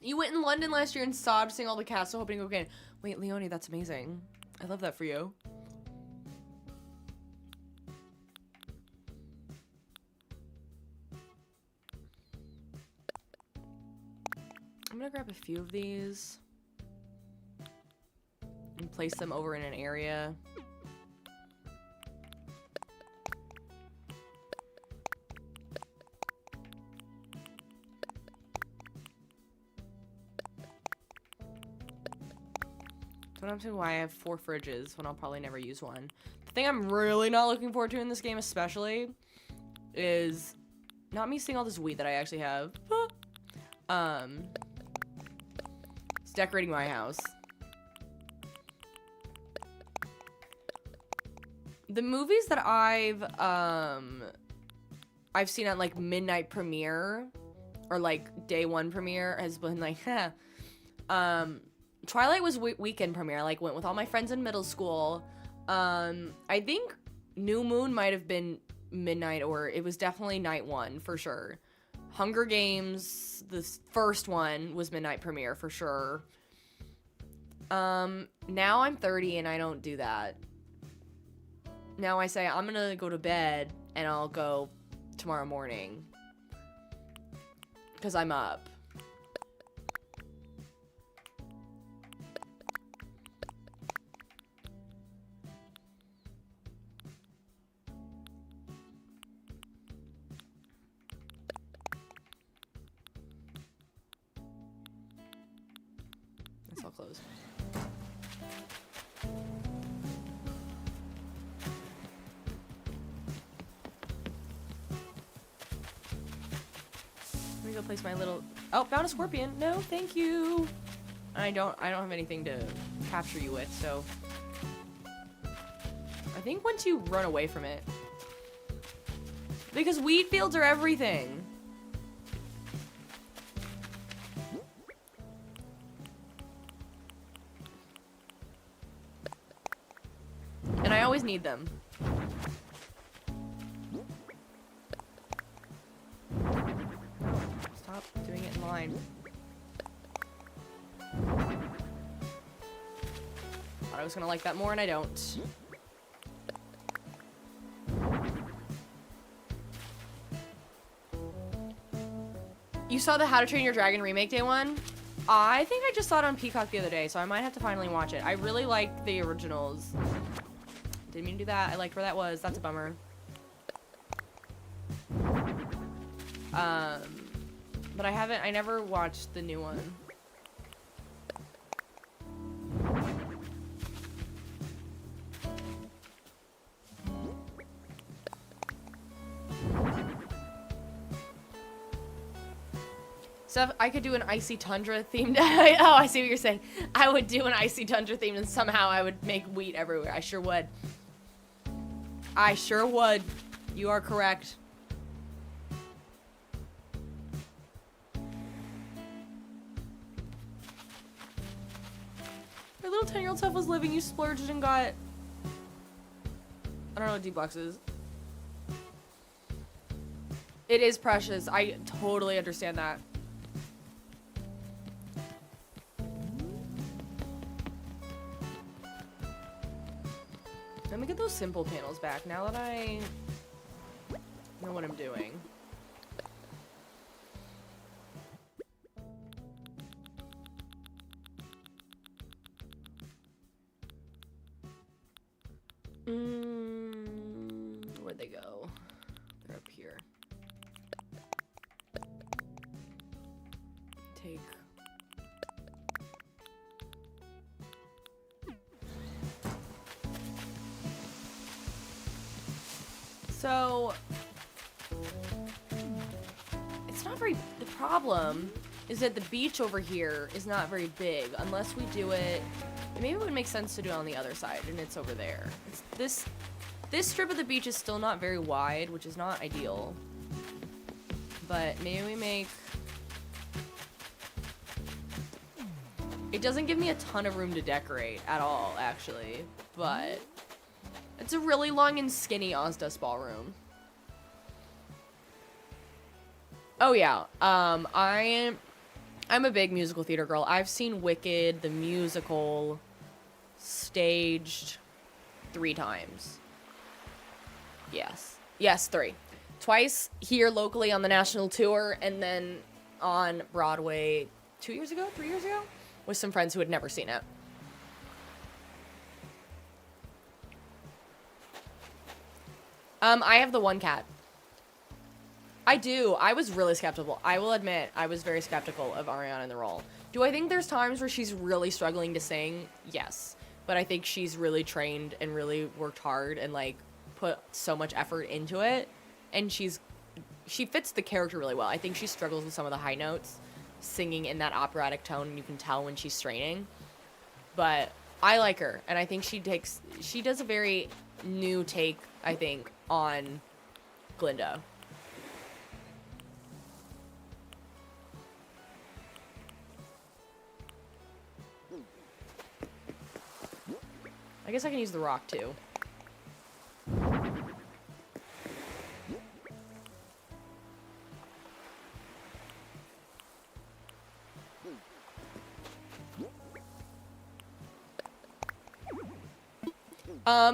You went in London last year and sobbed seeing all the cast, so hoping to go again. Wait, Leonie, that's amazing. I love that for you. I'm gonna grab a few of these and place them over in an area. Don't understand why I have 4 fridges when I'll probably never use one. The thing I'm really not looking forward to in this game especially is not me seeing all this weed that I actually have. It's decorating my house. The movies that I've seen at like midnight premiere or like day 1 premiere has been like, Twilight was weekend premiere. I like went with all my friends in middle school. I think New Moon might have been midnight, or it was definitely night 1 for sure. Hunger Games, the first one, was midnight premiere for sure. Now I'm 30 and I don't do that. Now I say I'm gonna go to bed and I'll go tomorrow morning because I'm up. It's all closed. Let me go place my little... Oh, found a scorpion. No, thank you. I don't have anything to capture you with, so... I think once you run away from it... Because wheat fields are everything. And I always need them. Stop doing it in line. Thought I was gonna like that more and I don't. You saw the How to Train Your Dragon remake day 1? I think I just saw it on Peacock the other day, so I might have to finally watch it. I really liked the originals. Didn't mean to do that. I liked where that was. That's a bummer. But I never watched the new one. So I could do an Icy Tundra themed. Oh, I see what you're saying. I would do an Icy Tundra themed and somehow I would make wheat everywhere. I sure would. I sure would. You are correct. Your little 10-year-old self was living, you splurged and got... I don't know what D-Box is. It is precious. I totally understand that. Let me get those simple panels back now that I know what I'm doing. Where'd they go? They're up here. Take. So, it's not very, the problem is that the beach over here is not very big unless we do it, maybe it would make sense to do it on the other side and it's over there. It's this strip of the beach is still not very wide, which is not ideal, but maybe we make, it doesn't give me a ton of room to decorate at all actually, but it's a really long and skinny Ozdas ballroom. Oh yeah, I I'm a big musical theater girl. I've seen Wicked, the musical, staged 3 times. Yes, 3. Twice here locally on the national tour, and then on Broadway 3 years ago, with some friends who had never seen it. I have the one cat. I do. I was really skeptical. I will admit, I was very skeptical of Ariana in the role. Do I think there's times where she's really struggling to sing? Yes. But I think she's really trained and really worked hard and, like, put so much effort into it. And she fits the character really well. I think she struggles with some of the high notes, singing in that operatic tone, and you can tell when she's straining. But I like her, and I think she does a very new take, I think, on Glinda. I guess I can use the rock too.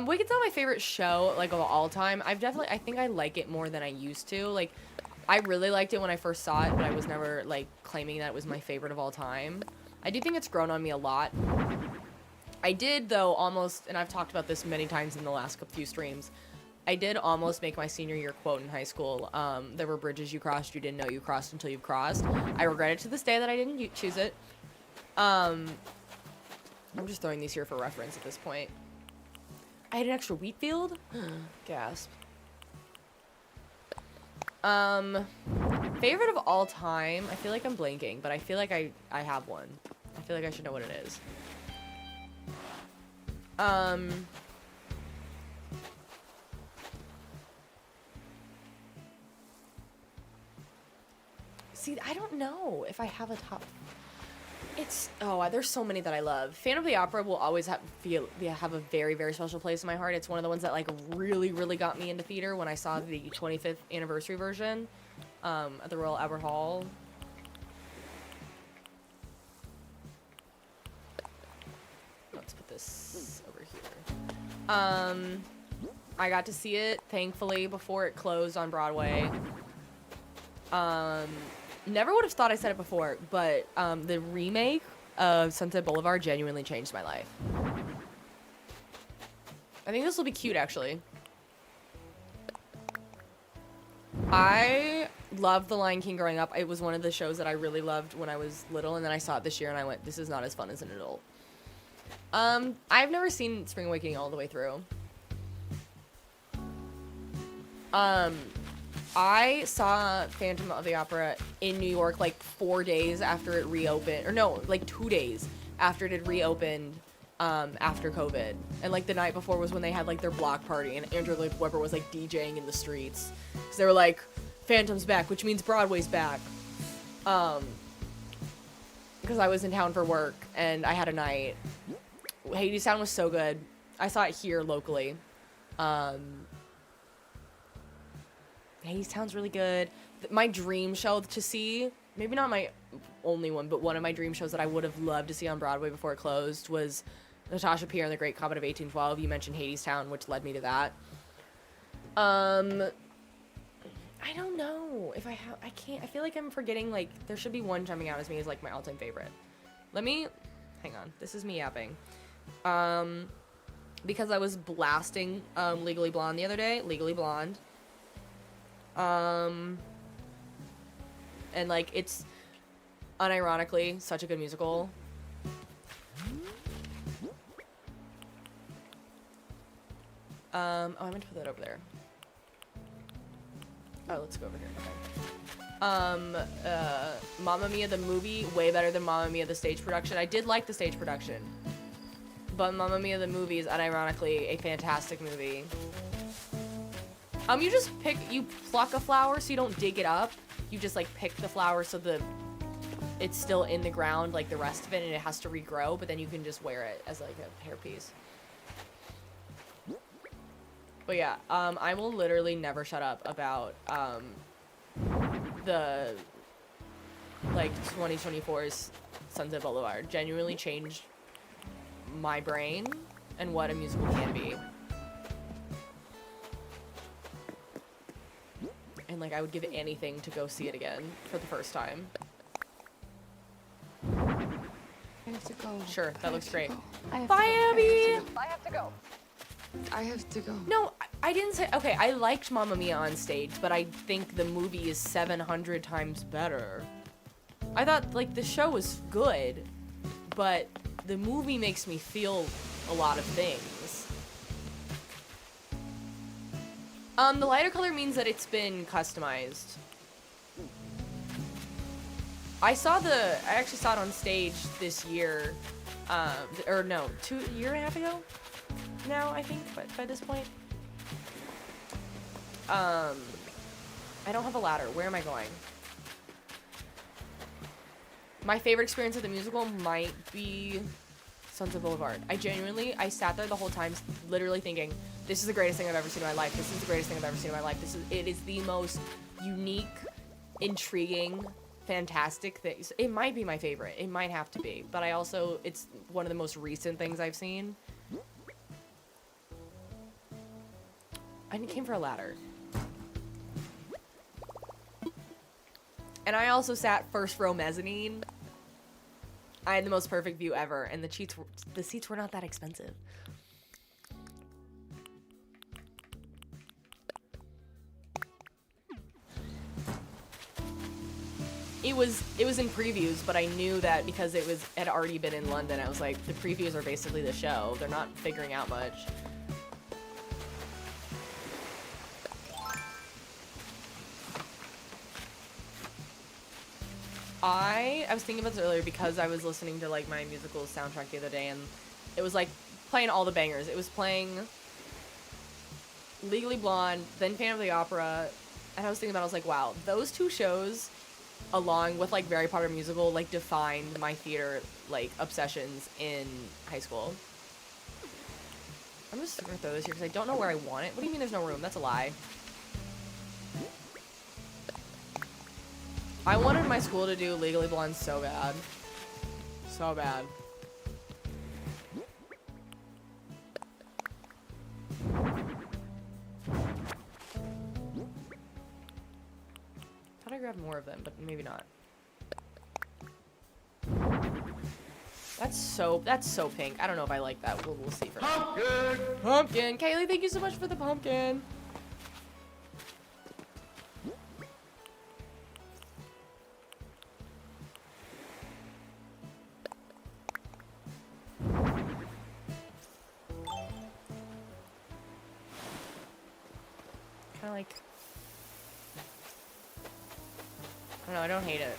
Wicked's not my favorite show, like, of all time. I think I like it more than I used to. Like, I really liked it when I first saw it, but I was never, like, claiming that it was my favorite of all time. I do think it's grown on me a lot. I did, though, almost, and I've talked about this many times in the last few streams, I did almost make my senior year quote in high school. There were bridges you crossed you didn't know you crossed until you've crossed. I regret it to this day that I didn't choose it. I'm just throwing these here for reference at this point. I had an extra wheat field? Gasp. Favorite of all time? I feel like I'm blanking, but I feel like I have one. I feel like I should know what it is. See, I don't know if I have a top. There's so many that I love. Phantom of the Opera will always have a very, very special place in my heart. It's one of the ones that, like, really, really got me into theater when I saw the 25th anniversary version at the Royal Albert Hall. Let's put this over here. I got to see it, thankfully, before it closed on Broadway. Never would have thought I said it before, but the remake of Sunset Boulevard genuinely changed my life. I think this will be cute, actually. I loved The Lion King growing up. It was one of the shows that I really loved when I was little, and then I saw it this year, and I went, this is not as fun as an adult. I've never seen Spring Awakening all the way through. I saw Phantom of the Opera in New York like 4 days after it reopened, or no, like 2 days after it had reopened, after COVID. And like the night before was when they had like their block party, and Andrew Lloyd Webber was like DJing in the streets. Cause they were like, Phantom's back, which means Broadway's back. Because I was in town for work and I had a night. Hadestown was so good. I saw it here locally. Hadestown's really good. My dream show to see, maybe not my only one, but one of my dream shows that I would have loved to see on Broadway before it closed was Natasha Pierre and the Great Comet of 1812. You mentioned Hadestown, which led me to that. I don't know if I can't, I feel like I'm forgetting, like, there should be one jumping out as me as, like, my all-time favorite. Hang on, this is me yapping. Because I was blasting, Legally Blonde the other day, Legally Blonde. And, like, it's unironically such a good musical. I meant to put that over there. Oh, let's go over here. Okay. Mamma Mia the movie, way better than Mamma Mia the stage production. I did like the stage production, but Mamma Mia the movie is unironically a fantastic movie. You pluck a flower so you don't dig it up. You just, like, pick the flower so it's still in the ground like the rest of it, and it has to regrow, but then you can just wear it as, like, a hairpiece. But yeah, I will literally never shut up about, the like 2024's Sunset Boulevard genuinely changed my brain and what a musical can be. And like I would give anything to go see it again for the first time. I have to go. Sure, that looks great. Bye, Abby! I have to go. I have to go. No, I didn't say. Okay, I liked Mamma Mia on stage, but I think the movie is 700 times better. I thought like the show was good, but the movie makes me feel a lot of things. The lighter color means that it's been customized. I actually saw it on stage this year, or no, a year and a half ago now, I think, by this point. I don't have a ladder. Where am I going? My favorite experience of the musical might be Sunset Boulevard. I sat there the whole time literally thinking, this is the greatest thing I've ever seen in my life. This is the greatest thing I've ever seen in my life. It is the most unique, intriguing, fantastic things. It might be my favorite. It might have to be. But it's one of the most recent things I've seen. I came for a ladder. And I also sat first row mezzanine. I had the most perfect view ever, and the seats were not that expensive. It was in previews, but I knew that because had already been in London. I was like, the previews are basically the show. They're not figuring out much. I was thinking about this earlier because I was listening to like my musical soundtrack the other day, and it was like playing all the bangers. It was playing Legally Blonde, then Phantom of the Opera, and I was thinking about, I was like, wow, those two shows, along with like Harry Potter musical, like defined my theater like obsessions in high school. I'm just gonna throw this here because I don't know where I want it. What do you mean there's no room? That's a lie. I wanted my school to do Legally Blonde so bad. So bad. Thought I grabbed more of them, but maybe not. That's so pink. I don't know if I like that. We'll see for now. Pumpkin! Kaylee, thank you so much for the pumpkin. Like, I don't know, I don't hate it.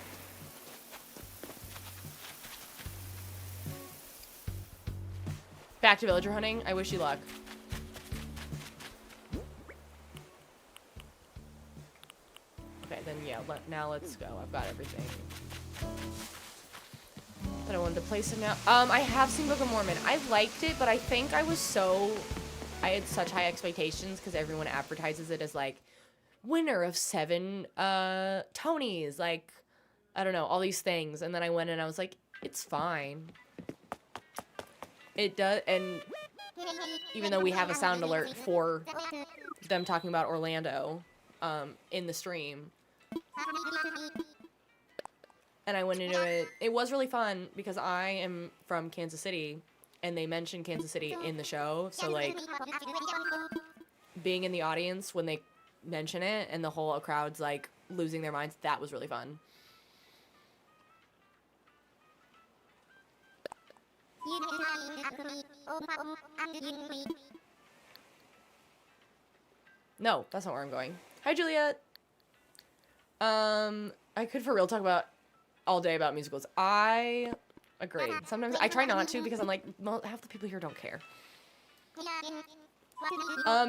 Back to villager hunting. I wish you luck. Okay, then yeah, now let's go. I've got everything that I wanted to place in now. I have seen Book of Mormon. I liked it, but I think I had such high expectations because everyone advertises it as like winner of 7 Tonys, like I don't know, all these things, and then I went and I was like, it's fine. It does, and even though we have a sound alert for them talking about Orlando in the stream, and I went into it, it was really fun because I am from Kansas City. And they mentioned Kansas City in the show, so like being in the audience when they mention it and the whole crowd's like losing their minds, that was really fun. No, that's not where I'm going. Hi, Juliet. I could for real talk about all day about musicals. I agree. Sometimes I try not to because I'm like, well, half the people here don't care.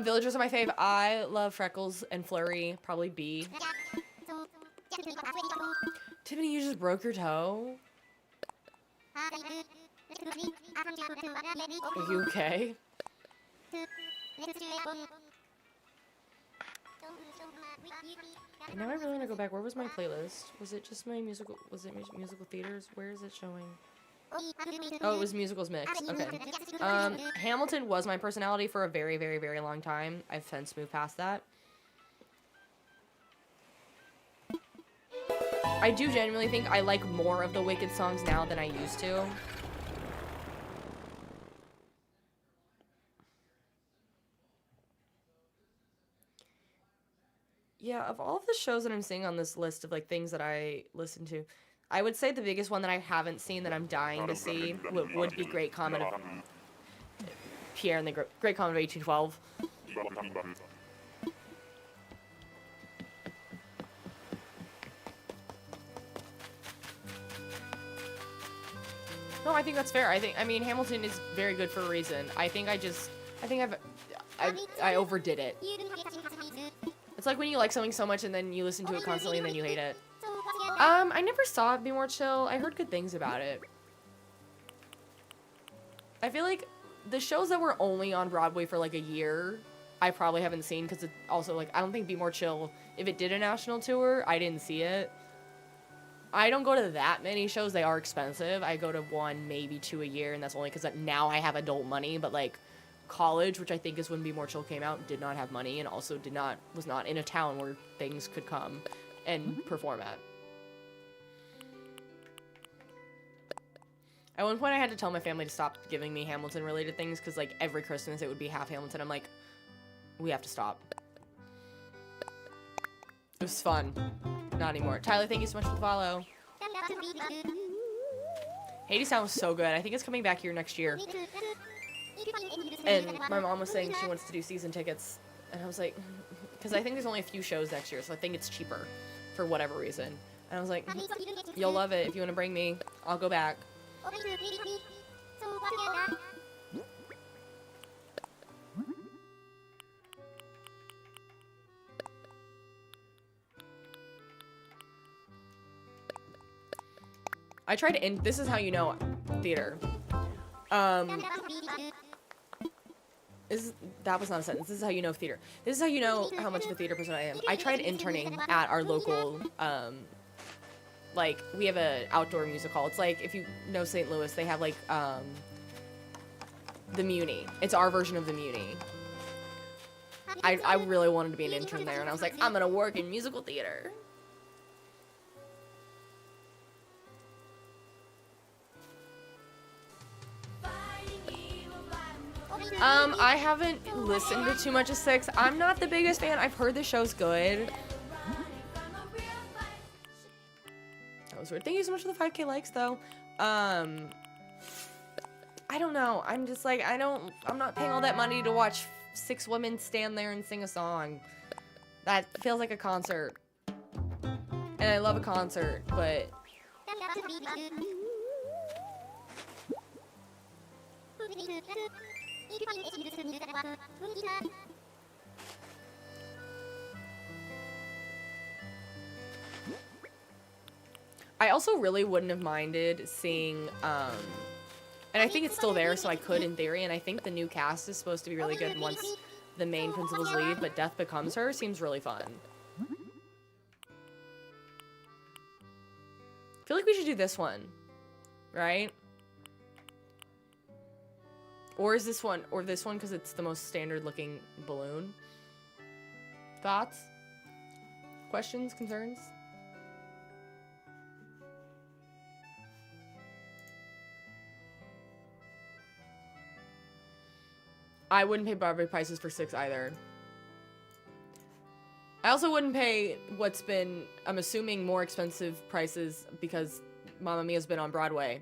Villagers are my fave. I love Freckles and Flurry. Probably B. Tiffany, you just broke your toe? Are you okay? Now I really want to go back. Where was my playlist? Was it just my musical? Was it musical theaters? Where is it showing? Oh, it was musicals mix. Okay. Hamilton was my personality for a very, very, very long time. I've since moved past that. I do genuinely think I like more of the Wicked songs now than I used to. Yeah, of all of the shows that I'm seeing on this list of like things that I listen to, I would say the biggest one that I haven't seen that I'm dying to see would be Great Comet of Pierre and the Great Comet of 1812. No, I think that's fair. I mean, Hamilton is very good for a reason. I think I overdid it. It's like when you like something so much and then you listen to it constantly and then you hate it. I never saw it Be More Chill. I heard good things about it. I feel like the shows that were only on Broadway for like a year, I probably haven't seen because it also like, I don't think Be More Chill, if it did a national tour, I didn't see it. I don't go to that many shows. They are expensive. I go to 1, maybe 2 a year, and that's only because now I have adult money, but like college, which I think is when Be More Chill came out, did not have money and also was not in a town where things could come and perform at. At one point I had to tell my family to stop giving me Hamilton related things because like every Christmas it would be half Hamilton. I'm like, we have to stop. It was fun. Not anymore. Tyler, thank you so much for the follow. Hadestown was so good. I think it's coming back here next year. And my mom was saying she wants to do season tickets. And I was like, because I think there's only a few shows next year, so I think it's cheaper for whatever reason. And I was like, you'll love it. If you want to bring me, I'll go back. I tried to end, this is how you know theater. That was not a sentence. This is how you know theater. This is how you know how much of a theater person I am. I tried interning at our local, like, we have an outdoor music hall. It's like, if you know St. Louis, they have, like, the Muni. It's our version of the Muni. I really wanted to be an intern there, and I was like, I'm gonna work in musical theater. I haven't listened to too much of 6. I'm not the biggest fan. I've heard the show's good. That was weird. Thank you so much for the 5K likes, though. I don't know. I'm just like, I'm not paying all that money to watch 6 women stand there and sing a song. That feels like a concert. And I love a concert, but... I also really wouldn't have minded seeing, and I think it's still there, so I could in theory, and I think the new cast is supposed to be really good once the main principals leave, but Death Becomes Her seems really fun. I feel like we should do this one, right? Or is this one, or this one because it's the most standard looking balloon? Thoughts? Questions? Concerns? I wouldn't pay Broadway prices for 6 either. I also wouldn't pay what's been, I'm assuming, more expensive prices because Mamma Mia's been on Broadway.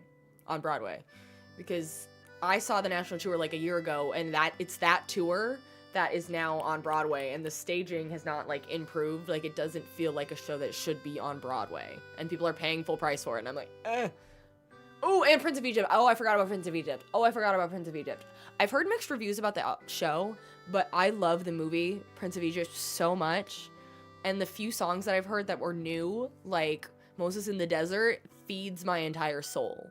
Because I saw the national tour like a year ago, and it's that tour that is now on Broadway, and the staging has not like improved. Like, it doesn't feel like a show that should be on Broadway, and people are paying full price for it, and I'm like, eh. Oh, and Prince of Egypt. Oh, I forgot about Prince of Egypt. I've heard mixed reviews about the show, but I love the movie Prince of Egypt so much, and the few songs that I've heard that were new, like Moses in the Desert, feeds my entire soul.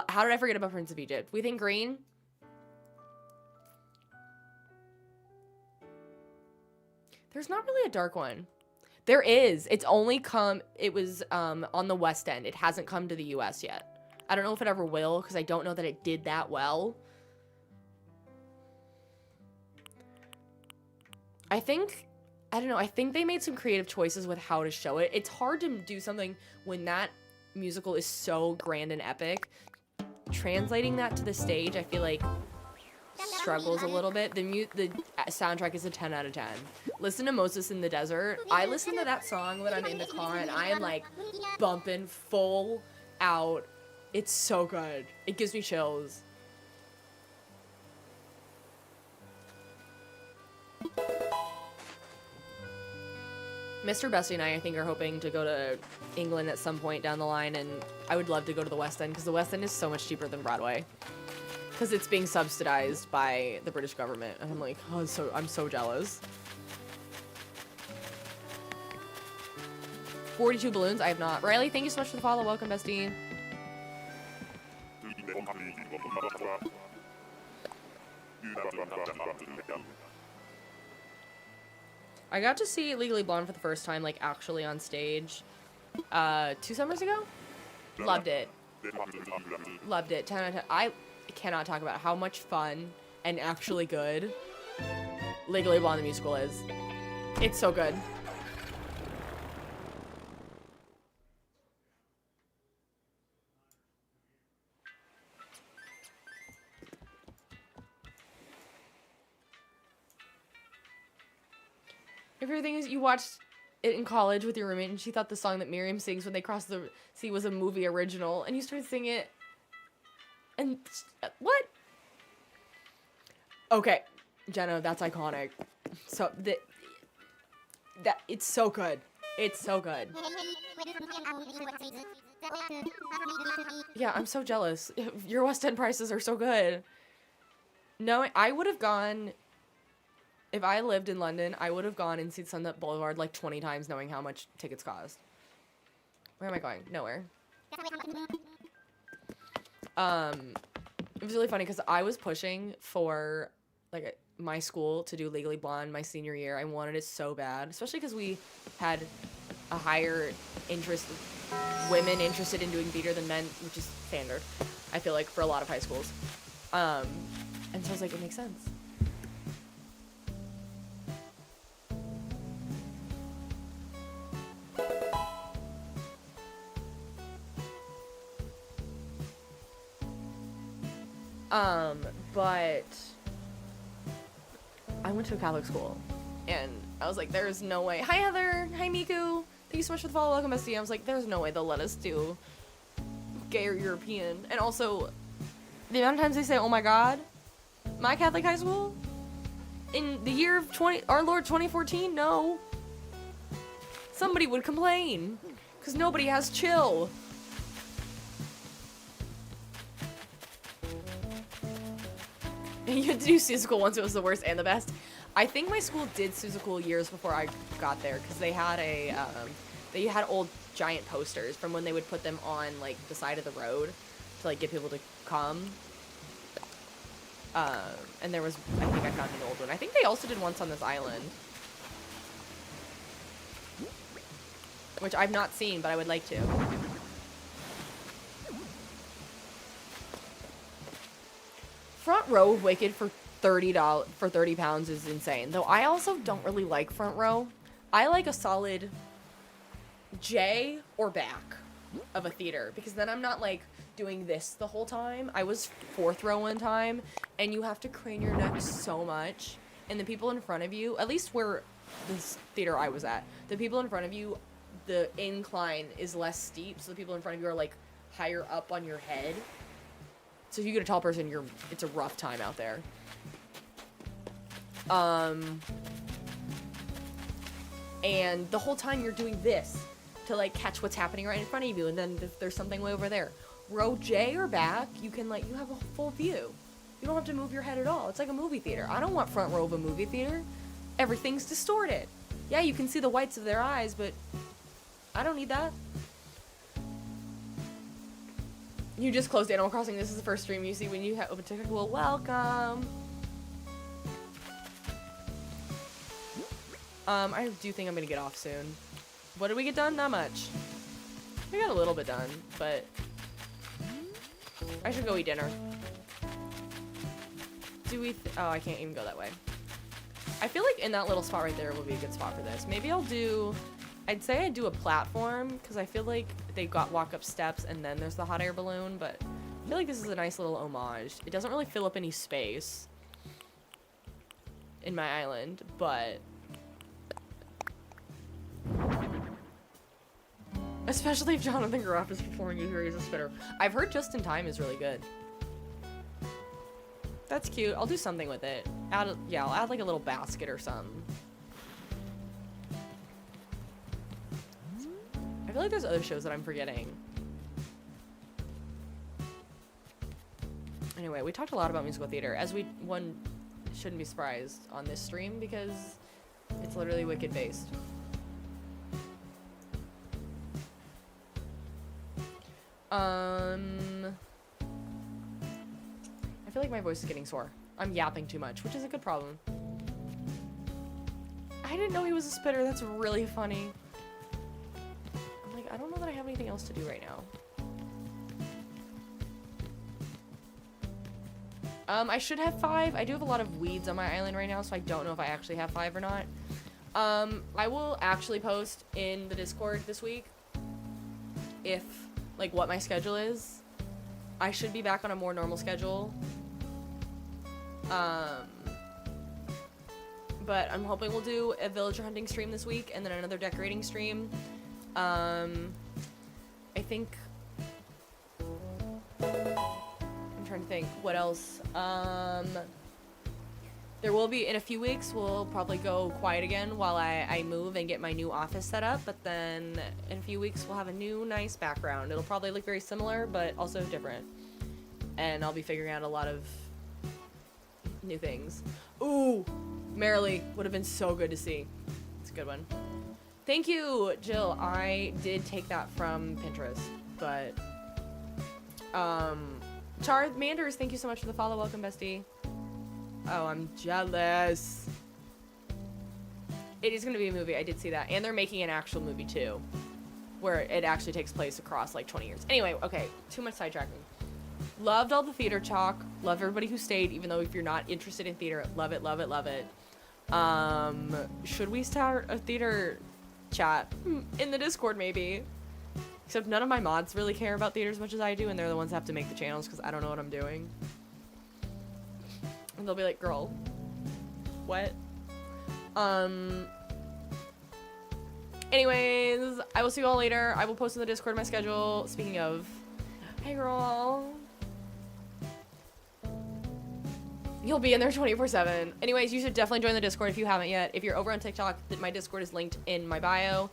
How did I forget about Prince of Egypt? We think green? There's not really a dark one. There is. It's only come, it was on the West End. It hasn't come to the US yet. I don't know if it ever will, because I don't know that it did that well. I don't know, I think they made some creative choices with how to show it. It's hard to do something when that musical is so grand and epic. Translating that to the stage, I feel like struggles a little bit. The soundtrack is a 10 out of 10. Listen to Moses in the Desert. I listen to that song when I'm in the car and I am like bumping full out. It's so good. It gives me chills. Mr. Bessie and I think, are hoping to go to England at some point down the line, and I would love to go to the West End because the West End is so much cheaper than Broadway. Because it's being subsidized by the British government. And I'm like, oh, I'm so jealous. 42 balloons? I have not. Riley, thank you so much for the follow. Welcome, bestie. I got to see Legally Blonde for the first time, like, actually on stage 2 summers ago. Loved it. Loved it. 10 out of 10. I cannot talk about how much fun and actually good Legally Blonde the musical is. It's so good. If your thing is you watched it in college with your roommate and she thought the song that Miriam sings when they cross the sea was a movie original and you started singing it and what? Okay, Jenna, that's iconic. So that it's so good. It's so good. Yeah, I'm so jealous. Your West End prices are so good. No, I would have gone. If I lived in London, I would have gone and seen Sunset Boulevard like 20 times knowing how much tickets cost. Where am I going? Nowhere. It was really funny because I was pushing for like my school to do Legally Blonde my senior year. I wanted it so bad, especially because we had a higher interest, women interested in doing theater than men, which is standard, I feel like, for a lot of high schools. And so I was like, it makes sense. But I went to a Catholic school and I was like, there's no way. Hi, Heather. Hi, Miku. Thank you so much for the follow. Welcome, bestie. I was like, there's no way they'll let us do gay or European. And also, the amount of times they say, oh my God, my Catholic high school in the year of our Lord 2014, no. Somebody would complain because nobody has chill. You had to do Seussical once. It was the worst and the best. I think my school did Seussical years before I got there because they had they had old giant posters from when they would put them on like the side of the road to like get people to come. And there was, I think I found an old one. I think they also did once on this island, which I've not seen, but I would like to. Front row of Wicked for £30 is insane. Though I also don't really like front row. I like a solid J or back of a theater because then I'm not like doing this the whole time. I was 4th row one time and you have to crane your neck so much, and the people in front of you, at least where this theater I was at, the people in front of you, the incline is less steep, so the people in front of you are like higher up on your head. So if you get a tall person, it's a rough time out there. And the whole time you're doing this to like catch what's happening right in front of you, and then if there's something way over there. Row J or back, you can like, you have a full view. You don't have to move your head at all. It's like a movie theater. I don't want front row of a movie theater. Everything's distorted. Yeah, you can see the whites of their eyes, but I don't need that. You just closed Animal Crossing. This is the first stream you see when you have open TikTok. Well, welcome. I do think I'm gonna get off soon. What did we get done? Not much. We got a little bit done, but I should go eat dinner. Do we? Oh, I can't even go that way. I feel like in that little spot right there will be a good spot for this. Maybe I'll do. I'd say I'd do a platform because I feel like they walk up steps and then there's the hot air balloon, but I feel like this is a nice little homage. It doesn't really fill up any space in my island, but especially if Jonathan Groff is performing, you hear he's a spitter. I've heard Just in Time is really good. That's cute. I'll do something with it. Yeah, I'll add like a little basket or something. I feel like there's other shows that I'm forgetting. Anyway, we talked a lot about musical theater, as one shouldn't be surprised on this stream because it's literally Wicked based. I feel like my voice is getting sore. I'm yapping too much, which is a good problem. I didn't know he was a spitter. That's really funny. I'm like, I don't know that I have anything else to do right now. I should have 5. I do have a lot of weeds on my island right now, so I don't know if I actually have 5 or not. I will actually post in the Discord this week if, like, what my schedule is. I should be back on a more normal schedule. But I'm hoping we'll do a villager hunting stream this week and then another decorating stream. I think... I'm trying to think. What else? There will be, in a few weeks, we'll probably go quiet again while I move and get my new office set up. But then in a few weeks, we'll have a new, nice background. It'll probably look very similar, but also different. And I'll be figuring out a lot of new things. Ooh! Merrily would have been so good to see. It's a good one. Thank you, Jill. I did take that from Pinterest, but Char Manders, thank you so much for the follow. Welcome, bestie. Oh, I'm jealous. It is gonna be a movie. I did see that, and they're making an actual movie too, where it actually takes place across like 20 years. Anyway, okay, too much sidetracking. Loved all the theater talk. Love everybody who stayed, even though if you're not interested in theater, love it, love it, love it. Should we start a theater chat in the Discord maybe? Except none of my mods really care about theater as much as I do, and they're the ones that have to make the channels because I don't know what I'm doing. And they'll be like, girl, what? Anyways, I will see you all later. I will post in the Discord my schedule. Speaking of, hey girl. You'll be in there 24/7. Anyways, you should definitely join the Discord if you haven't yet. If you're over on TikTok, my Discord is linked in my bio.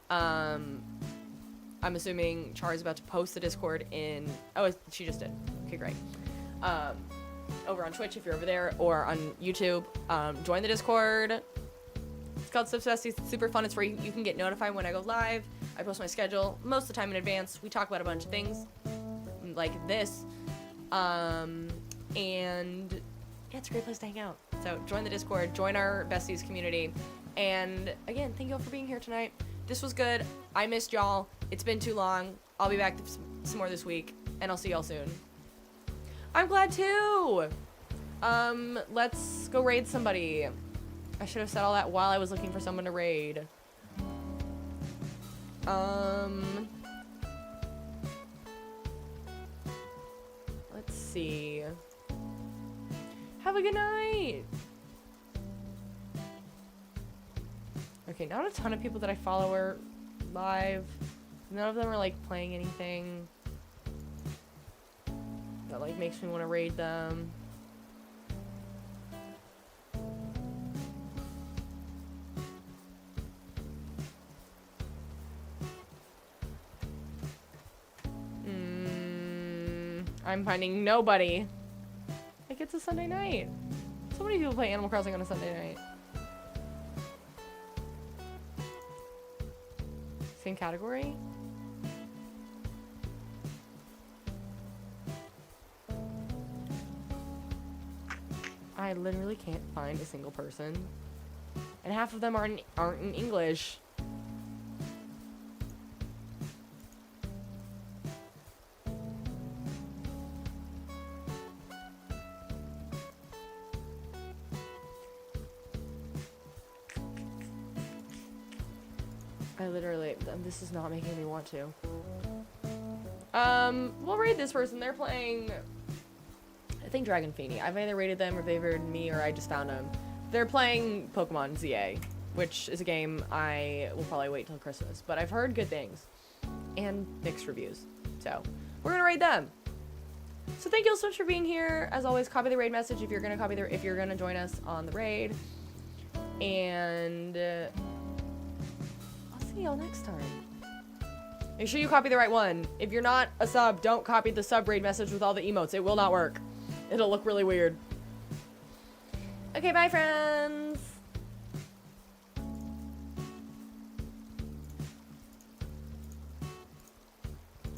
I'm assuming Char is about to post the Discord in... Oh, she just did. Okay, great. Over on Twitch if you're over there, or on YouTube. Join the Discord. It's called Sips Besties. It's super fun. It's where you can get notified when I go live. I post my schedule most of the time in advance. We talk about a bunch of things like this. And yeah, it's a great place to hang out. So join the Discord, join our besties community. And again, thank you all for being here tonight. This was good. I missed y'all. It's been too long. I'll be back some more this week, and I'll see y'all soon. I'm glad too. Let's go raid somebody. I should have said all that while I was looking for someone to raid. Let's see. Have a good night. Okay, not a ton of people that I follow are live. None of them are like playing anything that like makes me want to raid them. I'm finding nobody. Like, it's a Sunday night. So many people play Animal Crossing on a Sunday night. Same category? I literally can't find a single person And half of them aren't in English. I literally, this is not making me want to. We'll raid this person. They're playing, I think, Dragon Feeny. I've either raided them or they've raided me or I just found them. They're playing Pokemon ZA, which is a game I will probably wait till Christmas. But I've heard good things and mixed reviews. So we're gonna raid them. So thank you all so much for being here. As always, copy the raid message if you're gonna join us on the raid. And I'll see y'all next time. Make sure you copy the right one. If you're not a sub, don't copy the sub raid message with all the emotes. It will not work. It'll look really weird. Okay, bye friends.